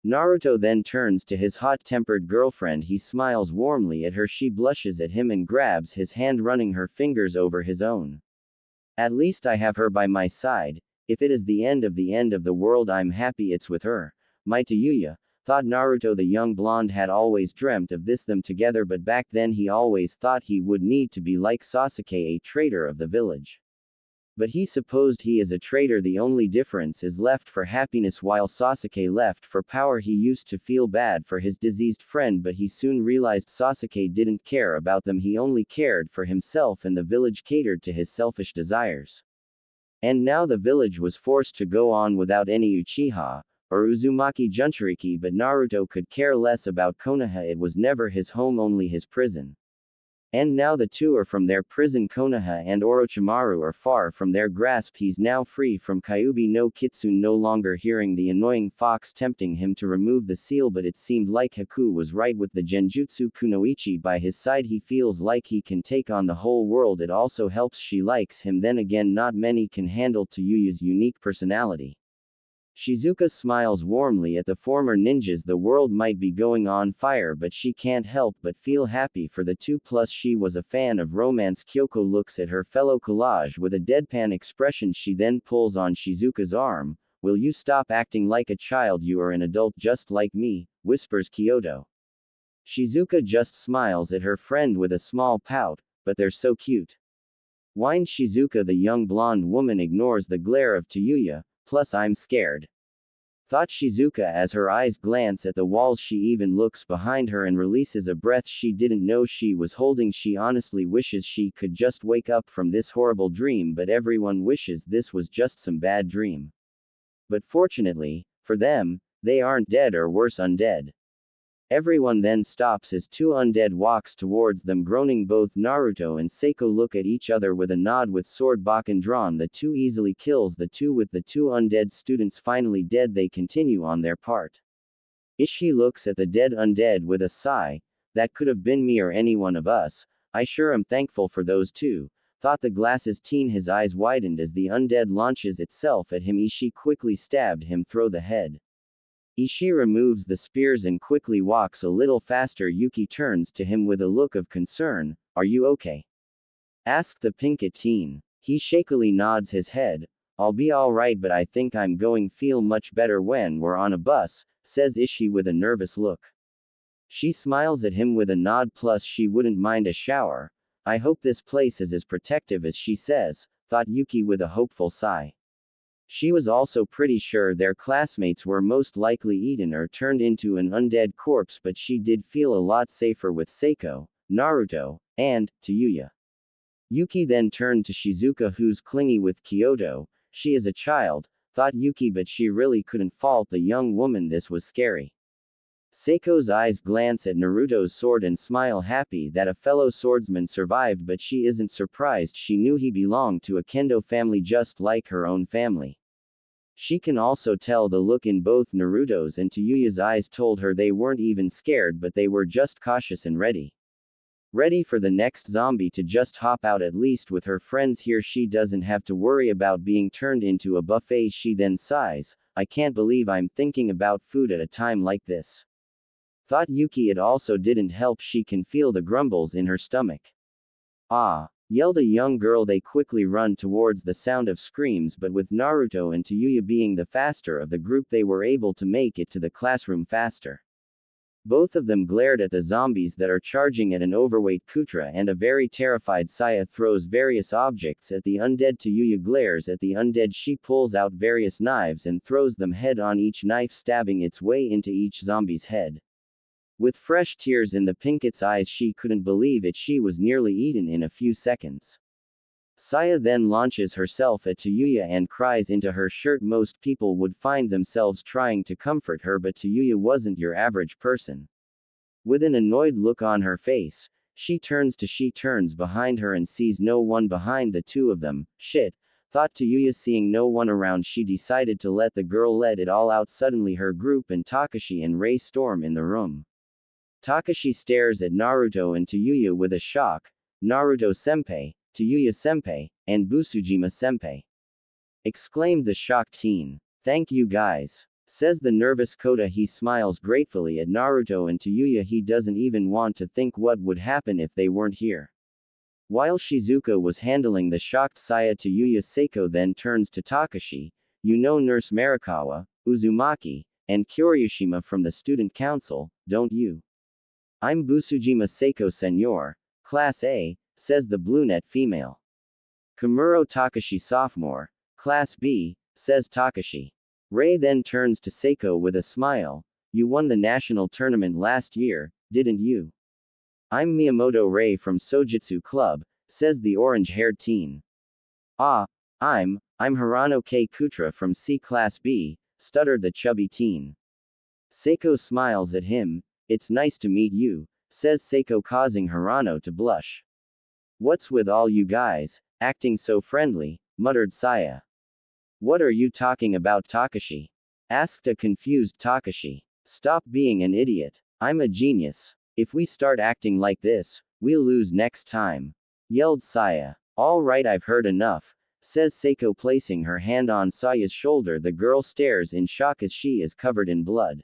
Naruto then turns to his hot-tempered girlfriend. He smiles warmly at her. She blushes at him and grabs his hand, running her fingers over his own. At least I have her by my side. If it is the end of the world I'm happy it's with her. My Tayuya, thought Naruto. The young blonde had always dreamt of them together, but back then he always thought he would need to be like Sasuke, a traitor of the village. But he supposed he is a traitor. The only difference is left for happiness while Sasuke left for power. He used to feel bad for his diseased friend, but he soon realized Sasuke didn't care about them. He only cared for himself, and the village catered to his selfish desires. And now the village was forced to go on without any Uchiha, or Uzumaki Jinchuriki, but Naruto could care less about Konoha. It was never his home, only his prison. And now the two are from their prison. Konoha and Orochimaru are far from their grasp. He's now free from Kyuubi no Kitsune, no longer hearing the annoying fox tempting him to remove the seal, but it seemed like Haku was right. With the Genjutsu Kunoichi by his side he feels like he can take on the whole world. It also helps she likes him. Then again, not many can handle Tayuya's unique personality. Shizuka smiles warmly at the former ninjas. The world might be going on fire, but she can't help but feel happy for the two. Plus she was a fan of romance. Kyoko looks at her fellow collage with a deadpan expression. She then pulls on Shizuka's arm. Will you stop acting like a child? You are an adult just like me, whispers Kyoto. Shizuka just smiles at her friend with a small pout, but they're so cute. Whines Shizuka. The young blonde woman ignores the glare of Tayuya. Plus I'm scared, thought Shizuka as her eyes glance at the walls. She even looks behind her and releases a breath she didn't know she was holding. She honestly wishes she could just wake up from this horrible dream, but everyone wishes this was just some bad dream. But fortunately, for them, they aren't dead or worse undead. Everyone then stops as two undead walks towards them groaning. Both Naruto and Seiko look at each other with a nod. With sword Bakken drawn, the two easily kills the two. With the two undead students finally dead, they continue on their part. Ishii looks at the dead undead with a sigh. That could have been me or any one of us. I sure am thankful for those two, thought the glasses teen. His eyes widened as the undead launches itself at him. Ishii quickly stabbed him through the head. Ishii removes the spears and quickly walks a little faster. Yuki turns to him with a look of concern. Are you okay? Asked the pinkett teen. He shakily nods his head. I'll be alright, but I think I'm going feel much better when we're on a bus, says Ishii with a nervous look. She smiles at him with a nod, plus she wouldn't mind a shower. I hope this place is as protective as she says, thought Yuki with a hopeful sigh. She was also pretty sure their classmates were most likely eaten or turned into an undead corpse, but she did feel a lot safer with Seiko, Naruto, and Tayuya. Yuki then turned to Shizuka, who's clingy with Kyoto. She is a child, thought Yuki, but she really couldn't fault the young woman. This was scary. Seiko's eyes glance at Naruto's sword and smile, happy that a fellow swordsman survived, but she isn't surprised. She knew he belonged to a kendo family just like her own family. She can also tell the look in both Naruto's and Tayuya's eyes told her they weren't even scared, but they were just cautious and ready. Ready for the next zombie to just hop out. At least with her friends here, she doesn't have to worry about being turned into a buffet. She then sighs, I can't believe I'm thinking about food at a time like this. Thought Yuki. It also didn't help, she can feel the grumbles in her stomach. Ah! Yelled a young girl. They quickly run towards the sound of screams, but with Naruto and Tayuya being the faster of the group, they were able to make it to the classroom faster. Both of them glared at the zombies that are charging at an overweight Kutra and a very terrified Saya. Throws various objects at the undead. Tayuya glares at the undead. She pulls out various knives and throws them head on, each knife stabbing its way into each zombie's head. With fresh tears in the pinkett's eyes, she couldn't believe it. She was nearly eaten in a few seconds. Saya then launches herself at Tayuya and cries into her shirt. Most people would find themselves trying to comfort her, but Tayuya wasn't your average person. With an annoyed look on her face, she turns behind her and sees no one behind the two of them. Shit, thought Tayuya. Seeing no one around, she decided to let the girl let it all out. Suddenly her group and Takashi and Rei storm in the room. Takashi stares at Naruto and Tayuya with a shock. Naruto-senpai, Tayuya-senpai, and Busujima-senpai! Exclaimed the shocked teen. Thank you guys, says the nervous Kota. He smiles gratefully at Naruto and Tayuya. He doesn't even want to think what would happen if they weren't here. While Shizuka was handling the shocked Saya, Tayuya Seiko then turns to Takashi. You know Nurse Marikawa, Uzumaki, and Kyoryushima from the student council, don't you? I'm Busujima Seiko, senor, Class A, says the brunette female. Komuro Takashi, sophomore, Class B, says Takashi. Rei then turns to Seiko with a smile. You won the national tournament last year, didn't you? I'm Miyamoto Rei from Sojutsu Club, says the orange-haired teen. Ah, I'm Hirano K. Kutra from C Class B, stuttered the chubby teen. Seiko smiles at him. It's nice to meet you, says Seiko, causing Hirano to blush. What's with all you guys, acting so friendly, muttered Saya. What are you talking about, Takashi? Asked a confused Takashi. Stop being an idiot. I'm a genius. If we start acting like this, we'll lose next time, yelled Saya. All right, I've heard enough, says Seiko, placing her hand on Saya's shoulder. The girl stares in shock as she is covered in blood.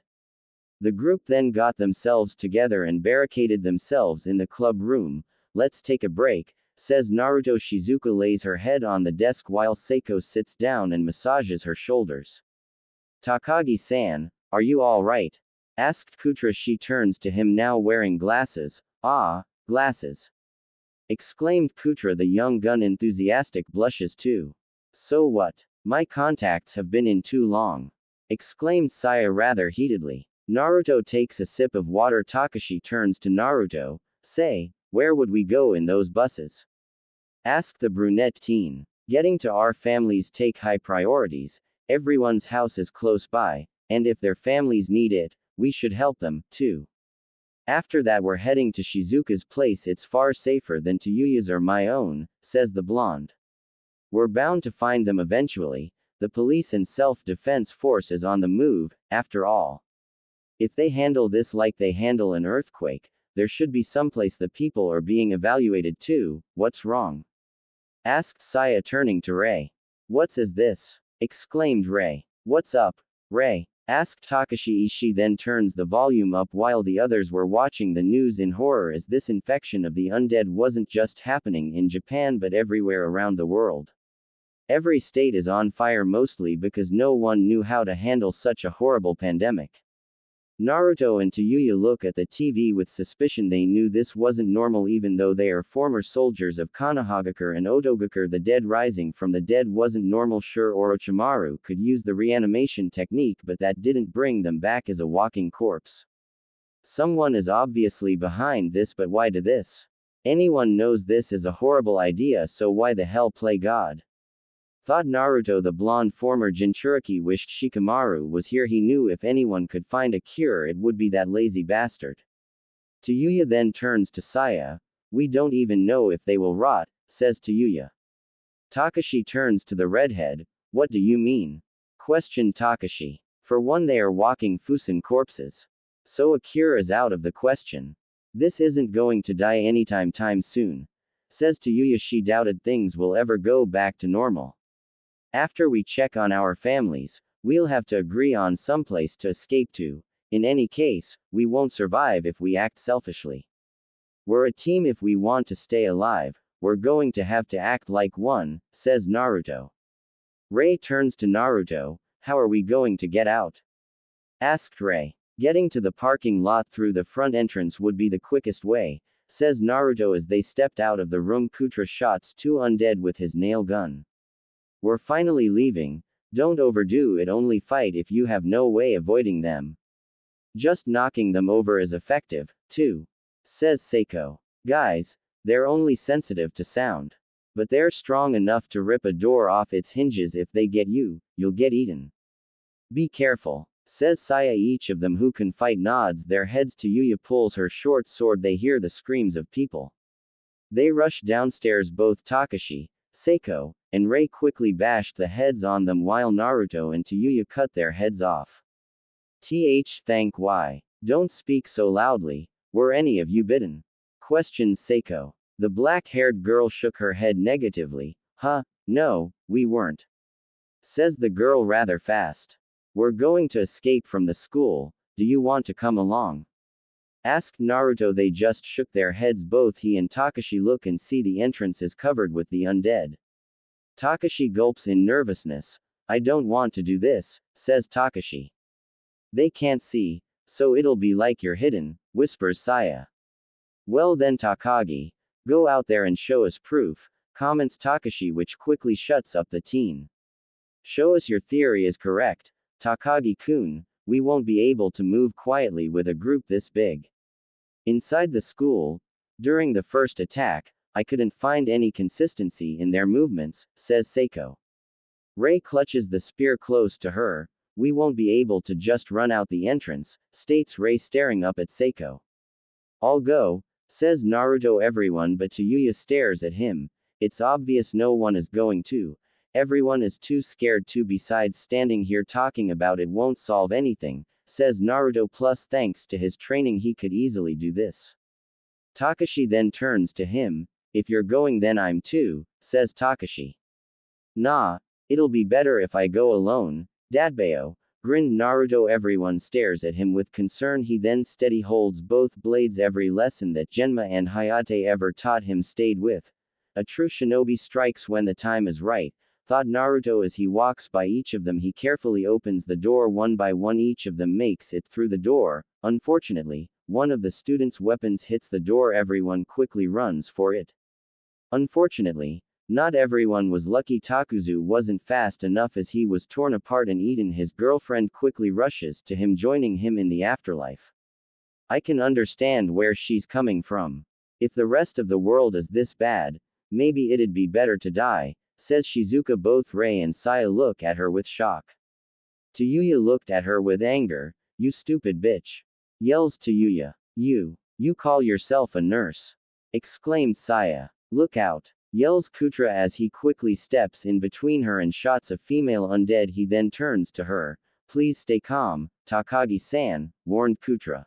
The group then got themselves together and barricaded themselves in the club room. Let's take a break, says Naruto. Shizuka lays her head on the desk while Seiko sits down and massages her shoulders. Takagi-san, are you alright? Asked Kutra. She turns to him, now wearing glasses. Ah, glasses! Exclaimed Kutra. The young gun enthusiastic blushes too. So what? My contacts have been in too long, exclaimed Saya rather heatedly. Naruto takes a sip of water. Takashi turns to Naruto. Say, where would we go in those buses? Asked the brunette teen. Getting to our families take high priorities. Everyone's house is close by, and if their families need it, we should help them, too. After that we're heading to Shizuka's place. It's far safer than Tayuya's or my own, says the blonde. We're bound to find them eventually. The police and self-defense force is on the move, after all. If they handle this like they handle an earthquake, there should be someplace the people are being evaluated too. What's wrong? Asked Saya, turning to Rei. What's is this? Exclaimed Rei. What's up, Rei? Asked Takashi. She then turns the volume up while the others were watching the news in horror, as this infection of the undead wasn't just happening in Japan but everywhere around the world. Every state is on fire, mostly because no one knew how to handle such a horrible pandemic. Naruto and Tayuya look at the TV with suspicion. They knew this wasn't normal even though they are former soldiers of Konohagakure and Otogakure. The dead rising from the dead wasn't normal. Sure, Orochimaru could use the reanimation technique, but that didn't bring them back as a walking corpse. Someone is obviously behind this, but why do this? Anyone knows this is a horrible idea, so why the hell play God? Thought Naruto. The blonde former Jinchuriki wished Shikamaru was here. He knew if anyone could find a cure it would be that lazy bastard. Tayuya then turns to Saya. We don't even know if they will rot, says Tayuya. Takashi turns to the redhead. What do you mean? Questioned Takashi. For one, they are walking Fusen corpses. So a cure is out of the question. This isn't going to die anytime soon, says Tayuya. She doubted things will ever go back to normal. After we check on our families, we'll have to agree on someplace to escape to. In any case, we won't survive if we act selfishly. We're a team. If we want to stay alive, we're going to have to act like one, says Naruto. Rei turns to Naruto. How are we going to get out? Asked Rei. Getting to the parking lot through the front entrance would be the quickest way, says Naruto as they stepped out of the room. Kutra shots two undead with his nail gun. We're finally leaving. Don't overdo it. Only fight if you have no way avoiding them. Just knocking them over is effective, too, says Seiko. Guys, they're only sensitive to sound. But they're strong enough to rip a door off its hinges. If they get you, you'll get eaten. Be careful, says Saya. Each of them who can fight nods their heads. Tayuya pulls her short sword. They hear the screams of people. They rush downstairs. Both Takashi, Seiko, and Rei quickly bashed the heads on them while Naruto and Tayuya cut their heads off. Thank why? Don't speak so loudly. Were any of you bitten? Questions Seiko. The black-haired girl shook her head negatively. No, we weren't. Says the girl rather fast. We're going to escape from the school. Do you want to come along? Asked Naruto. They just shook their heads. Both he and Takashi look and see the entrance is covered with the undead. Takashi gulps in nervousness. I don't want to do this, says Takashi. They can't see, so it'll be like you're hidden, whispers Saya. Well then Takagi, go out there and show us proof, comments Takashi, which quickly shuts up the teen. Show us your theory is correct, Takagi-kun. We won't be able to move quietly with a group this big. Inside the school, during the first attack, I couldn't find any consistency in their movements, says Seiko. Rei clutches the spear close to her. We won't be able to just run out the entrance, states Rei, staring up at Seiko. I'll go, says Naruto. Everyone but Tayuya stares at him. It's obvious no one is going to. Everyone is too scared to. Besides, standing here talking about it won't solve anything, says Naruto. Plus, thanks to his training he could easily do this. Takashi then turns to him. If you're going then I'm too, says Takashi. Nah, it'll be better if I go alone, Dadbeo, grinned Naruto. Everyone stares at him with concern. He then steady holds both blades. Every lesson that Genma and Hayate ever taught him stayed with. A true shinobi strikes when the time is right, thought Naruto as he walks by each of them. He carefully opens the door one by one. Each of them makes it through the door. Unfortunately, one of the students' weapons hits the door. Everyone quickly runs for it. Unfortunately, not everyone was lucky. Takuzu wasn't fast enough as he was torn apart and eaten. His girlfriend quickly rushes to him, joining him in the afterlife. I can understand where she's coming from. If the rest of the world is this bad, maybe it'd be better to die, says Shizuka. Both Rei and Saya look at her with shock. Tayuya looked at her with anger. You stupid bitch. Yells Tayuya. You call yourself a nurse. Exclaimed Saya. Look out. Yells Kutra as he quickly steps in between her and shots a female undead. He then turns to her. Please stay calm, Takagi-san, warned Kutra.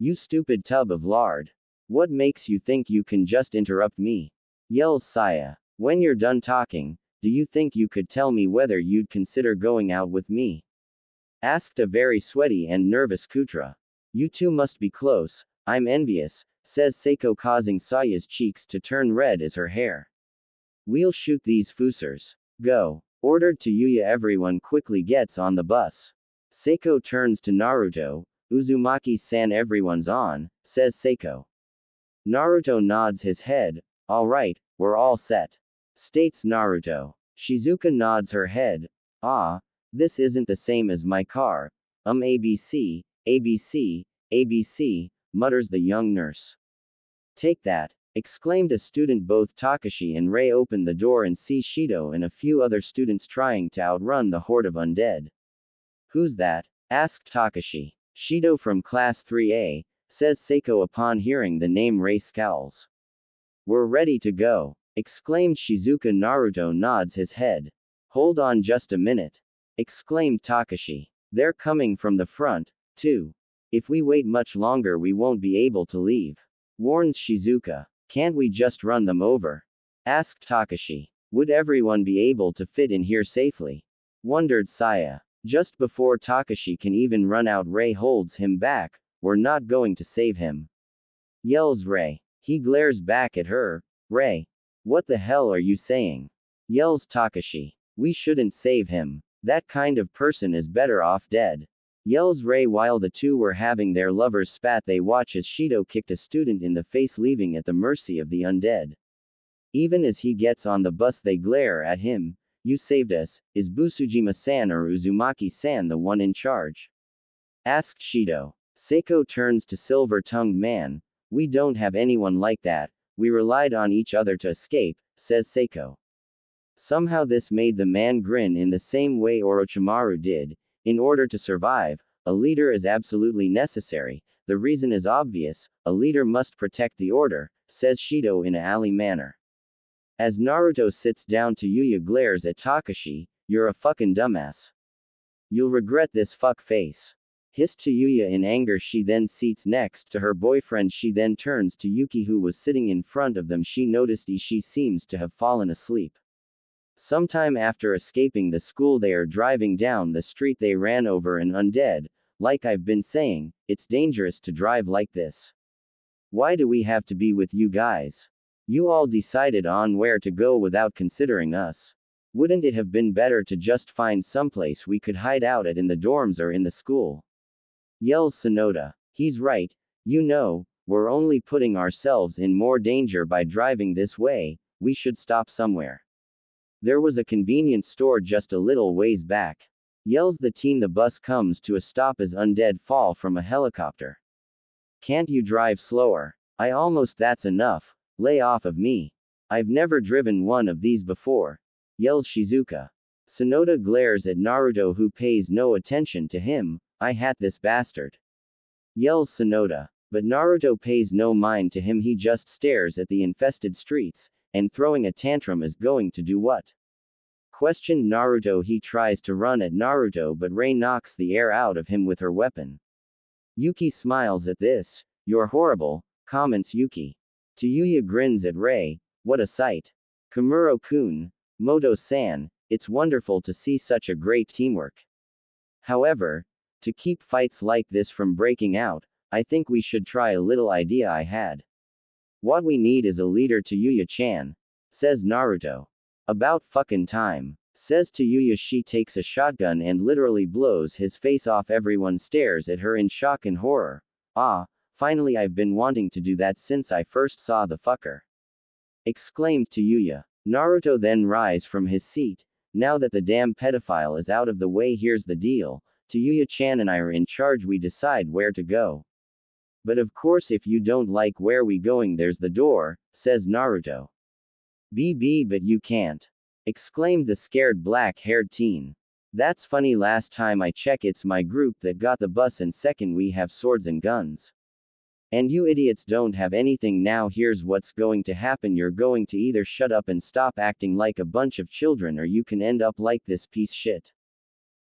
You stupid tub of lard. What makes you think you can just interrupt me? Yells Saya. When you're done talking, do you think you could tell me whether you'd consider going out with me? Asked a very sweaty and nervous Kutra. You two must be close, I'm envious, says Seiko, causing Saya's cheeks to turn red as her hair. We'll shoot these foosers. Go. Ordered Tayuya. Everyone quickly gets on the bus. Seiko turns to Naruto. Uzumaki-san, everyone's on, says Seiko. Naruto nods his head. Alright, we're all set. States Naruto. Shizuka nods her head. Ah, this isn't the same as my car. ABC, ABC, ABC, mutters the young nurse. Take that, exclaimed a student. Both Takashi and Rei open the door and see Shido and a few other students trying to outrun the horde of undead. Who's that? Asked Takashi. Shido from class 3A, says Seiko upon hearing the name. Rei scowls. We're ready to go, exclaimed Shizuka. Naruto nods his head. Hold on just a minute, exclaimed Takashi. They're coming from the front, too. If we wait much longer we won't be able to leave, warns Shizuka. Can't we just run them over? Asked Takashi. Would everyone be able to fit in here safely? Wondered Saya. Just before Takashi can even run out, Rei holds him back. We're not going to save him, yells Rei. He glares back at her. Rei. What the hell are you saying? Yells Takashi. We shouldn't save him. That kind of person is better off dead, yells Rei. While the two were having their lovers' spat, they watch as Shido kicked a student in the face, leaving at the mercy of the undead. Even as he gets on the bus, they glare at him. You saved us. Is Busujima-san or Uzumaki-san the one in charge? Asked Shido. Seiko turns to silver-tongued man. We don't have anyone like that. We relied on each other to escape, says Seiko. Somehow this made the man grin in the same way Orochimaru did. In order to survive, a leader is absolutely necessary. The reason is obvious. A leader must protect the order, says Shido in a ally manner. As Naruto sits down, Tayuya glares at Takashi. You're a fucking dumbass. You'll regret this fuck face, hissed Tayuya in anger. She then seats next to her boyfriend. She then turns to Yuki, who was sitting in front of them. She noticed she seems to have fallen asleep. Sometime after escaping the school, they are driving down the street. They ran over an undead. Like I've been saying, it's dangerous to drive like this. Why do we have to be with you guys? You all decided on where to go without considering us. Wouldn't it have been better to just find someplace we could hide out at, in the dorms or in the school? Yells Sonoda. He's right. You know, we're only putting ourselves in more danger by driving this way. We should stop somewhere. There was a convenience store just a little ways back. Yells the teen. The bus comes to a stop as undead fall from a helicopter. Can't you drive slower? That's enough. Lay off of me. I've never driven one of these before, yells Shizuka. Sonoda glares at Naruto, who pays no attention to him. I hate this bastard, yells Sonoda. But Naruto pays no mind to him. He just stares at the infested streets, and throwing a tantrum is going to do what? Questioned Naruto. He tries to run at Naruto, but Rei knocks the air out of him with her weapon. Yuki smiles at this. You're horrible, comments Yuki. Tayuya grins at Rei. What a sight. Kamuro-kun, Moto-san, it's wonderful to see such a great teamwork. However, to keep fights like this from breaking out, I think we should try a little idea I had. What we need is a leader, Tayuya-chan, says Naruto. About fucking time, says Tayuya. She takes a shotgun and literally blows his face off. Everyone stares at her in shock and horror. Ah, finally, I've been wanting to do that since I first saw the fucker, exclaimed Tayuya. Naruto then rise from his seat. Now that the damn pedophile is out of the way, here's the deal. Tayuya-chan and I are in charge. We decide where to go. But of course if you don't like where we going, there's the door, says Naruto. But you can't, exclaimed the scared black-haired teen. That's funny, last time I check it's my group that got the bus and second we have swords and guns. And you idiots don't have anything. Now here's what's going to happen. You're going to either shut up and stop acting like a bunch of children or you can end up like this piece shit.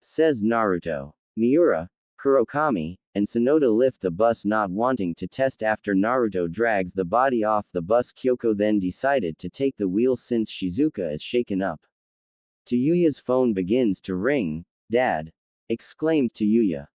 Says Naruto. Miura, Kurokami, and Sonoda lift the bus, not wanting to test. After Naruto drags the body off the bus, Kyoko then decided to take the wheel since Shizuka is shaken up. Tayuya's phone begins to ring. Dad! Exclaimed Tayuya.